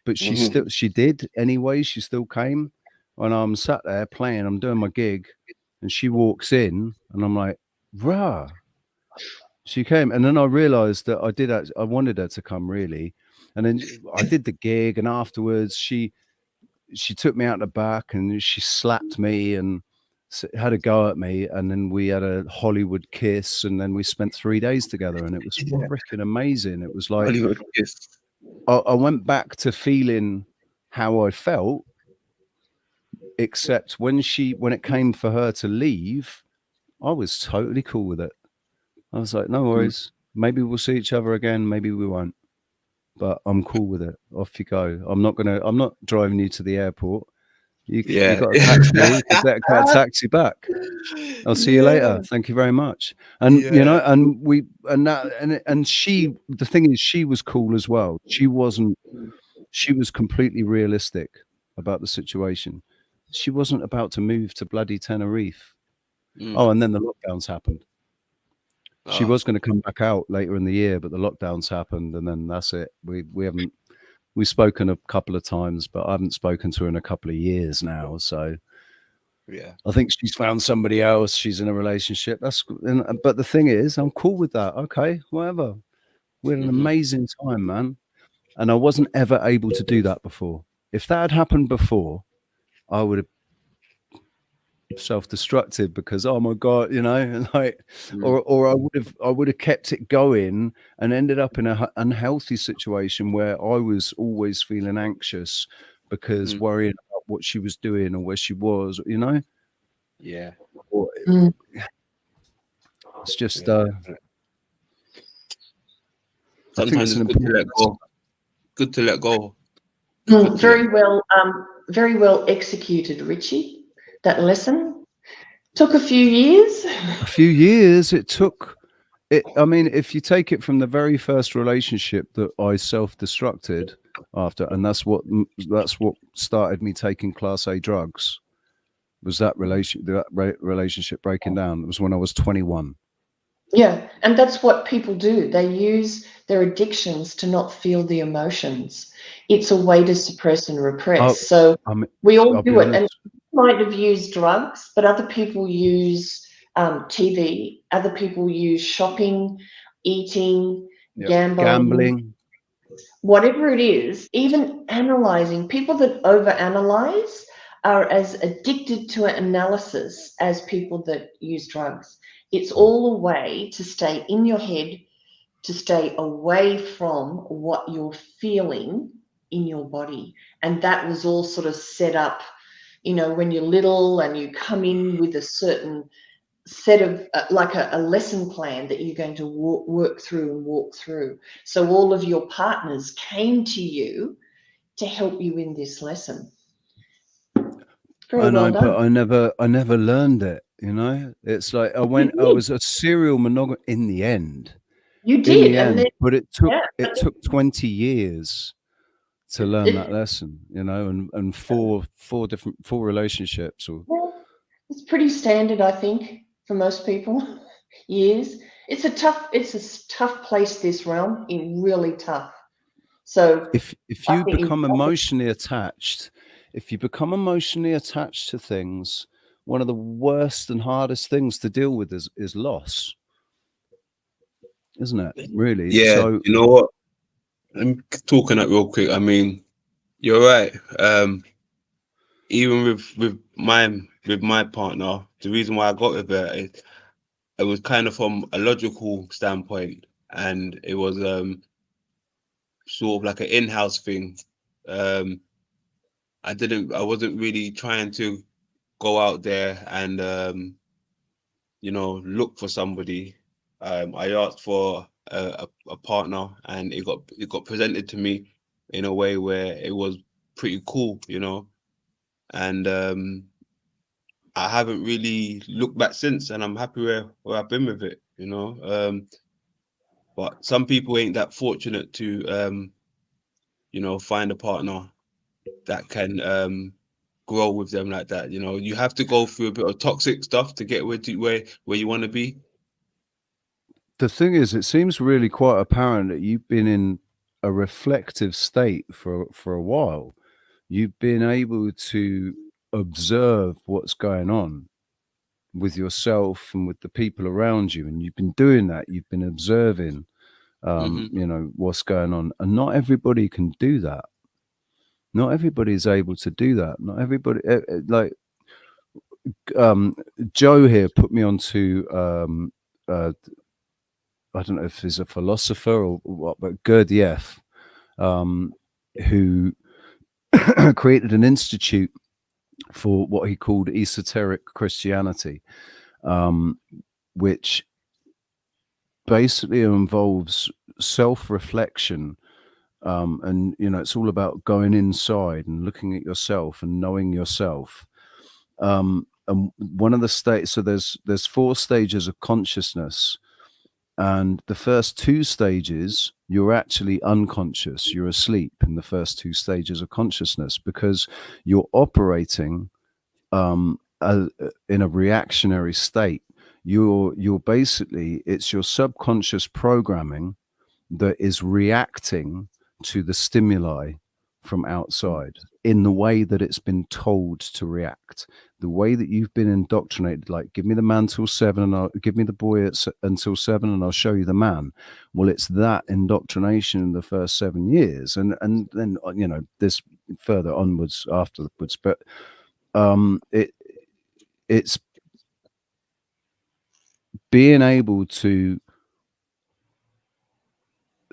Speaker 1: But she did anyway. She still came. And I'm sat there playing, I'm doing my gig, and she walks in, and I'm like, rah. She came, and then I realized that I wanted her to come, really. And then I did the gig, and afterwards she took me out the back and she slapped me and had a go at me, and then we had a Hollywood kiss, and then we spent 3 days together, and it was freaking amazing. It was like
Speaker 3: Hollywood kiss.
Speaker 1: I went back to feeling how I felt, except when it came for her to leave, I was totally cool with it. I was like, no worries. Maybe we'll see each other again. Maybe we won't. But I'm cool with it. Off you go. I'm not driving you to the airport. You got a taxi. Get a taxi back. I'll see you later. Thank you very much. And you know, and she, the thing is, she was cool as well. She was completely realistic about the situation. She wasn't about to move to bloody Tenerife. Oh, and then the lockdowns happened. She was going to come back out later in the year, but the lockdowns happened, and then that's it. We've spoken a couple of times, but I haven't spoken to her in a couple of years now. So I think she's found somebody else. She's in a relationship. But the thing is, I'm cool with that. Okay, whatever. We had an amazing time, man. And I wasn't ever able to do that before. If that had happened before, I would have self-destructed because, oh my God, you know, like, or I would have kept it going and ended up in an unhealthy situation where I was always feeling anxious because worrying about what she was doing or where she was, you know. It's just
Speaker 3: sometimes it's good to let go. Good to let go.
Speaker 2: Very well executed, Richie. That lesson took a few years.
Speaker 1: It took it. I mean, if you take it from the very first relationship that I self-destructed after, and that's what started me taking Class A drugs, was that relationship breaking down. It was when I was 21.
Speaker 2: Yeah, and that's what people do. They use their addictions to not feel the emotions. It's a way to suppress and repress. We all do it. And might have used drugs, but other people use TV. Other people use shopping, eating, gambling, whatever it is. Even analyzing. People that overanalyze are as addicted to analysis as people that use drugs. It's all a way to stay in your head, to stay away from what you're feeling in your body. And that was all sort of set up you know, when you're little and you come in with a certain set of like a lesson plan that you're going to work through. So all of your partners came to you to help you in this lesson. Very well done.
Speaker 1: But I never learned it. You know, it's like I was a serial monogamous in the end.
Speaker 2: You
Speaker 1: In
Speaker 2: did,
Speaker 1: the
Speaker 2: and
Speaker 1: end,
Speaker 2: then
Speaker 1: but it took 20 years to learn that lesson. You know, and four relationships or.
Speaker 2: well, it's pretty standard, I think, for most people. Years. It's a tough place, this realm. Really tough. So
Speaker 1: If
Speaker 2: I
Speaker 1: you
Speaker 2: think
Speaker 1: become emotionally attached, to things, one of the worst and hardest things to deal with is loss, isn't it? Really.
Speaker 3: Yeah,
Speaker 1: So
Speaker 3: you know what? I'm talking that real quick. I mean, you're right. Even with my partner, the reason why I got with her, it was kind of from a logical standpoint, and it was sort of like an in-house thing. Um, I wasn't really trying to go out there and look for somebody. I asked for a partner, and it got presented to me in a way where it was pretty cool, and I haven't really looked back since, and I'm happy where I've been with it, but some people ain't that fortunate to find a partner that can grow with them like that. You have to go through a bit of toxic stuff to get where you want to be.
Speaker 1: the thing is, it seems really quite apparent that you've been in a reflective state for a while. You've been able to observe what's going on with yourself and with the people around you, and you've been doing that. You've been observing, what's going on, and not everybody can do that. Not everybody is able to do that. Not everybody, like Joe here put me onto I don't know if he's a philosopher or what, but Gurdjieff, who created an institute for what he called esoteric Christianity, which basically involves self-reflection. And it's all about going inside and looking at yourself and knowing yourself. And one of the states, so there's 4 stages of consciousness, and the first 2 stages you're actually unconscious. You're asleep in the first 2 stages of consciousness because you're operating in a reactionary state. You're basically, it's your subconscious programming that is reacting to the stimuli from outside in the way that it's been told to react, the way that you've been indoctrinated. Like, give me the man till 7 and I'll give me the boy until 7 and I'll show you the man. Well, it's that indoctrination in the first 7 years, and then this further onwards afterwards. But it's being able to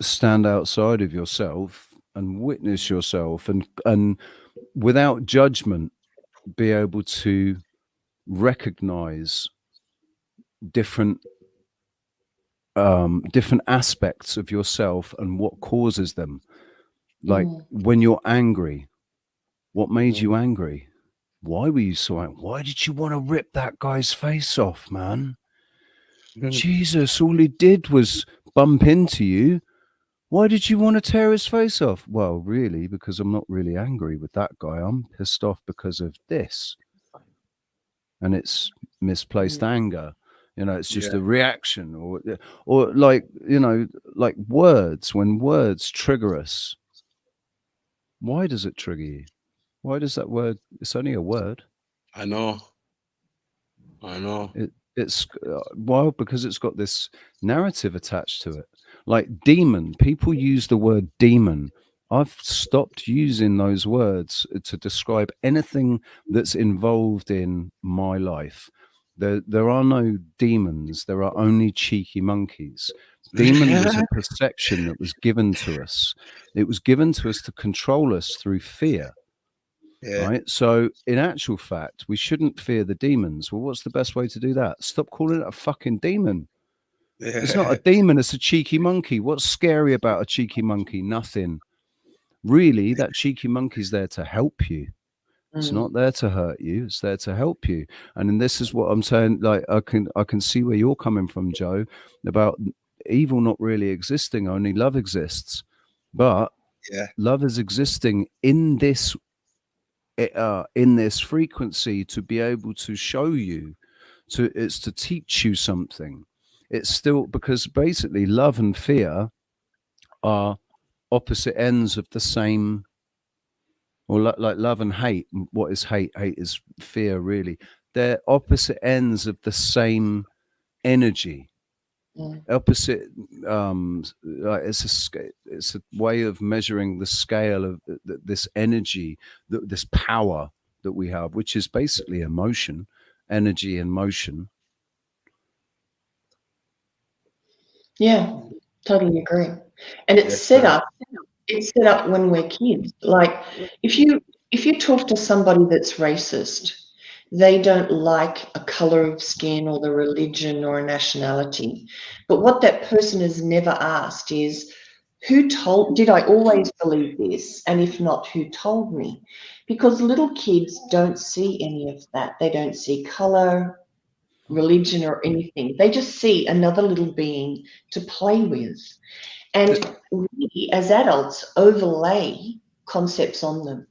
Speaker 1: stand outside of yourself and witness yourself, and without judgment be able to recognize different aspects of yourself and what causes them. Like when you're angry, what made you angry? Why were you so angry? Why did you want to rip that guy's face off, man? Jesus, all he did was bump into you. Why did you want to tear his face off? Well, really, because I'm not really angry with that guy. I'm pissed off because of this. And it's misplaced anger. It's just a reaction, or like, like words. When words trigger us, why does it trigger you? Why does that word? It's only a word.
Speaker 3: I know.
Speaker 1: It's well, because it's got this narrative attached to it. Like demon, people use the word demon. I've stopped using those words to describe anything that's involved in my life. There are no demons. There are only cheeky monkeys. Demon was a perception that was given to us. It was given to us to control us through fear.
Speaker 3: Yeah.
Speaker 1: right? So in actual fact, we shouldn't fear the demons. Well, what's the best way to do that? Stop calling it a fucking demon. It's not a demon, it's a cheeky monkey. What's scary about a cheeky monkey? Nothing. Really, that cheeky monkey's there to help you. It's not there to hurt you. It's there to help you. And this is what I'm saying. Like I can see where you're coming from, Joe, about evil not really existing. Only love exists. But
Speaker 3: Yeah.
Speaker 1: love is existing in this frequency to be able to show you. It's to teach you something. It's still because basically love and fear are opposite ends of the same. Or like love and hate. What is hate? Hate is fear, really. They're opposite ends of the same energy. Opposite. Like it's a way of measuring the scale of this energy, this power that we have, which is basically emotion, energy, and motion.
Speaker 2: Yeah, totally agree. And it's set up. It's set up when we're kids. Like if you talk to somebody that's racist, they don't like a color of skin or the religion or a nationality. But what that person has never asked is, did I always believe this? And if not, who told me? Because little kids don't see any of that. They don't see color, religion, or anything. They just see another little being to play with. And we, as adults, overlay concepts on them.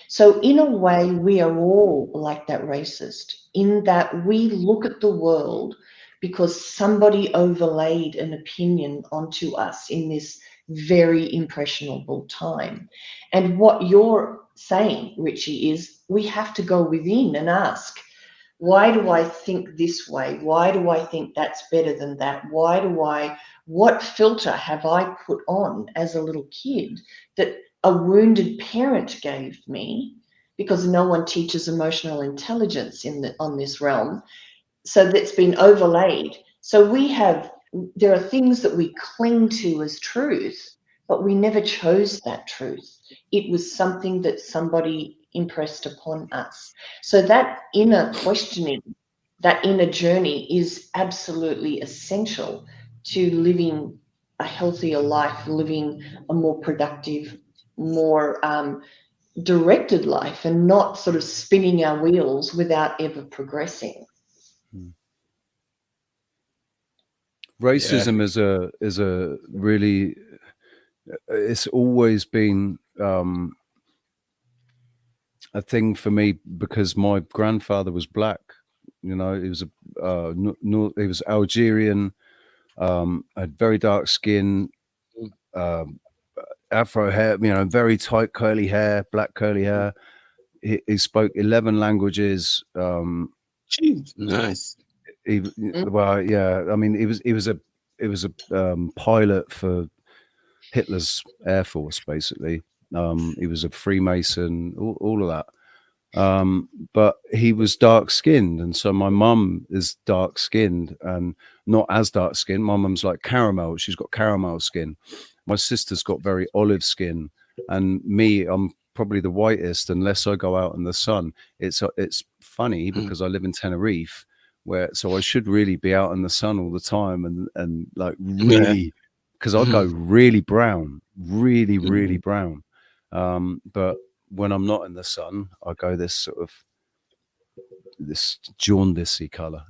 Speaker 2: So, in a way, we are all like that racist, in that we look at the world because somebody overlaid an opinion onto us in this very impressionable time. And what you're saying, Richie, is we have to go within and ask, why do I think this way? Why do I think that's better than that? What filter have I put on as a little kid that a wounded parent gave me, because no one teaches emotional intelligence on this realm, so that's been overlaid. So there are things that we cling to as truth, but we never chose that truth. It was something that somebody impressed upon us. So that inner questioning, that inner journey is absolutely essential to living a healthier life, living a more productive, more directed life, and not sort of spinning our wheels without ever progressing.
Speaker 1: Racism is a really, it's always been a thing for me because my grandfather was black. You know, he was he was Algerian, had very dark skin, afro hair, you know, very tight curly hair, black curly hair. He spoke 11 languages.
Speaker 3: Nice.
Speaker 1: Well, yeah. I mean, he was a pilot for Hitler's Air Force, basically. He was a Freemason, all of that. But he was dark skinned, and so my mum is dark skinned and not as dark skinned. My mum's like caramel; she's got caramel skin. My sister's got very olive skin, and me, I'm probably the whitest unless I go out in the sun. It's funny because I live in Tenerife, so I should really be out in the sun all the time and like really, because I go really brown, really brown. But when I'm not in the sun, I go this sort of this jaundicey color.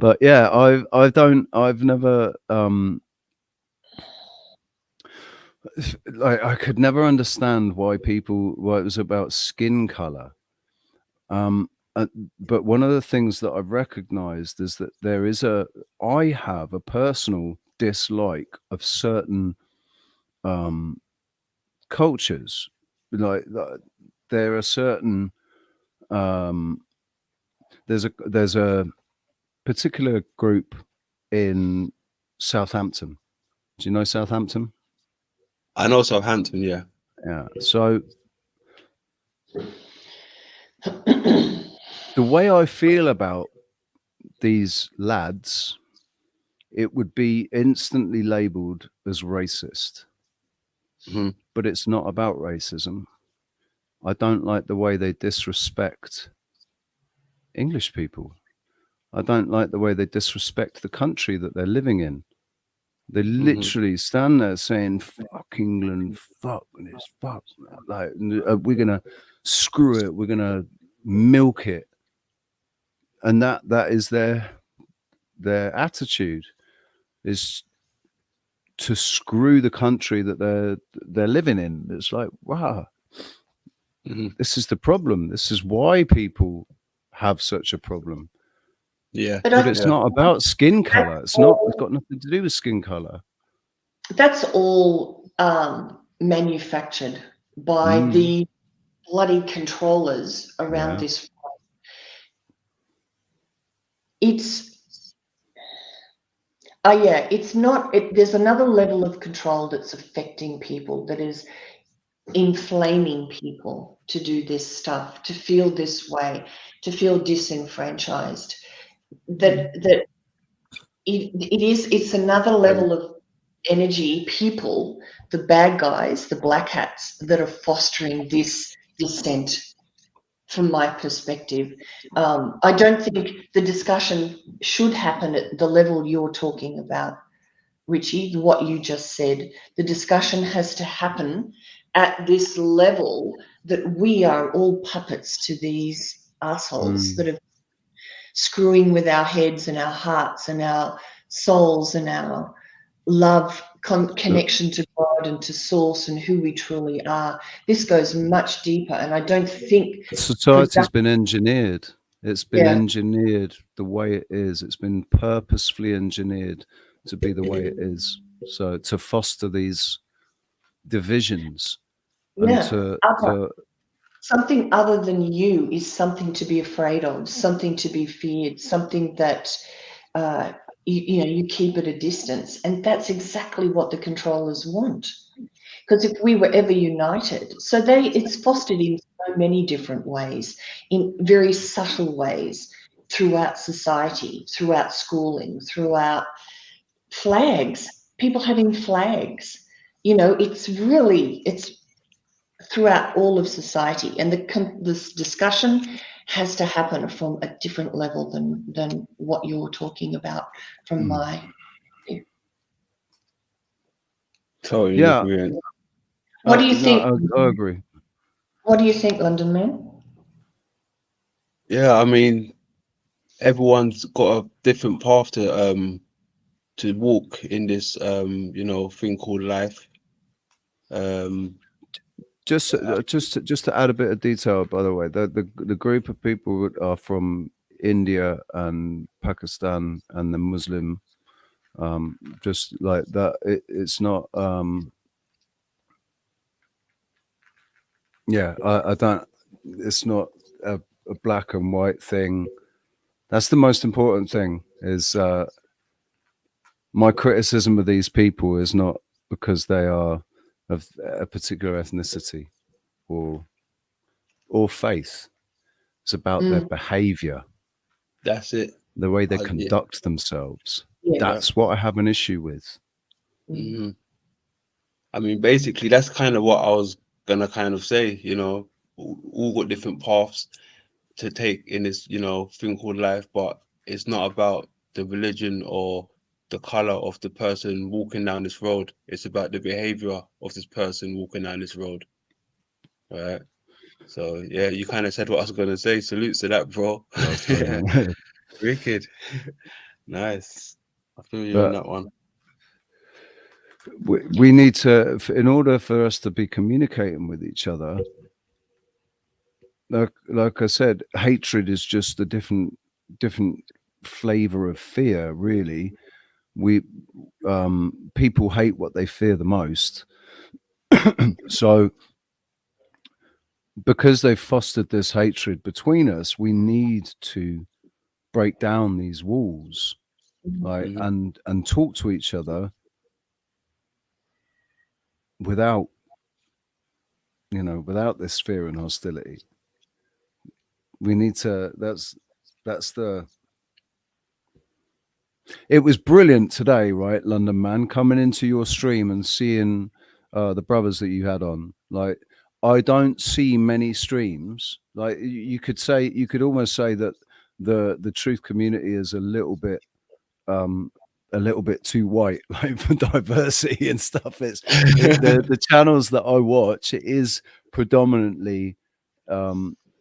Speaker 1: But yeah, I've never like I could never understand why it was about skin color. But one of the things that I've recognized is that I have a personal dislike of certain cultures. Like there are certain there's a particular group in Southampton. Do you know Southampton?
Speaker 3: I know Southampton, yeah.
Speaker 1: Yeah. So the way I feel about these lads, it would be instantly labeled as racist.
Speaker 3: Mhm.
Speaker 1: but it's not about racism. I don't like the way they disrespect English people. I don't like the way they disrespect the country that they're living in. They literally stand there saying, fuck England, fuck this, fuck. Like, we're going to screw it. We're going to milk it. And that is their attitude, is to screw the country that they're living in. It's like, wow, this is the problem. This is why people have such a problem.
Speaker 3: Yeah.
Speaker 2: But
Speaker 1: But it's not about skin color. It's got nothing to do with skin color.
Speaker 2: that's all manufactured by the bloody controllers around
Speaker 1: Yeah.
Speaker 2: this. It's it's not. There's another level of control that's affecting people, that is inflaming people to do this stuff, to feel this way, to feel disenfranchised. It's another level of energy, people, the bad guys, the black hats, that are fostering this dissent. From my perspective, I don't think the discussion should happen at the level you're talking about, Richie, what you just said. The discussion has to happen at this level, that we are all puppets to these assholes that are screwing with our heads and our hearts and our souls and our love connection to God and to source and who we truly are. This goes much deeper, and I don't think
Speaker 1: Society's been engineered. It's been
Speaker 2: Yeah.
Speaker 1: engineered the way it is. It's been purposefully engineered to be the way it is. So to foster these divisions and to
Speaker 2: something other than you is something to be afraid of, something to be feared, something that you keep at a distance. And that's exactly what the controllers want. Because if we were ever united, it's fostered in so many different ways, in very subtle ways, throughout society, throughout schooling, throughout flags, people having flags. It's throughout all of society, and this discussion has to happen from a different level than what you're talking about from my view.
Speaker 3: Totally
Speaker 1: Yeah.
Speaker 3: agree.
Speaker 2: What do you think?
Speaker 1: I agree.
Speaker 2: What do you think, London Man?
Speaker 3: Yeah, I mean, everyone's got a different path to walk in this thing called life.
Speaker 1: Just to add a bit of detail, by the way, the group of people are from India and Pakistan and the Muslim, just like that. It's not. I don't. It's not a black and white thing. That's the most important thing. Is my criticism of these people is not because they are of a particular ethnicity or faith. It's about their behavior.
Speaker 3: That's it.
Speaker 1: The way they conduct themselves.
Speaker 2: Yeah.
Speaker 1: That's what I have an issue with.
Speaker 3: Mm-hmm. I mean, basically, that's kind of what I was gonna kind of say. All got different paths to take in this, thing called life, but it's not about the religion or the color of the person walking down this road. It's about the behavior of this person walking down this road. Right. So yeah, you kind of said what I was gonna say. Salutes to that, bro. Wicked. Nice. I feel you on that one.
Speaker 1: We need to, in order for us to be communicating with each other, like I said, hatred is just a different flavor of fear, really. People hate what they fear the most. So because they've fostered this hatred between us, we need to break down these walls, right? And talk to each other without this fear and hostility. We need to, it was brilliant today, right, London Man, coming into your stream and seeing the brothers that you had on. Like, I don't see many streams. Like, you could almost say that the truth community is a little bit too white, like, for diversity and stuff. The channels that I watch, it is predominantly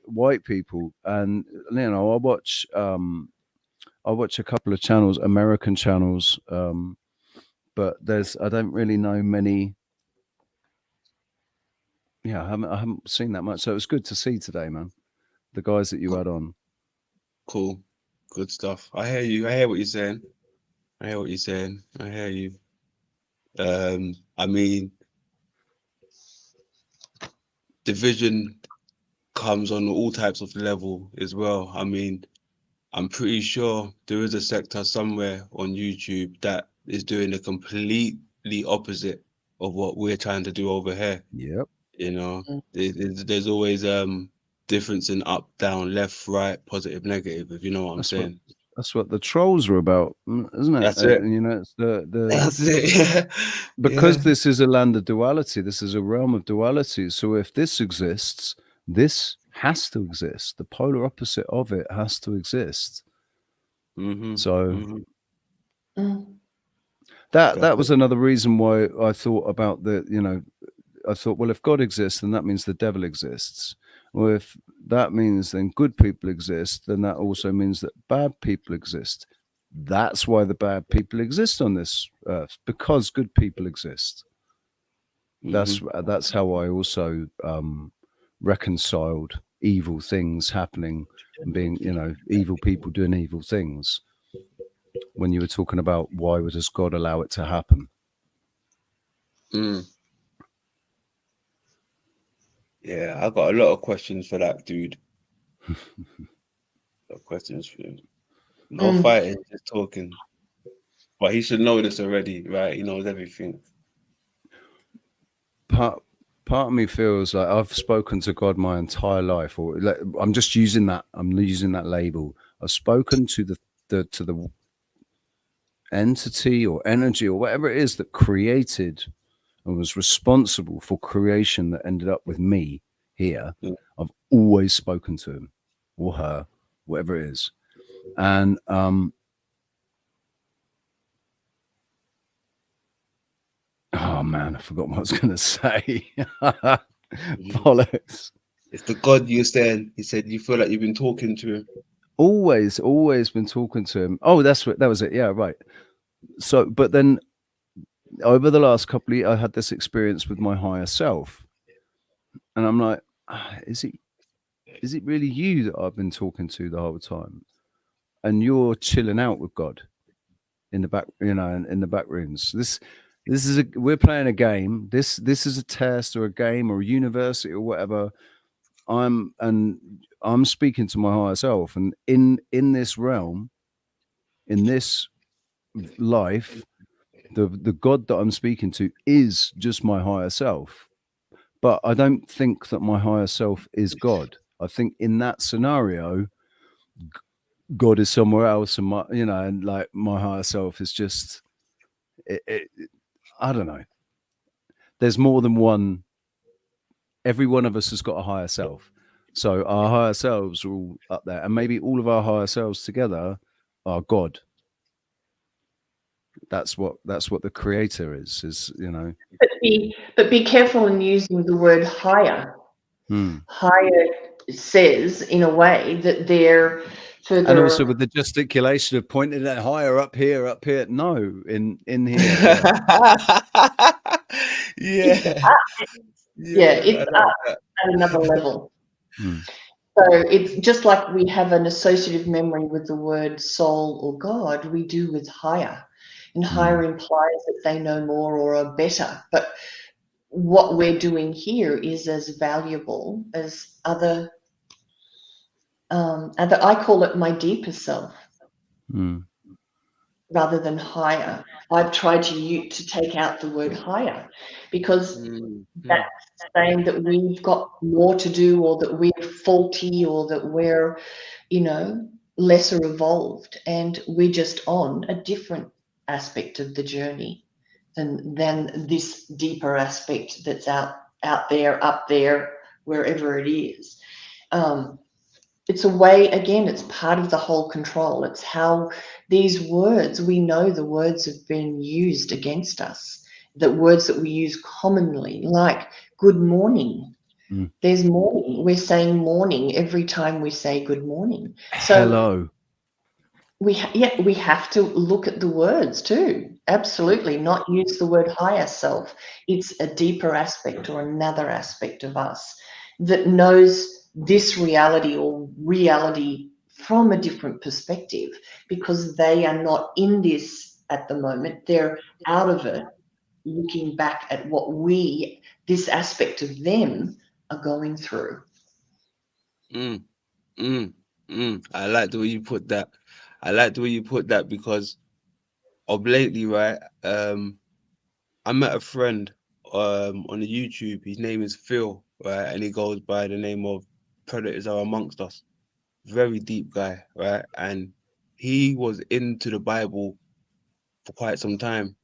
Speaker 1: white people, and you know, I watch a couple of channels, American channels, but I don't really know many. Yeah, I haven't seen that much. So it was good to see today, man. The guys that you had on.
Speaker 3: Cool. Good stuff. I hear you. I hear what you're saying. I hear what you're saying. I hear you. I mean, division comes on all types of level as well. I mean, I'm pretty sure there is a sector somewhere on YouTube that is doing the completely opposite of what we're trying to do over here.
Speaker 1: Yep.
Speaker 3: You know, there's always difference in up, down, left, right, positive, negative, if you know what I'm saying.
Speaker 1: That's what the trolls are about, isn't it?
Speaker 3: That's it.
Speaker 1: You know, it's
Speaker 3: That's it.
Speaker 1: because
Speaker 3: Yeah.
Speaker 1: this is a land of duality. This is a realm of duality. So if this exists, this has to exist. The polar opposite of it has to exist. So that was another reason why I thought about I thought, well, if God exists, then that means the devil exists. Well, if that means then good people exist, then that also means that bad people exist. That's why the bad people exist on this earth, because good people exist. That's how I also reconciled evil things happening and being, evil people doing evil things. When you were talking about why does God allow it to happen?
Speaker 3: Yeah, I got a lot of questions for that dude. Questions for him. No fighting, just talking. But he should know this already, right? He knows everything.
Speaker 1: Part of me feels like I've spoken to God my entire life, or like, I'm just using that. I'm using that label. I've spoken to the entity or energy or whatever it is that created and was responsible for creation that ended up with me here. I've always spoken to him or her, whatever it is, and oh man, I forgot what I was going to say. Bollocks.
Speaker 3: It's the God you're saying. He said you feel like you've been talking to him.
Speaker 1: Always been talking to him. Oh, that was it. Yeah, right. So, but then over the last couple of years, I had this experience with my higher self, and I'm like, is it really you that I've been talking to the whole time? And you're chilling out with God in the back, in the back rooms. This is we're playing a game. This is a test or a game or a university or whatever. I'm speaking to my higher self, and in this realm, in this life, the God that I'm speaking to is just my higher self. But I don't think that my higher self is God. I think in that scenario, God is somewhere else, and and like my higher self is just I don't know. There's more than one. Every one of us has got a higher self. So our higher selves are all up there, and maybe all of our higher selves together are God. That's what the creator is.
Speaker 2: But be careful in using the word higher. Higher says, in a way, that they're further.
Speaker 1: And also with the gesticulation of pointing at higher, up here. No, in here.
Speaker 3: Yeah.
Speaker 2: It's up at another level. So it's just like we have an associative memory with the word soul or God, we do with higher. And higher implies that they know more or are better. But what we're doing here is as valuable as other, I call it my deeper self, rather than higher. I've tried to take out the word higher, because that's saying that we've got more to do, or that we're faulty, or that we're, lesser evolved, and we're just on a different aspect of the journey. than this deeper aspect that's out there, up there, wherever it is. It's a way, again, it's part of the whole control. It's how these words, we know the words have been used against us, the words that we use commonly, like good morning. There's morning. We're saying morning every time we say good morning. So
Speaker 1: Hello.
Speaker 2: we have to look at the words too. Absolutely, not use the word higher self. It's a deeper aspect or another aspect of us that knows this reality or reality from a different perspective, because they are not in this at the moment. They're out of it, looking back at what we, this aspect of them, are going through.
Speaker 3: I like the way you put that. I like the way you put that because of lately, right? I met a friend on the YouTube. His name is Phil, right? And he goes by the name of Predators Are Amongst Us. Very deep guy, right? And he was into the Bible for quite some time,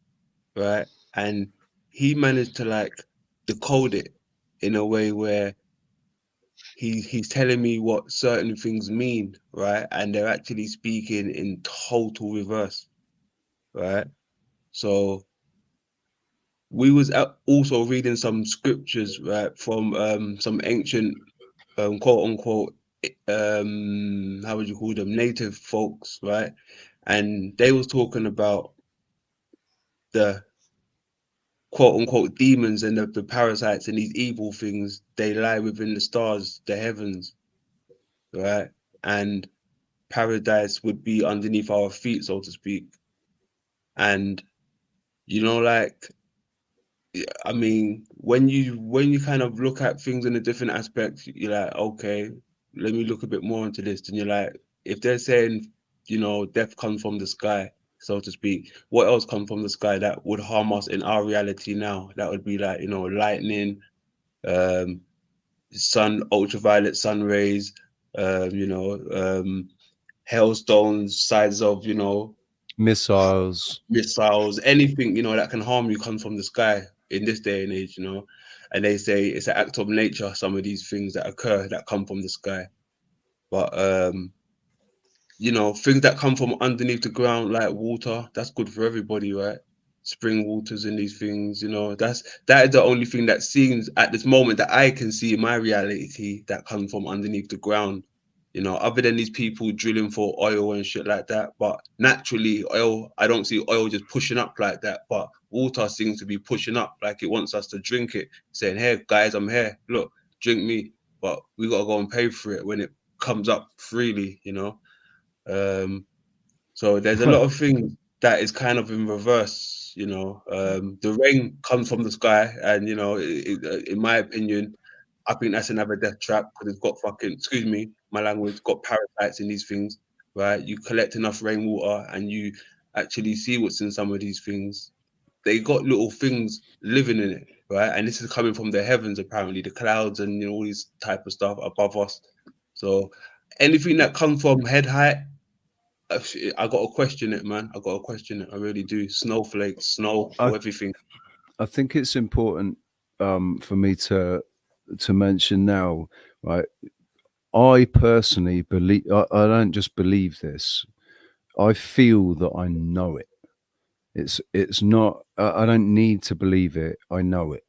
Speaker 3: right? And he managed to like decode it in a way where he's telling me what certain things mean, right? And they're actually speaking in total reverse, right? So we was also reading some scriptures, right, from some ancient quote unquote how would you call them, native folks, right? And they was talking about the quote unquote demons and the parasites and these evil things. They lie within the stars, the heavens, right? And paradise would be underneath our feet, so to speak. And like, I mean, when you kind of look at things in a different aspect, you're like, okay, let me look a bit more into this. And you're like, if they're saying, death comes from the sky, so to speak, what else comes from the sky that would harm us in our reality now? That would be like, lightning, ultraviolet sun rays, hailstones, size of,
Speaker 1: Missiles.
Speaker 3: missiles, anything, that can harm you comes from the sky in this day and age, and they say it's an act of nature, some of these things that occur that come from the sky. But things that come from underneath the ground, like water, that's good for everybody, right? Spring waters and these things, that is the only thing that seems at this moment that I can see in my reality that comes from underneath the ground. Other than these people drilling for oil and shit like that. But naturally, oil, I don't see oil just pushing up like that. But water seems to be pushing up like it wants us to drink it, saying, "Hey guys, I'm here. Look, drink me." But we gotta go and pay for it when it comes up freely, So there's a lot of things that is kind of in reverse, The rain comes from the sky, and in my opinion, I think that's another death trap because it's got fucking, excuse me, my language, got parasites in these things, right? You collect enough rainwater and you actually see what's in some of these things. They got little things living in it, right? And this is coming from the heavens, apparently, the clouds and all these type of stuff above us. So anything that comes from head height, I got to question it, man. I got to question it. I really do. Snowflakes, snow, everything.
Speaker 1: I think it's important for me to mention now, right? I personally believe. I don't just believe this. I feel that I know it. It's not. I don't need to believe it. I know it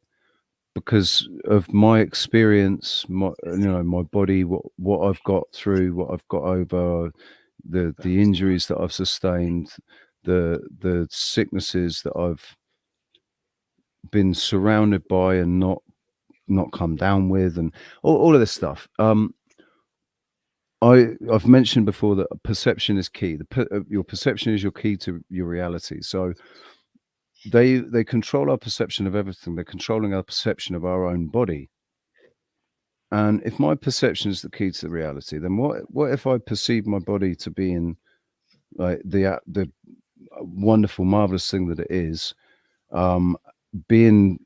Speaker 1: because of my experience. My body. What I've got through. What I've got over. The injuries that I've sustained. The sicknesses that I've been surrounded by and not come down with, and all of this stuff. I've mentioned before that perception is key. Your perception is your key to your reality. So they control our perception of everything. They're controlling our perception of our own body. And if my perception is the key to the reality, then what if I perceive my body to be in like the wonderful, marvelous thing that it is, being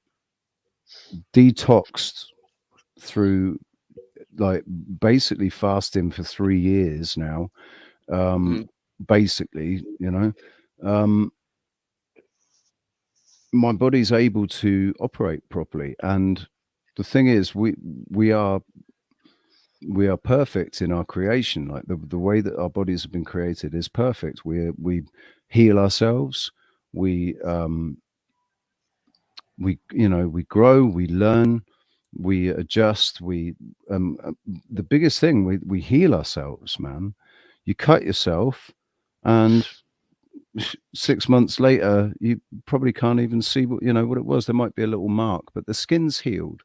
Speaker 1: detoxed through like basically fasting for 3 years now, basically, um my body's able to operate properly. And the thing is, we are perfect in our creation. Like the way that our bodies have been created is perfect. We heal ourselves. We we grow, we learn, we adjust. The biggest thing, we heal ourselves, man. You cut yourself, and 6 months later, you probably can't even see what it was. There might be a little mark, but the skin's healed.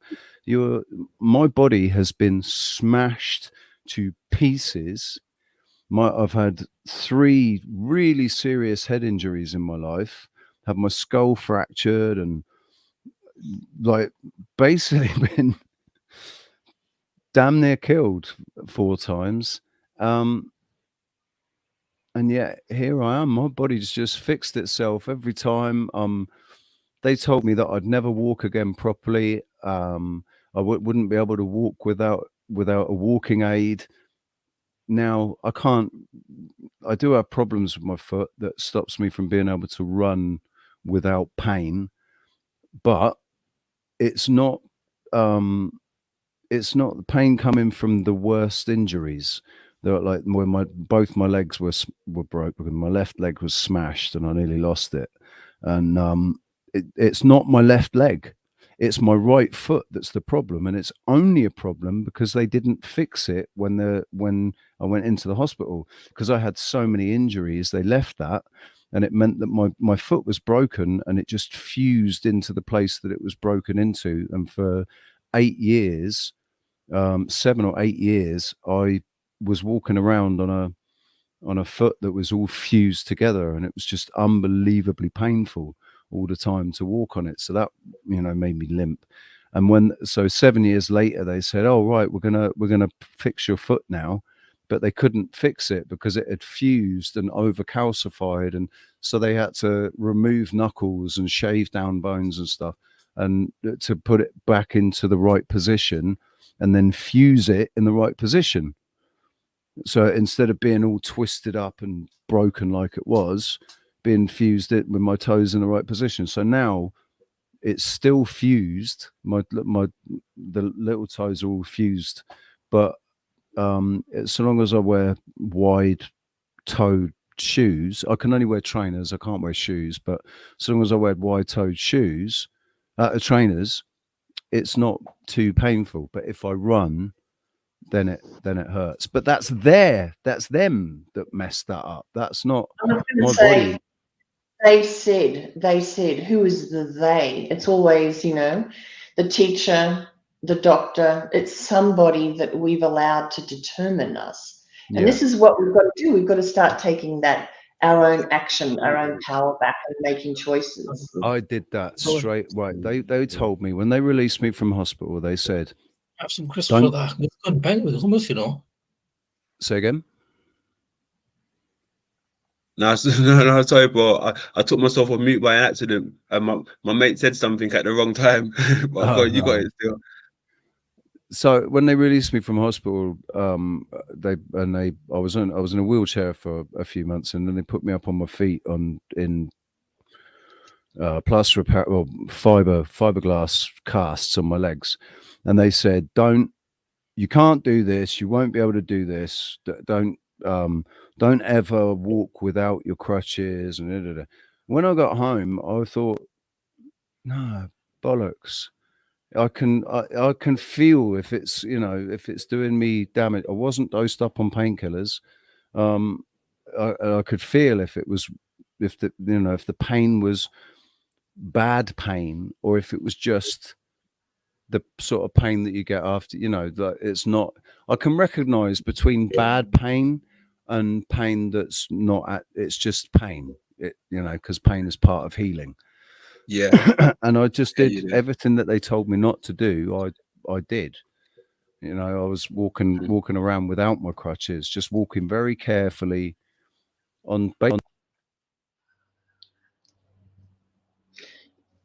Speaker 1: My body has been smashed to pieces. I've had 3 really serious head injuries in my life. Had my skull fractured, and like basically been damn near killed 4 times. And yet here I am. My body's just fixed itself every time. They told me that I'd never walk again properly. I wouldn't be able to walk without a walking aid. Now I can't. I do have problems with my foot that stops me from being able to run without pain, but it's not. It's not the pain coming from the worst injuries. They're like when both my legs were broken. My left leg was smashed, and I nearly lost it. And it's not my left leg; it's my right foot that's the problem, and it's only a problem because they didn't fix it when I went into the hospital, because I had so many injuries. They left that, and it meant that my foot was broken, and it just fused into the place that it was broken into. And for 8 years, 7 or 8 years, I was walking around on a foot that was all fused together, and it was just unbelievably painful all the time to walk on it. So that made me limp. And 7 years later, they said, "Oh right, we're gonna fix your foot now," but they couldn't fix it because it had fused and over calcified, and so they had to remove knuckles and shave down bones and stuff, and to put it back into the right position, and then fuse it in the right position. So instead of being all twisted up and broken like it was, being fused it with my toes in the right position. So now it's still fused. The little toes are all fused, but so long as I wear wide toed shoes, I can only wear trainers. I can't wear shoes, but so long as I wear wide toed shoes, trainers, it's not too painful. But if I run, then it hurts. But that's them that messed that up. That's not
Speaker 2: I was going
Speaker 1: my
Speaker 2: to say,
Speaker 1: body.
Speaker 2: they said, who is the they? It's always, the teacher, the doctor. It's somebody that we've allowed to determine us. And
Speaker 1: Yeah,
Speaker 2: this is what we've got to do. We've got to start taking our own action, our own power back, and making choices.
Speaker 1: I did that straight. Right, they told me when they released me from hospital. They said,
Speaker 8: Have some crisps for
Speaker 1: "Don't
Speaker 8: that. We've got bang with hummus,
Speaker 1: say again."
Speaker 3: No, no, sorry, bro. I took myself on mute by accident, and my mate said something at the wrong time. But I got you got it still.
Speaker 1: So when they released me from hospital, I was in a wheelchair for a few months, and then they put me up on my feet in plaster fiberglass casts on my legs, and they said, you can't do this. You won't be able to do this. Don't ever walk without your crutches." And da, da, da. When I got home, I thought, no, bollocks. I can feel if it's doing me damage. I wasn't dosed up on painkillers. I could feel if the pain was bad pain, or if it was just the sort of pain that you get after, that it's not. I can recognize between bad pain and pain that's not it's just pain, because pain is part of healing.
Speaker 3: Yeah.
Speaker 1: And I just did everything that they told me not to do. I did. I was walking around without my crutches, just walking very carefully on.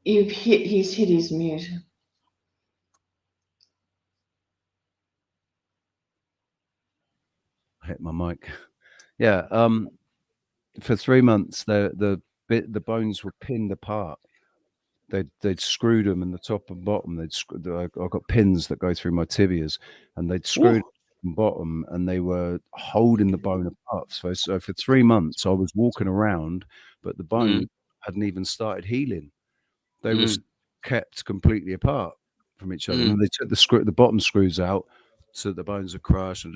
Speaker 2: He's hit his mute.
Speaker 1: I hit my mic. Yeah. For 3 months, the bones were pinned apart, they'd screwed them in the top and bottom. I've got pins that go through my tibias, and they'd screwed them bottom, and they were holding the bone apart. So for 3 months, I was walking around, but the bone hadn't even started healing. They were kept completely apart from each other. And they took the bottom screws out, so the bones are crushed.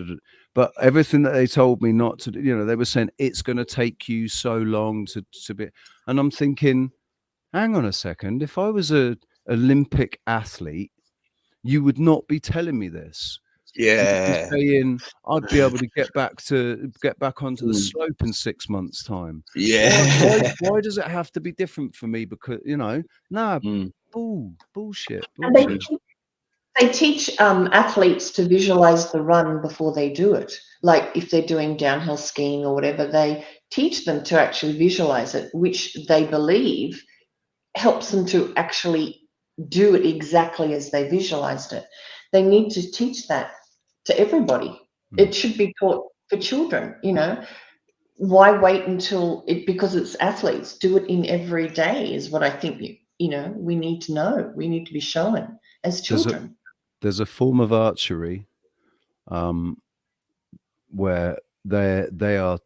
Speaker 1: But everything that they told me not to do, they were saying it's going to take you so long to be. And I'm thinking, hang on a second. If I was a Olympic athlete, you would not be telling me this. You'd be saying I'd be able to get back onto the slope in 6 months' time. Why does it have to be different for me? Because bullshit.
Speaker 2: And they teach athletes to visualize the run before they do it. Like if they're doing downhill skiing or whatever, they teach them to actually visualize it, which they believe helps them to actually do it exactly as they visualized it. They need to teach that to everybody. It should be taught for children, Why wait until because it's athletes? Do it in every day is what I think, we need to know. We need to be shown as children.
Speaker 1: There's a form of archery where they are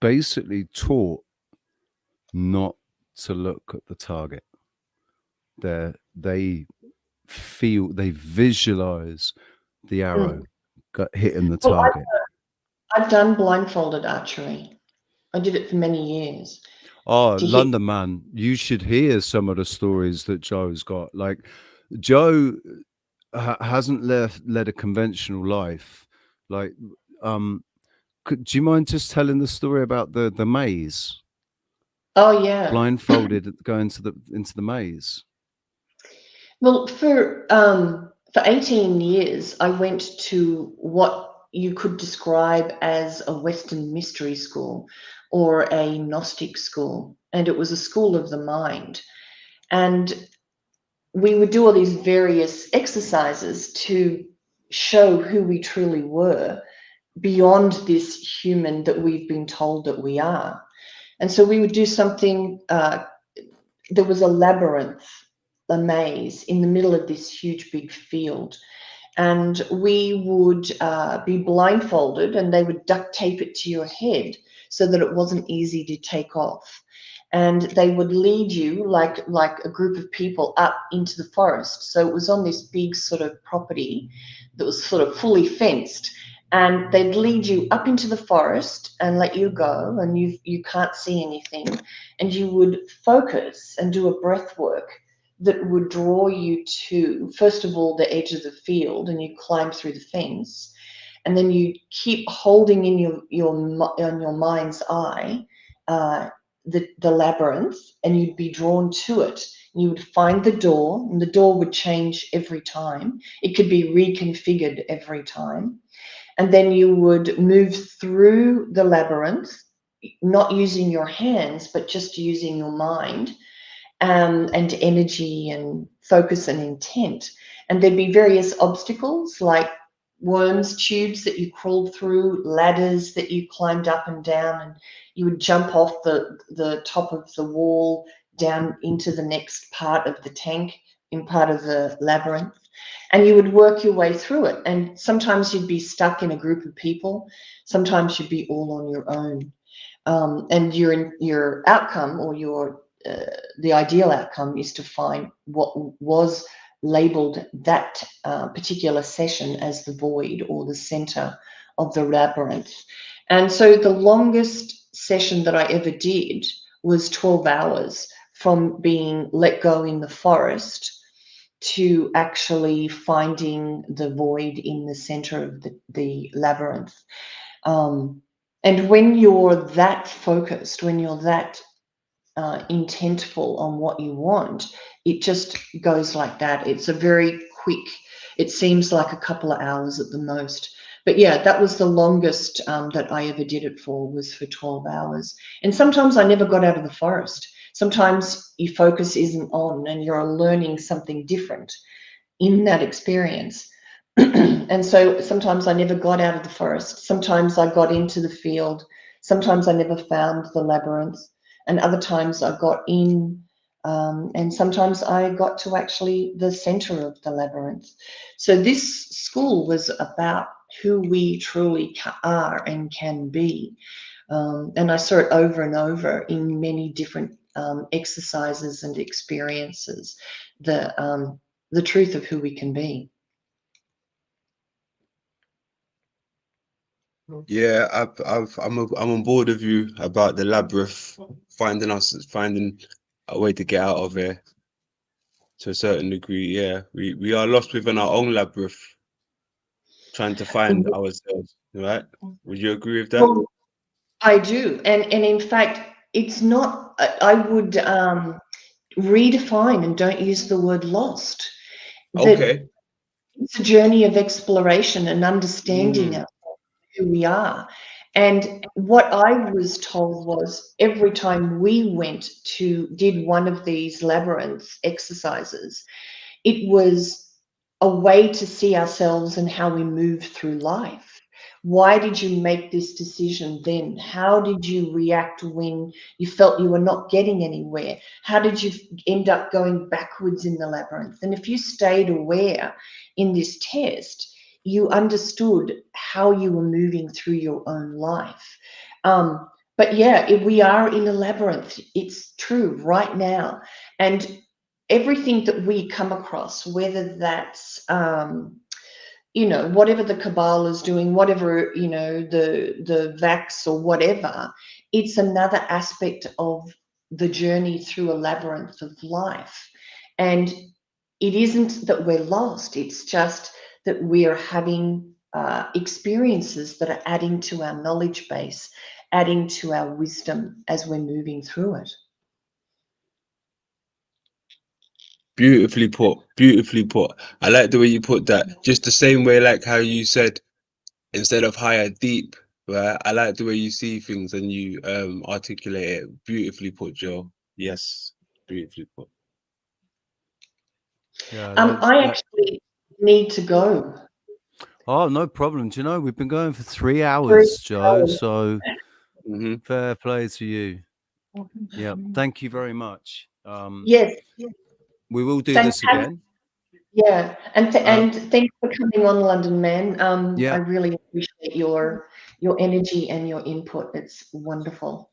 Speaker 1: basically taught not to look at the target. They visualize the arrow hitting the target.
Speaker 2: I've done blindfolded archery. I did it for many years.
Speaker 1: Oh, London man, you should hear some of the stories that Joe's got. Like, Joe hasn't led a conventional life. Like, do you mind just telling the story about the maze?
Speaker 2: Oh yeah,
Speaker 1: blindfolded going into the maze.
Speaker 2: Well, for 18 years, I went to what you could describe as a Western mystery school or a Gnostic school, and it was a school of the mind. And we would do all these various exercises to show who we truly were beyond this human that we've been told that we are. And so we would do something, there was a labyrinth, a maze in the middle of this huge big field. And we would be blindfolded, and they would duct tape it to your head so that it wasn't easy to take off. And they would lead you like a group of people up into the forest. So it was on this big sort of property that was sort of fully fenced. And they'd lead you up into the forest and let you go, and you can't see anything. And you would focus and do a breath work that would draw you to, first of all, the edge of the field, and you climb through the fence. And then you keep holding in your mind's eye the labyrinth, and you'd be drawn to it. You would find the door, and the door would change every time. It could be reconfigured every time. And then you would move through the labyrinth, not using your hands, but just using your mind and energy and focus and intent. And there'd be various obstacles like worms, tubes that you crawled through, ladders that you climbed up and down, and you would jump off the top of the wall down into the next part of the tank in part of the labyrinth. And you would work your way through it. And sometimes you'd be stuck in a group of people. Sometimes you'd be all on your own. And your outcome, or the ideal outcome, is to find what was labeled that particular session as the void, or the center of the labyrinth. And so the longest session that I ever did was 12 hours, from being let go in the forest to actually finding the void in the center of the labyrinth. And when you're that focused, when you're that intentful on what you want, it just goes like that. It's a very quick, it seems like a couple of hours at the most. But yeah, that was the longest that I ever did it for, was for 12 hours. And sometimes I never got out of the forest. Sometimes your focus isn't on, and you're learning something different in that experience. And so sometimes I never got out of the forest. Sometimes I got into the field. Sometimes I never found the labyrinth. And other times I got in And sometimes I got to actually the center of the labyrinth. So this school was about who we truly are and can be. And I saw it over and over in many different exercises and experiences, the truth of who we can be.
Speaker 3: Yeah, I'm on board with you about the labyrinth, finding a way to get out of here to a certain degree. Yeah, we are lost within our own labyrinth, trying to find ourselves. Right? Would you agree with that?
Speaker 2: Well, I do. And in fact, it's not, I would redefine and don't use the word lost. That
Speaker 3: Okay.
Speaker 2: it's a journey of exploration and understanding
Speaker 3: Mm,
Speaker 2: of who we are. And what I was told was every time we did one of these labyrinth exercises, it was a way to see ourselves and how we move through life. Why did you make this decision then? How did you react when you felt you were not getting anywhere? How did you end up going backwards in the labyrinth? And if you stayed aware in this test, you understood how you were moving through your own life. But yeah, if we are in a labyrinth, it's true right now. And everything that we come across, whether that's whatever the cabal is doing, whatever the vax or whatever, it's another aspect of the journey through a labyrinth of life. And it isn't that we're lost, it's just that we're having experiences that are adding to our knowledge base, adding to our wisdom as we're moving through it.
Speaker 3: beautifully put. Beautifully put. I like the way you put that. Just the same way, like how you said, instead of higher, deep. Right? I like the way you see things and you articulate it. Beautifully put, Joe. Yes, beautifully put.
Speaker 1: Yeah,
Speaker 2: I actually need to go.
Speaker 1: oh, no problem. Do you know we've been going for 3
Speaker 2: 3
Speaker 1: hours, Joe?
Speaker 2: hours.
Speaker 1: So
Speaker 3: Mm-hmm.
Speaker 1: fair play to you. Yeah, thank you very much.
Speaker 2: Yes,
Speaker 1: We will do this
Speaker 2: fantastic.
Speaker 1: again.
Speaker 2: Yeah, and
Speaker 1: Uh,
Speaker 2: thanks for coming on, London Man. I
Speaker 1: yeah,
Speaker 2: really appreciate your energy and your input. It's wonderful.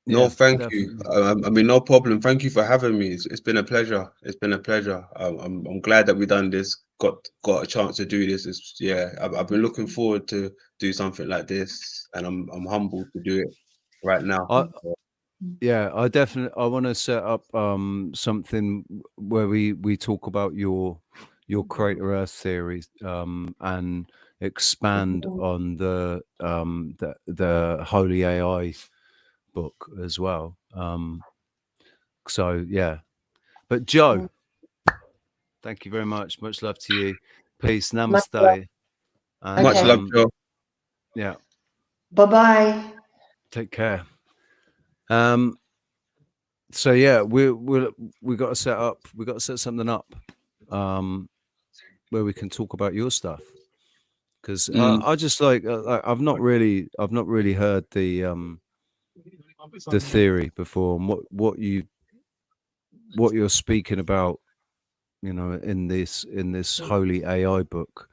Speaker 3: No,
Speaker 1: yeah,
Speaker 3: thank you.
Speaker 1: definitely.
Speaker 3: I mean, no problem. Thank you for having me. It's been a pleasure. It's been a pleasure. I'm glad that we done this. Got a chance to do this. I've been looking forward to do something like this, and I'm humbled to do it right now.
Speaker 1: I yeah, I want to set up something where we talk about your Crater Earth theory and expand on the Holy AI book as well. So yeah, but Joe, thank you very much. Much love to you. Peace,
Speaker 2: Much love.
Speaker 1: namaste, and
Speaker 3: Much
Speaker 2: Okay.
Speaker 3: love, Joe.
Speaker 1: yeah,
Speaker 2: Bye-bye.
Speaker 1: take care. So yeah, we got to set something up where we can talk about your stuff, because I just like I've not really heard the theory before, and what you're speaking about, in this Holy AI book,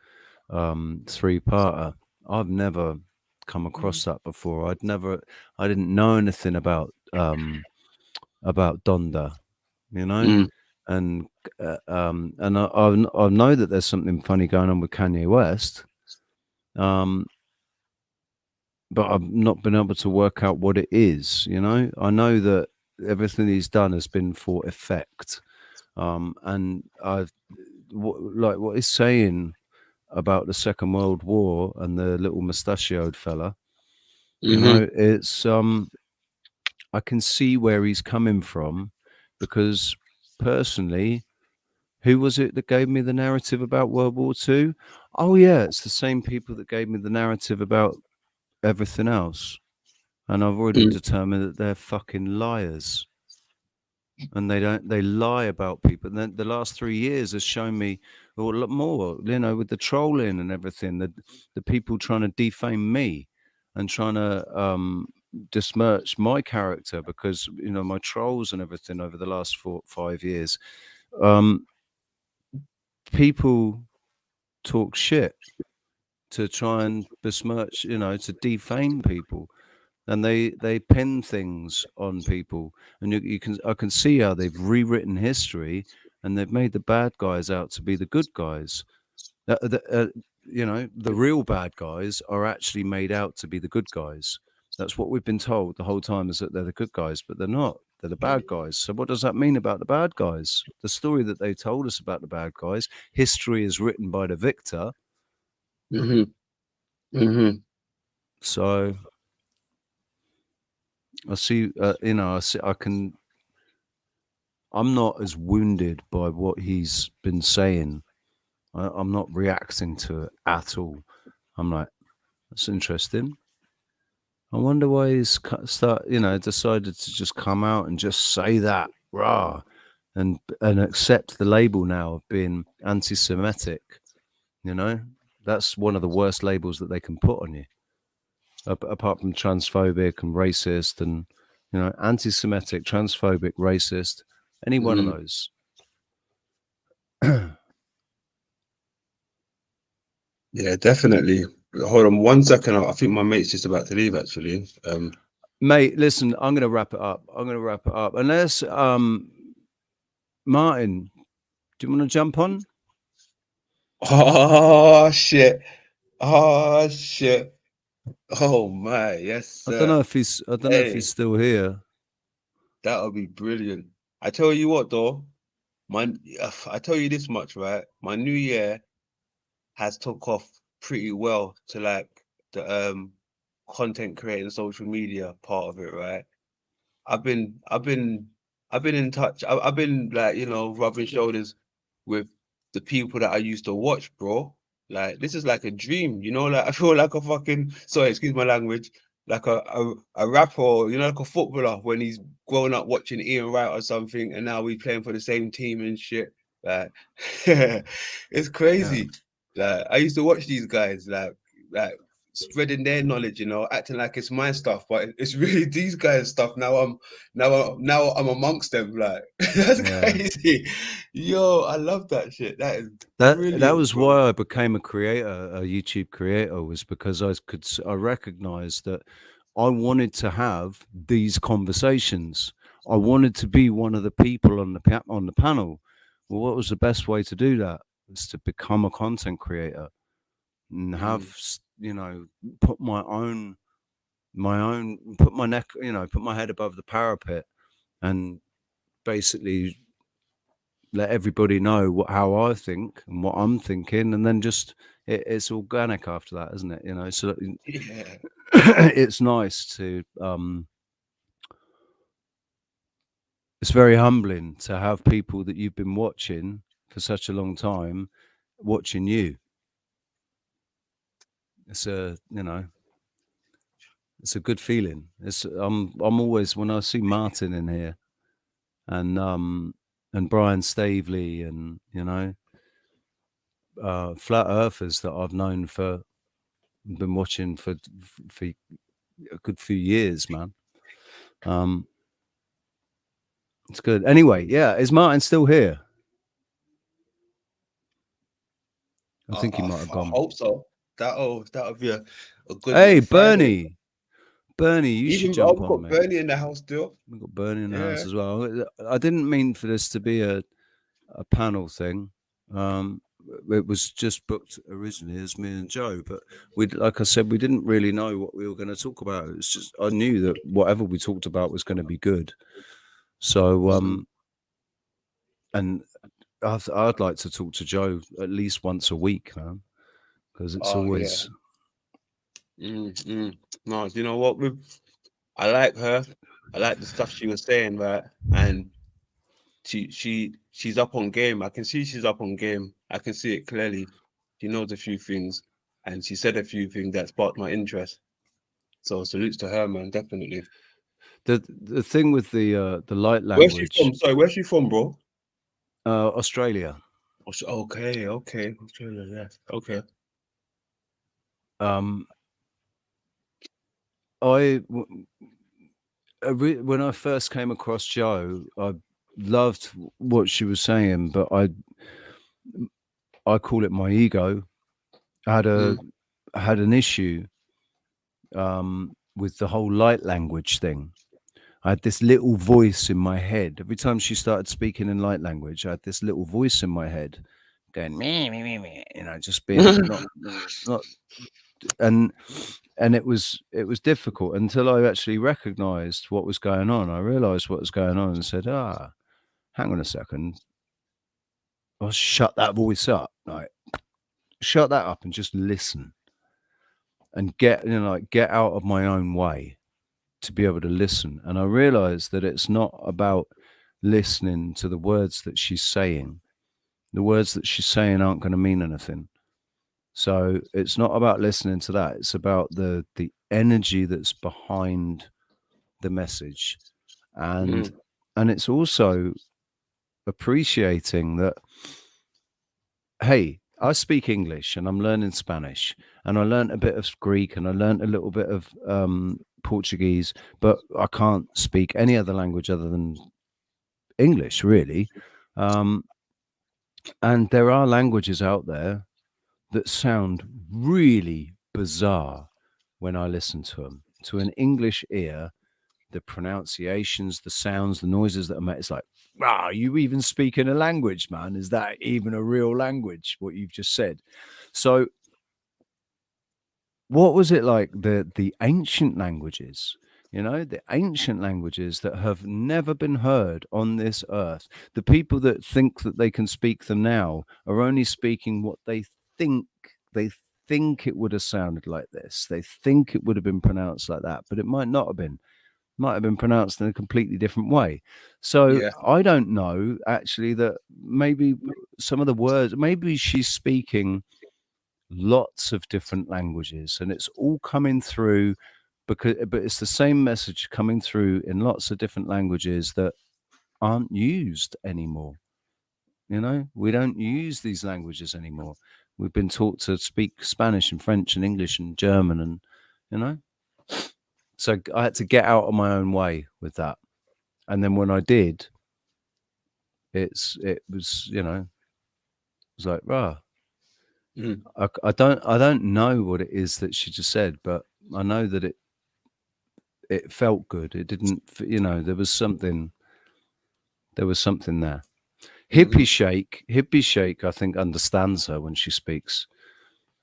Speaker 1: 3-parter. I've never come across that before. I didn't know anything about Donda,
Speaker 3: Mm,
Speaker 1: and I know that there's something funny going on with Kanye West, but I've not been able to work out what it is. I know that everything he's done has been for effect, and like what he's saying about the Second World War and the little mustachioed fella.
Speaker 3: mm-hmm,
Speaker 1: It's I can see where he's coming from, because personally, who was it that gave me the narrative about World War II? Oh yeah, it's the same people that gave me the narrative about everything else, and I've already
Speaker 3: mm,
Speaker 1: determined that they're fucking liars, and they lie about people. And then the last 3 years has shown me a lot more, with the trolling and everything, the people trying to defame me and trying to besmirched my character because, you know, my trolls and everything over the last 5 years. People talk shit to try and besmirch, you know, to defame people, and they pin things on people, and I can see how they've rewritten history, and they've made the bad guys out to be the good guys. You know, the real bad guys are actually made out to be the good guys. That's what we've been told the whole time, is that they're the good guys, but they're not. They're the bad guys. So what does that mean about the bad guys? The story that they told us about the bad guys, history is written by the victor. So I see, you know, I'm not as wounded by what he's been saying. I'm not reacting to it at all. I'm like, that's interesting. I wonder why he's decided to just come out and just say that, rah, and accept the label now of being anti-Semitic. You know, that's one of the worst labels that they can put on you, apart from transphobic and racist, and, you know, anti-Semitic, transphobic, racist, any one of those.
Speaker 3: Yeah, definitely. Hold on 1 second. I think my mate's just about to leave, actually.
Speaker 1: Mate, listen, I'm going to wrap it up. Unless, Martin, do you want to jump on?
Speaker 3: Oh, shit. Oh, shit. Oh, my. Yes, sir.
Speaker 1: I don't know if he's still here.
Speaker 3: That would be brilliant. I tell you what, though. I tell you this much, right? My new year has took off pretty well to, like, the content creating social media part of it, right? I've been in touch. I've been, like, you know, rubbing shoulders with the people that I used to watch, bro. Like, this is like a dream, you know. Like, I feel like a fucking, sorry, excuse my language, like a rapper, you know, like a footballer when he's grown up watching Ian Wright or something, and now we playing for the same team and shit. Like, it's crazy. Like, I used to watch these guys, like spreading their knowledge, you know, acting like it's my stuff, but it's really these guys' stuff. Now I'm amongst them. Like, that's crazy. Yo, I love that shit. That is brilliant,
Speaker 1: that was
Speaker 3: bro.
Speaker 1: why I became a YouTube creator, was because I recognized that I wanted to have these conversations. I wanted to be one of the people on the panel. Well, what was the best way to do that? Was to become a content creator and have, you know, put my neck, you know, put my head above the parapet, and basically let everybody know how I think and what I'm thinking, and then just it's organic after that, isn't it? You know, so
Speaker 3: Yeah.
Speaker 1: it's nice to it's very humbling to have people that you've been watching for such a long time watching you. It's a, you know, it's a good feeling. I'm always, when I see Martin in here, and Brian Stavely, and, you know, flat earthers that I've known been watching for a good few years, man. It's good. Anyway, yeah, is Martin still here? I think he might have gone.
Speaker 3: I hope so. That'll be a good
Speaker 1: Hey,
Speaker 3: little Friday.
Speaker 1: Bernie, you should
Speaker 3: Even
Speaker 1: jump
Speaker 3: I've
Speaker 1: on,
Speaker 3: got
Speaker 1: mate.
Speaker 3: Bernie in the house still.
Speaker 1: We've got Bernie in the house
Speaker 3: Yeah.
Speaker 1: as well. I didn't mean for this to be a panel thing. It was just booked originally as me and Joe, but like I said, we didn't really know what we were going to talk about. It's just, I knew that whatever we talked about was going to be good. So, and I'd like to talk to Joe at least once a week, man, because it's always.
Speaker 3: No, you know what? I like her. I like the stuff she was saying, right? And she's up on game. I can see she's up on game. I can see it clearly. She knows a few things, and she said a few things that sparked my interest. So salutes to her, man. Definitely.
Speaker 1: The thing with the light
Speaker 3: Where's she
Speaker 1: language.
Speaker 3: from? Sorry, where's she from, bro?
Speaker 1: Australia.
Speaker 3: Okay. Australia, yes. Okay.
Speaker 1: when I first came across Jo, I loved what she was saying, but I call it my ego. I had an issue with the whole light language thing. I had this little voice in my head. Every time she started speaking in light language, I had this little voice in my head going me, just being not and it was difficult until I actually recognized what was going on. I realized what was going on and said, hang on a second. I'll shut that voice up. Like, shut that up and just listen and get out of my own way to be able to listen. And I realized that it's not about listening to the words that she's saying. The words that she's saying aren't going to mean anything. So it's not about listening to that. It's about the energy that's behind the message. And it's also appreciating that, hey, I speak English and I'm learning Spanish, and I learned a bit of Greek and I learned a little bit of Portuguese, but I can't speak any other language other than English, really. And there are languages out there that sound really bizarre when I listen to them. To an English ear, the pronunciations, the sounds, the noises that are made, it's like, wow, you even speaking a language, man? Is that even a real language, what you've just said? So what was it like, the ancient languages, the ancient languages that have never been heard on this earth? The people that think that they can speak them now are only speaking what they think it would have sounded like this. They think it would have been pronounced like that, but it might not have been. Might have been pronounced in a completely different way. So I don't know, actually, that maybe some of the words, maybe she's speaking lots of different languages and it's all coming through but it's the same message coming through in lots of different languages that aren't used anymore. We don't use these languages anymore. We've been taught to speak Spanish and French and English and German, and so I had to get out of my own way with that. And then when I did, it was, it was like, rah. I don't know what it is that she just said, but I know that it felt good. It didn't, there was something there. Hippie Shake, I think, understands her when she speaks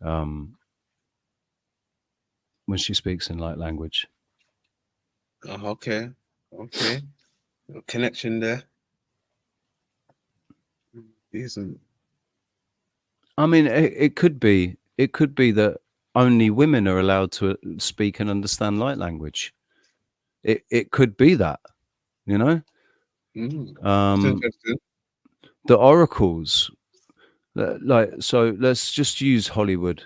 Speaker 1: in light language.
Speaker 3: Oh, okay. Connection there. Decent.
Speaker 1: I mean, it could be that only women are allowed to speak and understand light language. It could be that,
Speaker 3: That's interesting.
Speaker 1: The oracles, so let's just use Hollywood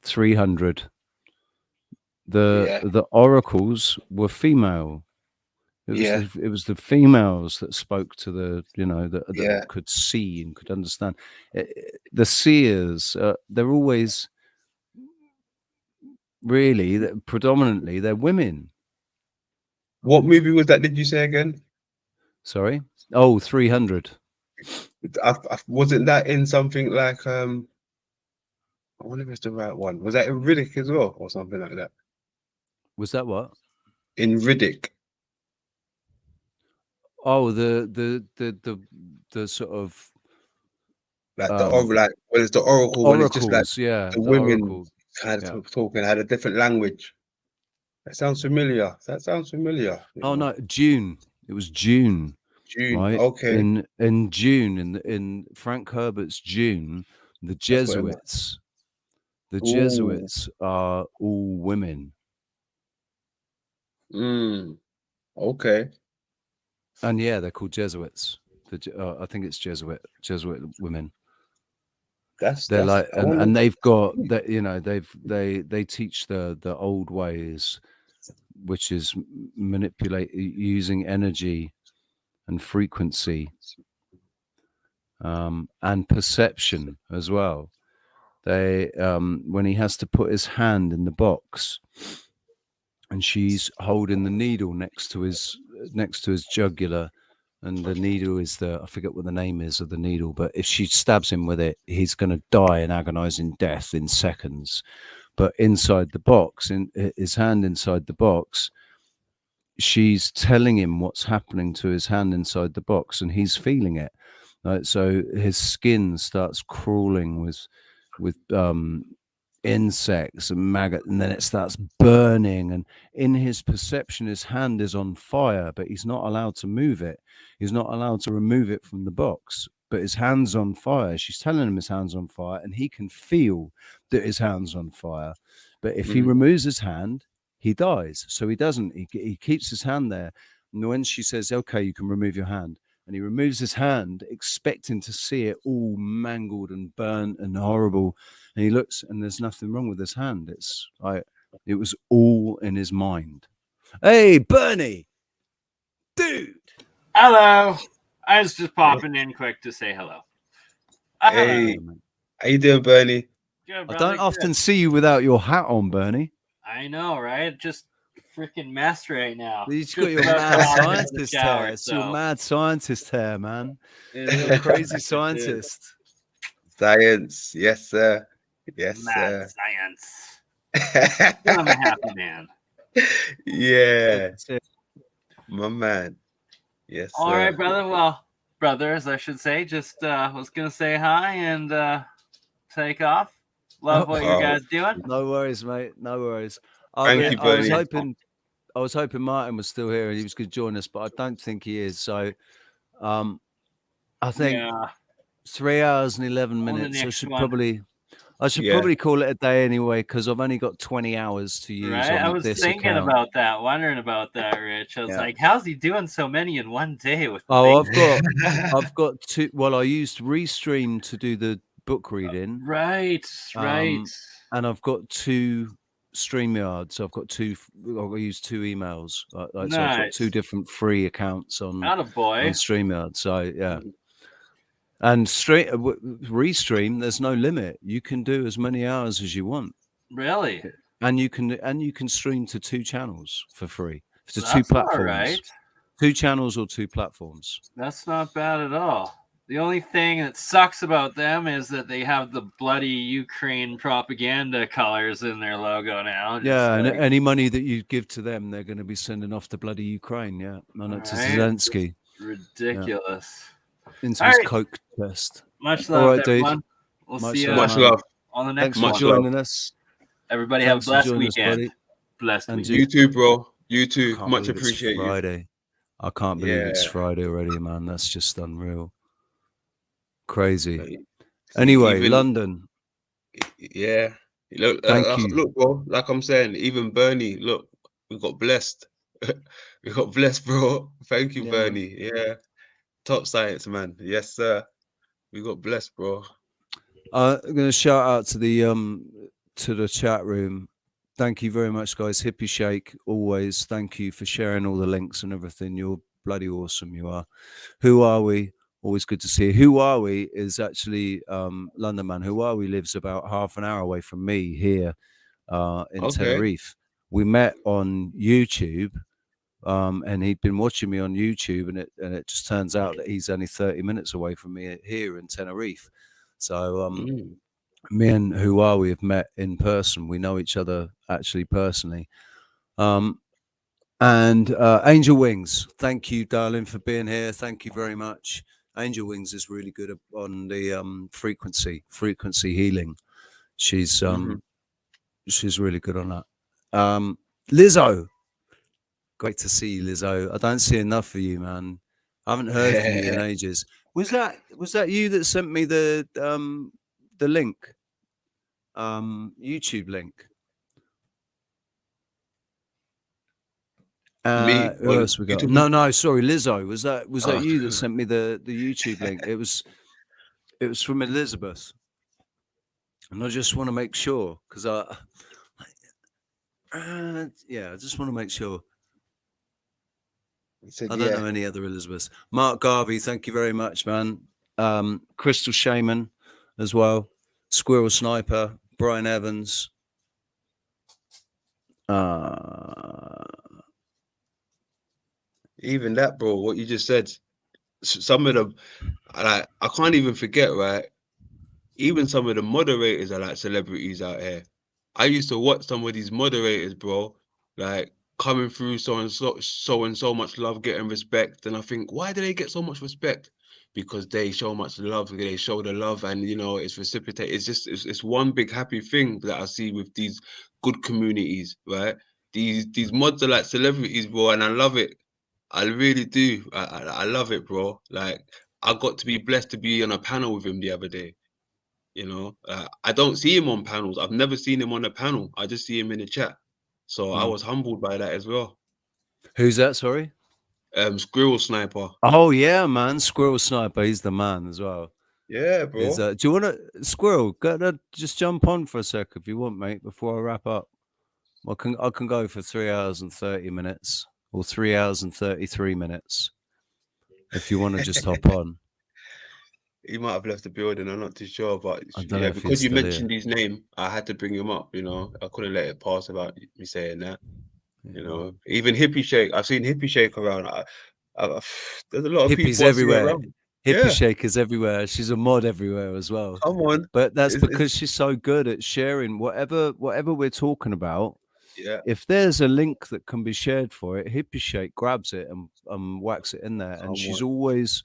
Speaker 1: 300. The oracles were female. It was the females that spoke to that could see and could understand. The seers, they're always really, predominantly, they're women.
Speaker 3: What movie was that? Did you say again?
Speaker 1: Sorry. Oh, 300.
Speaker 3: Wasn't that in something like I wonder if it's the right one. Was that in Riddick as well, or something like that?
Speaker 1: Was that what?
Speaker 3: In Riddick.
Speaker 1: Oh, the sort of
Speaker 3: like when it's the oracle, when it's just like the women
Speaker 1: oracle.
Speaker 3: kind of talking, had a different language. That sounds familiar. Oh
Speaker 1: no, June. It was June. Right?
Speaker 3: Okay.
Speaker 1: In June, in Frank Herbert's June, the Jesuits. The Jesuits are all women.
Speaker 3: Okay.
Speaker 1: And yeah, they're called Jesuits. I think it's Jesuit women. They're like, and they've got that. They teach the old ways, which is using energy and frequency, and perception as well. They when he has to put his hand in the box and she's holding the needle next to his jugular, and the needle is I forget what the name is of the needle, but if she stabs him with it, he's going to die an agonizing death in seconds. But inside the box, in his hand inside the box, she's telling him what's happening to his hand inside the box, and he's feeling it. Right? So his skin starts crawling with insects and maggots, and then it starts burning, and in his perception his hand is on fire, but he's not allowed to move it. He's not allowed to remove it from the box, but his hand's on fire. She's telling him his hand's on fire, and he can feel that his hand's on fire. But if he removes his hand, he dies. So he doesn't. He keeps his hand there. And when she says, okay, you can remove your hand, and he removes his hand, expecting to see it all mangled and burnt and horrible, and he looks, and there's nothing wrong with his hand. It's like it was all in his mind. Hey, Bernie, dude.
Speaker 9: Hello. I was just popping in quick to say hello.
Speaker 3: Hey, how you doing, Bernie?
Speaker 9: Good,
Speaker 1: I don't often see you without your hat on, Bernie.
Speaker 9: I know, right? Just freaking mess right now.
Speaker 1: You've got your mad scientist hair. It's your mad scientist hair, man. You're a crazy scientist.
Speaker 3: Science, yes, sir. Yes,
Speaker 9: mad
Speaker 3: sir.
Speaker 9: Science. I'm a happy man.
Speaker 3: Yeah, my man. Yes,
Speaker 9: All
Speaker 3: sir.
Speaker 9: right, brother. Well, brothers, I should say. Just was gonna say hi and take off. Love what you guys doing.
Speaker 1: No worries, mate. No worries.
Speaker 3: Thank you, Bernie.
Speaker 1: I was hoping Martin was still here and he was going to join us, but I don't think he is. So, I think 3 hours and 11 minutes. I should probably call it a day anyway, because I've only got 20 hours to use.
Speaker 9: Right, I was thinking about that, wondering about that, Rich. I was like, how's he doing so many in one day? With
Speaker 1: I've got two. Well, I used Restream to do the book reading.
Speaker 9: Right.
Speaker 1: And I've got 2 StreamYards. I've got 2. I'll use 2 emails. So I've got 2 different free accounts on StreamYard. So yeah. And Restream, there's no limit. You can do as many hours as you want.
Speaker 9: Really?
Speaker 1: And you can stream to 2 channels for free. To 2 platforms.
Speaker 9: All right.
Speaker 1: 2 channels or 2 platforms.
Speaker 9: That's not bad at all. The only thing that sucks about them is that they have the bloody Ukraine propaganda colors in their logo now.
Speaker 1: And any money that you give to them, they're going to be sending off to bloody Ukraine. Yeah, no, to Zelensky.
Speaker 9: Ridiculous.
Speaker 1: Into his coke test.
Speaker 9: Much love,
Speaker 1: all right,
Speaker 9: everyone.
Speaker 1: Dude.
Speaker 9: We'll see you
Speaker 3: much love
Speaker 9: on the next
Speaker 1: one.
Speaker 9: Thanks
Speaker 1: for joining us.
Speaker 9: Everybody have a blessed weekend.
Speaker 3: Blessed weekend. You too, bro. You too. Much appreciated.
Speaker 1: Friday. I can't believe it's Friday already, man. That's just unreal. Crazy. Anyway, London.
Speaker 3: Yeah. Look,
Speaker 1: Thank you.
Speaker 3: Look, bro. Like I'm saying, even Bernie. Look, we got blessed. We got blessed, bro. Thank you, Bernie. Man. Yeah. Top science, man. Yes, sir. We got blessed, bro.
Speaker 1: I'm going to shout out to the chat room. Thank you very much, guys. Hippie Shake, always. Thank you for sharing all the links and everything. You're bloody awesome. You are. Who Are We? Always good to see you. Who Are We is actually London man. Who Are We lives about half an hour away from me here in Tenerife. We met on YouTube. And he'd been watching me on YouTube, and it just turns out that he's only 30 minutes away from me here in Tenerife. So me and Who Are We have met in person. We know each other actually personally. And Angel Wings, thank you, darling, for being here. Thank you very much. Angel Wings is really good on the frequency healing. She's really good on that. Lizzo. Great to see you, Lizzo. I don't see enough of you, man. I haven't heard from you in ages. Was that you that sent me the link? YouTube link.
Speaker 3: Me?
Speaker 1: Who else we got? No, sorry, Lizzo. Was that you that sent me the YouTube link? It was from Elizabeth. And I just want to make sure, because I just want to make sure. I don't know any other Elizabeths. Mark Garvey, thank you very much, man. Crystal Shaman as well. Squirrel Sniper, Brian Evans.
Speaker 3: even that, bro. What you just said, some of them, like I can't even forget, right? Even some of the moderators are like celebrities out here. I used to watch some of these moderators, bro, like coming through showing so much love, getting respect, and I think, why do they get so much respect? Because they show much love, they show the love, and you know it's reciprocated. It's just it's one big happy thing that I see with these good communities, right? These mods are like celebrities, bro, and I love it. I really do. I love it, bro. Like I got to be blessed to be on a panel with him the other day. You know, I don't see him on panels. I've never seen him on a panel. I just see him in the chat. So I was humbled by that as well.
Speaker 1: Who's that? Sorry.
Speaker 3: Squirrel Sniper.
Speaker 1: Oh yeah, man, Squirrel Sniper. He's the man as well.
Speaker 3: Yeah, bro.
Speaker 1: Is do you want to Squirrel? Gotta just jump on for a sec if you want, mate. Before I wrap up, I can go for 3 hours and 30 minutes or 3 hours and 33 minutes if you want to just hop on.
Speaker 3: He might have left the building. I'm not too sure, but
Speaker 1: I don't know
Speaker 3: yeah,
Speaker 1: if he's
Speaker 3: because you
Speaker 1: still
Speaker 3: mentioned his name, I had to bring him up. You know, I couldn't let it pass about me saying that. You know, even Hippie Shake. I've seen Hippie Shake around. There's a lot of
Speaker 1: Hippies
Speaker 3: people I see
Speaker 1: everywhere.
Speaker 3: around.
Speaker 1: Hippie
Speaker 3: Yeah,
Speaker 1: Shakers everywhere. She's a mod everywhere as well.
Speaker 3: come on.
Speaker 1: But that's
Speaker 3: It's-
Speaker 1: because she's so good at sharing whatever we're talking about.
Speaker 3: yeah,
Speaker 1: If there's a link that can be shared for it, Hippie Shake grabs it and whacks it in there.
Speaker 3: come
Speaker 1: And she's
Speaker 3: on.
Speaker 1: always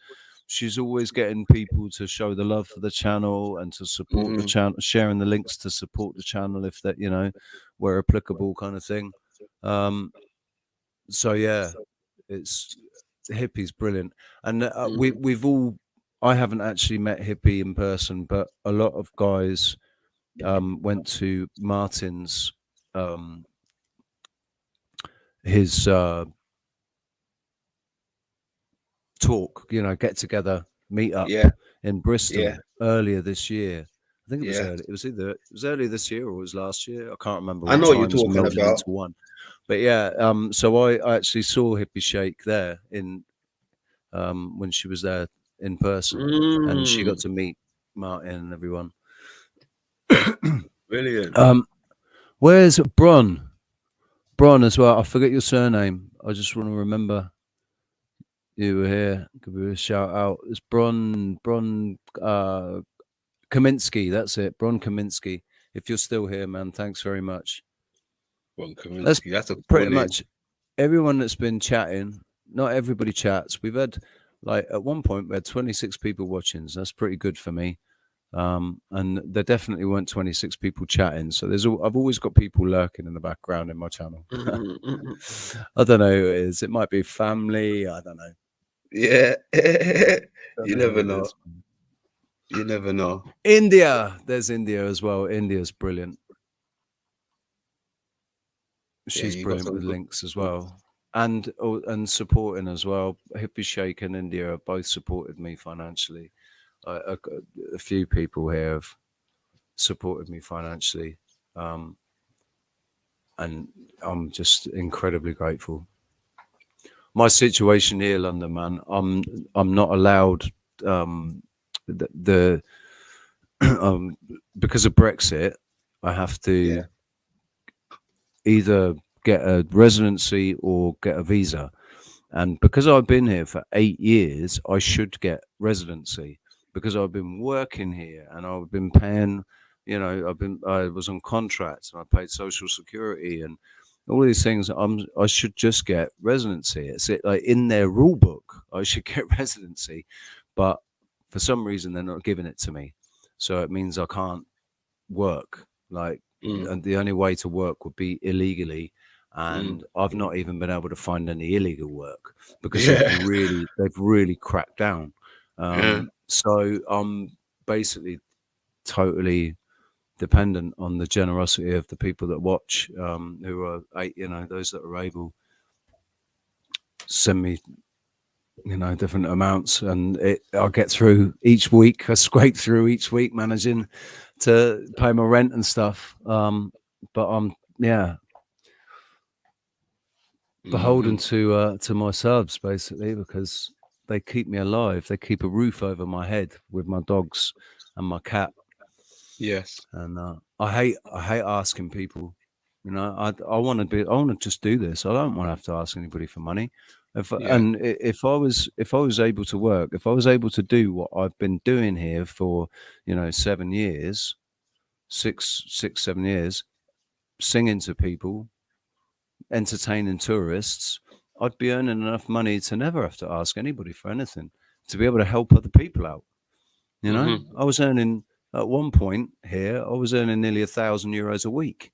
Speaker 1: getting people to show the love for the channel and to support the channel, sharing the links to support the channel if that, you know, where applicable, kind of thing. So yeah, it's Hippie's brilliant. And we've all, I haven't actually met Hippie in person, but a lot of guys went to Martin's his talk, you know, get together, meet up
Speaker 3: Yeah,
Speaker 1: in Bristol
Speaker 3: yeah,
Speaker 1: earlier this year. I think it was
Speaker 3: yeah.
Speaker 1: early. It was earlier this year or it was last year. I can't remember.
Speaker 3: I
Speaker 1: All
Speaker 3: know what you're
Speaker 1: times
Speaker 3: talking
Speaker 1: melded
Speaker 3: about.
Speaker 1: into one. But yeah, so I actually saw Hippie Shake there in when she was there in person, and she got to meet Martin and everyone.
Speaker 3: Brilliant.
Speaker 1: Where's Bron? Bron as well. I forget your surname. I just want to remember you were here. Give you a shout out. It's Bron Kaminsky. That's it. Bron Kaminsky. If you're still here, man, thanks very much.
Speaker 3: Bron
Speaker 1: That's
Speaker 3: Kaminsky. That's a cool
Speaker 1: pretty
Speaker 3: name.
Speaker 1: much everyone that's been chatting. Not everybody chats. We've had, like, at one point we had 26 people watching. So that's pretty good for me. And there definitely weren't 26 people chatting. So I've always got people lurking in the background in my channel. I don't know who it is. It might be family. I don't know.
Speaker 3: Yeah.
Speaker 1: Don't
Speaker 3: You
Speaker 1: know
Speaker 3: never
Speaker 1: who it
Speaker 3: know.
Speaker 1: is.
Speaker 3: You never know.
Speaker 1: India. There's India as well. India's brilliant. She's
Speaker 3: you got
Speaker 1: brilliant
Speaker 3: some
Speaker 1: with
Speaker 3: good
Speaker 1: links as well. And supporting as well. Hippie Shake and India have both supported me financially. A few people here have supported me financially. And I'm just incredibly grateful. My situation here, London, man, I'm not allowed the because of Brexit, I have to either get a residency or get a visa. And because I've been here for 8 years, I should get residency because I've been working here and I've been paying, you know, I was on contracts and I paid social security and all these things. I should just get residency. It's like in their rule book, I should get residency, but for some reason they're not giving it to me. So it means I can't work. Like, and the only way to work would be illegally. And I've not even been able to find any illegal work because they've really cracked down. So I'm basically totally dependent on the generosity of the people that watch, who are, you know, those that are able send me, you know, different amounts, and I get through each week. I scrape through each week, managing to pay my rent and stuff. But I'm beholden to my subs basically because they keep me alive. They keep a roof over my head with my dogs and my cat.
Speaker 3: Yes.
Speaker 1: And I hate asking people. You know, I want to just do this. I don't want to have to ask anybody for money. If I was able to work, if I was able to do what I've been doing here for 7 years, 7 years, singing to people, entertaining tourists, I'd be earning enough money to never have to ask anybody for anything, to be able to help other people out. I was earning at one point here, I was earning nearly €1,000 a week.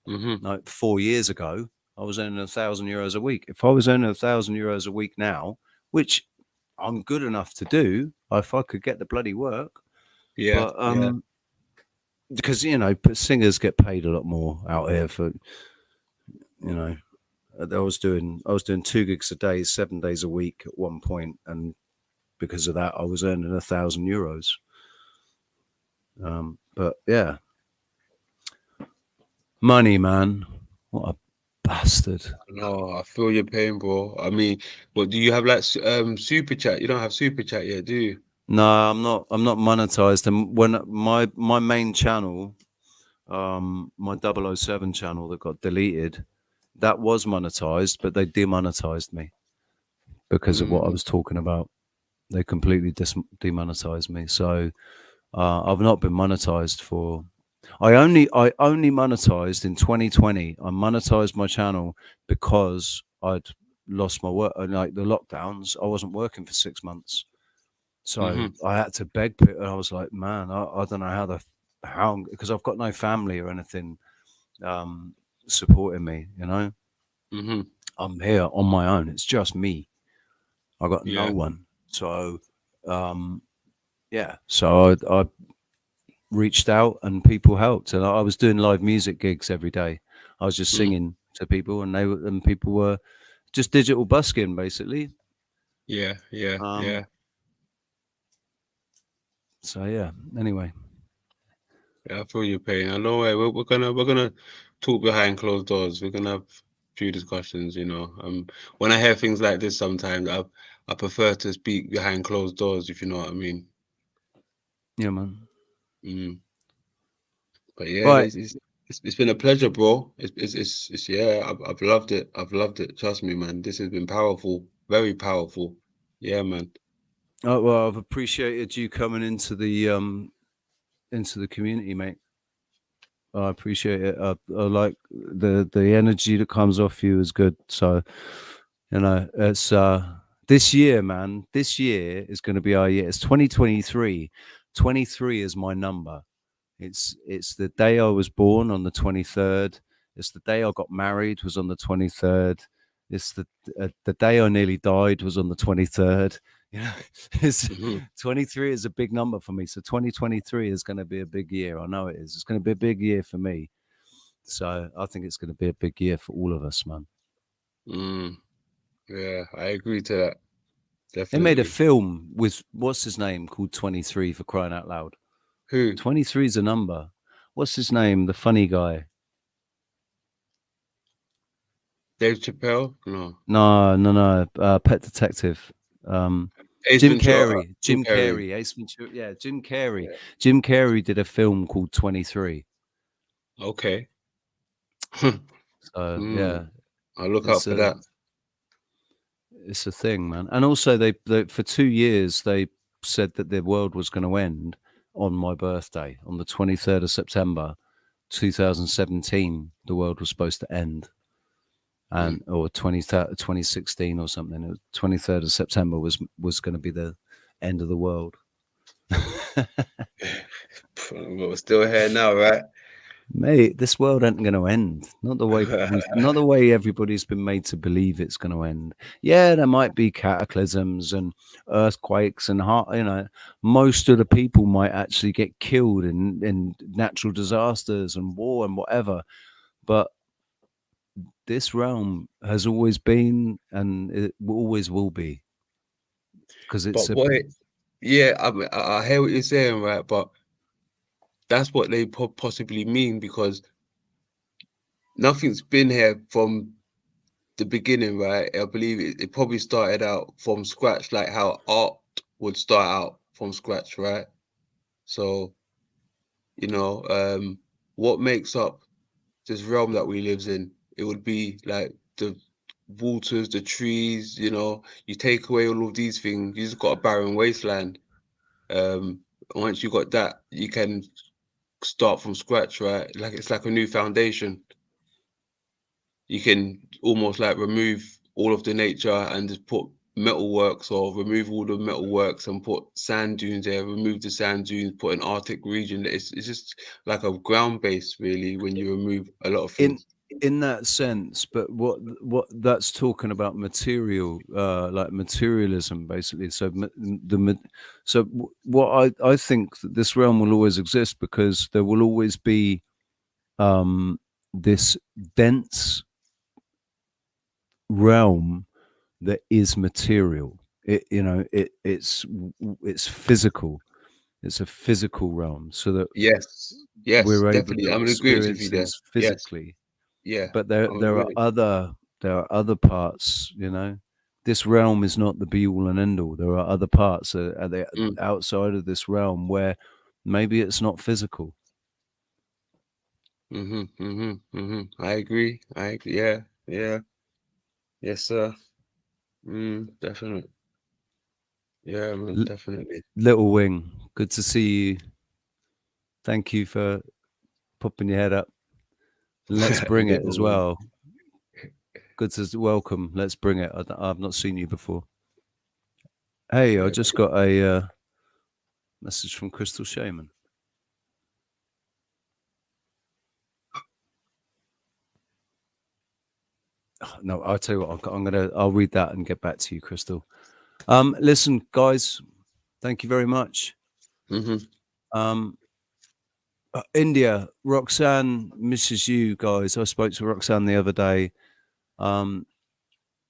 Speaker 1: Like 4 years ago, I was earning €1,000 a week. If I was earning €1,000 a week now, which I'm good enough to do, if I could get the bloody work, but because singers get paid a lot more out here for I was doing 2 gigs a day, 7 days a week at one point, and because of that, I was earning €1,000. But yeah, money, man, what a bastard.
Speaker 3: No, I feel your pain, bro. I mean, what do you have like super chat? You don't have super chat yet, do you?
Speaker 1: No, I'm not monetized. And when my main channel, my 007 channel that got deleted, that was monetized, but they demonetized me because of what I was talking about. They completely demonetized me. So I've not been monetized for. I only monetized in 2020. I monetized my channel because I'd lost my work. Like the lockdowns, I wasn't working for 6 months. So I had to beg people. And I was like, man, I don't know how, because I've got no family or anything supporting me, I'm here on my own. It's just me. I got no one. So, so I reached out and people helped. And I was doing live music gigs every day. I was just singing to people and people were just digital busking, basically.
Speaker 3: Yeah.
Speaker 1: So yeah, anyway.
Speaker 3: Yeah, I feel your pain. I know we're gonna talk behind closed doors. We're gonna have a few discussions, when I hear things like this sometimes I prefer to speak behind closed doors, if you know what I mean.
Speaker 1: Yeah, man.
Speaker 3: But yeah,
Speaker 1: Right.
Speaker 3: it's been a pleasure, bro. It's I've loved it. I've loved it. Trust me, man. This has been powerful, very powerful. Yeah, man.
Speaker 1: Oh, well, I've appreciated you coming into the community, mate. I appreciate it. I like the energy that comes off you is good. So, it's this year, man. This year is going to be our year. It's 2023. 23 is my number. It's the day I was born on the 23rd. It's the day I got married was on the 23rd. It's the day I nearly died was on the 23rd. It's 23 is a big number for me. So 2023 is going to be a big year. I know it is. It's going to be a big year for me. So I think it's going to be a big year for all of us, man.
Speaker 3: Yeah, I agree to that. Definitely.
Speaker 1: They made a film with what's his name called 23 for crying out loud.
Speaker 3: Who?
Speaker 1: 23 is a number. What's his name? The funny guy.
Speaker 3: Dave Chappelle? No.
Speaker 1: Pet Detective.
Speaker 3: Ace
Speaker 1: Jim
Speaker 3: Ventura.
Speaker 1: Carrey. Jim Carrey. Ace Ventura. Yeah, Jim Carrey. Yeah. Jim Carrey did a film called 23.
Speaker 3: Okay.
Speaker 1: So yeah,
Speaker 3: I'll look out for that.
Speaker 1: It's a thing, man. And also, they for 2 years they said that the world was going to end on my birthday, on the 23rd of September, 2017. The world was supposed to end. And or 2016 or something. It was 23rd of September was going to be the end of the world.
Speaker 3: We're still here now, right?
Speaker 1: Mate, this world ain't going to end. Not the way everybody's been made to believe it's going to end. Yeah, there might be cataclysms and earthquakes and most of the people might actually get killed in natural disasters and war and whatever. But this realm has always been, and it always will be, because it's.
Speaker 3: I hear what you're saying, right? But that's what they possibly mean, because nothing's been here from the beginning, right? I believe it probably started out from scratch, like how art would start out from scratch, right? So, what makes up this realm that we live in? It would be like the waters, the trees, you know, you take away all of these things, you just got a barren wasteland. Once you got that, you can start from scratch, right? Like it's like a new foundation. You can almost like remove all of the nature and just put metalworks, or remove all the metalworks and put sand dunes there, remove the sand dunes, put an Arctic region. It's just like a ground base really when you remove a lot of things.
Speaker 1: In that sense, but what that's talking about material, like materialism, basically. So what I think that this realm will always exist because there will always be this dense realm that is material. It's physical. It's a physical realm, so that
Speaker 3: Yes,
Speaker 1: we're able
Speaker 3: definitely.
Speaker 1: to
Speaker 3: I'm in agreement with
Speaker 1: experience
Speaker 3: you there.
Speaker 1: things
Speaker 3: Yes,
Speaker 1: physically.
Speaker 3: yeah.
Speaker 1: But there are other parts. This realm is not the be all and end all. There are other parts outside of this realm where maybe it's not physical.
Speaker 3: I agree. Yeah. Yes, sir. Definitely. Yeah, man, definitely.
Speaker 1: Little Wing, good to see you. Thank you for popping your head up. Let's bring it as well. Good to welcome. Let's bring it. I've not seen you before. Hey, I just got a message from Crystal Shaman. No, I'll tell you what. I'll read that and get back to you, Crystal. Listen, guys, thank you very much. India, Roxanne misses you guys. I spoke to Roxanne the other day.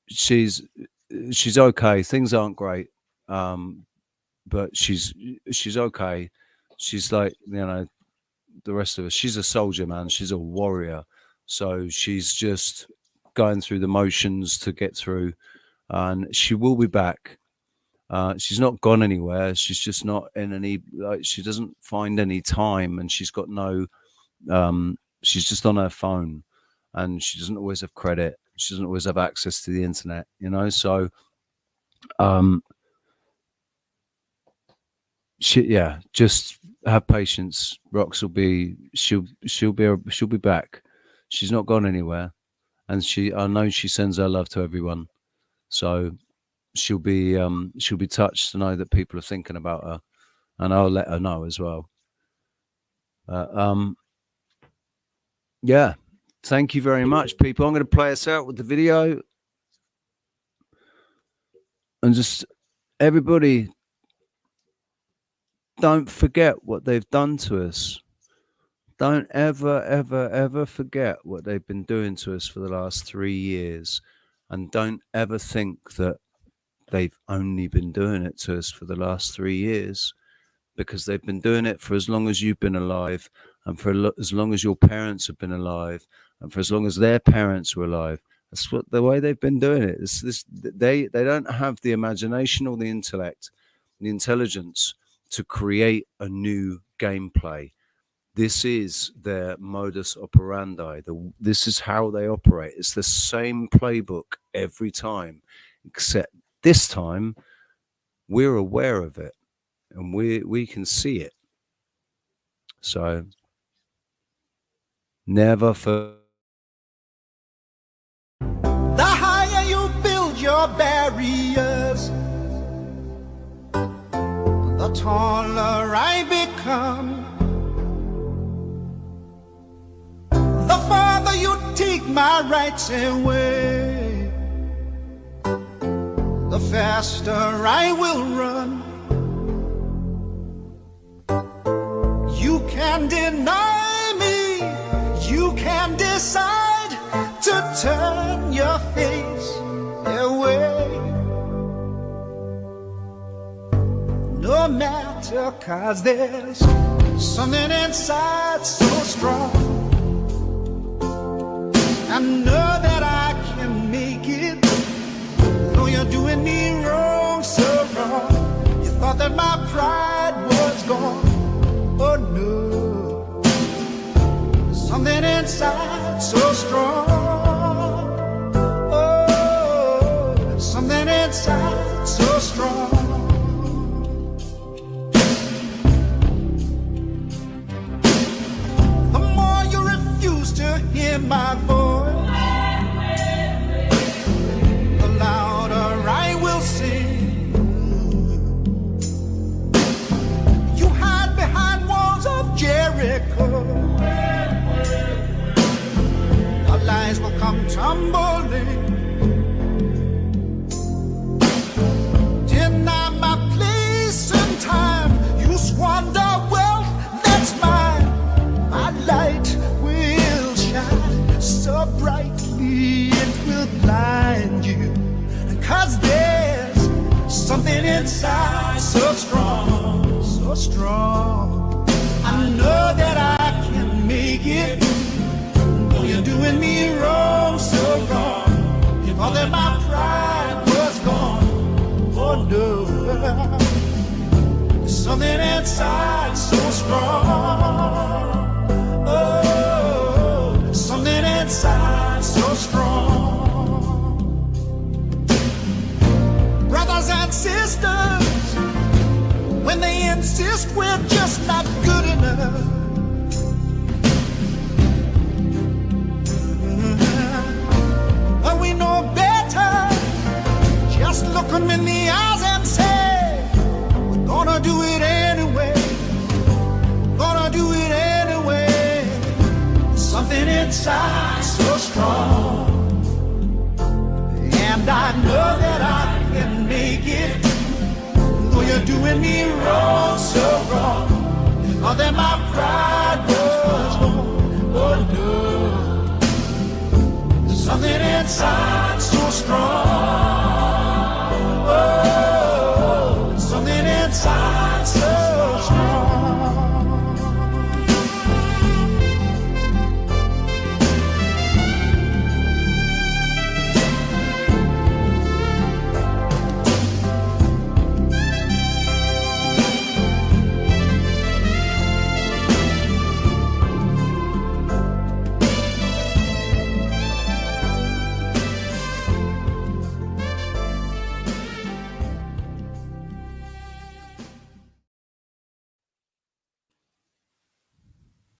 Speaker 1: She's okay. Things aren't great, but she's okay. She's like, the rest of us. She's a soldier, man. She's a warrior. So she's just going through the motions to get through, and she will be back. She's not gone anywhere. She's just not in any, she doesn't find any time, and she's got no, she's just on her phone, and she doesn't always have credit. She doesn't always have access to the internet, so, just have patience. Rox she'll be back. She's not gone anywhere. And I know she sends her love to everyone. So she'll be touched to know that people are thinking about her, and I'll let her know as well. Yeah, thank you very much, people. I'm going to play us out with the video, and just everybody, don't forget what they've done to us. Don't ever forget what they've been doing to us for the last 3 years, and don't ever think that they've only been doing it to us for the last 3 years, because they've been doing it for as long as you've been alive, and for as long as your parents have been alive, and for as long as their parents were alive. That's the way they've been doing it. They don't have the imagination or the intellect, the intelligence to create a new gameplay. This is their modus operandi. This is how they operate. It's the same playbook every time, except this time we're aware of it, and we can see it. So never for.
Speaker 10: The higher you build your barriers, the taller I become. The farther you take my rights away, the faster I will run. You can deny me, you can decide to turn your face away. No matter, 'cause there's something inside so strong. I know that I can make it, though you're doing me wrong, so wrong. You thought that my pride was gone. Oh no, something inside so strong. Oh tumbling. Deny my place in time. You squander wealth that's mine. My light will shine so brightly it will blind you. 'Cause there's something inside so strong, so strong. I know that I can make it. Though you're doing me wrong, so wrong. You thought that my pride was gone. Oh no. There's something inside so strong. Oh, something inside so strong. Brothers and sisters, when they insist we're just not good enough. But we know better. Just look them in the eyes and say, we're gonna do it anyway. We're gonna do it anyway. Something inside so strong. And I know that I can make it. Though you're doing me wrong, so wrong. Oh, that my pride was gone. Oh no. There's something inside so strong.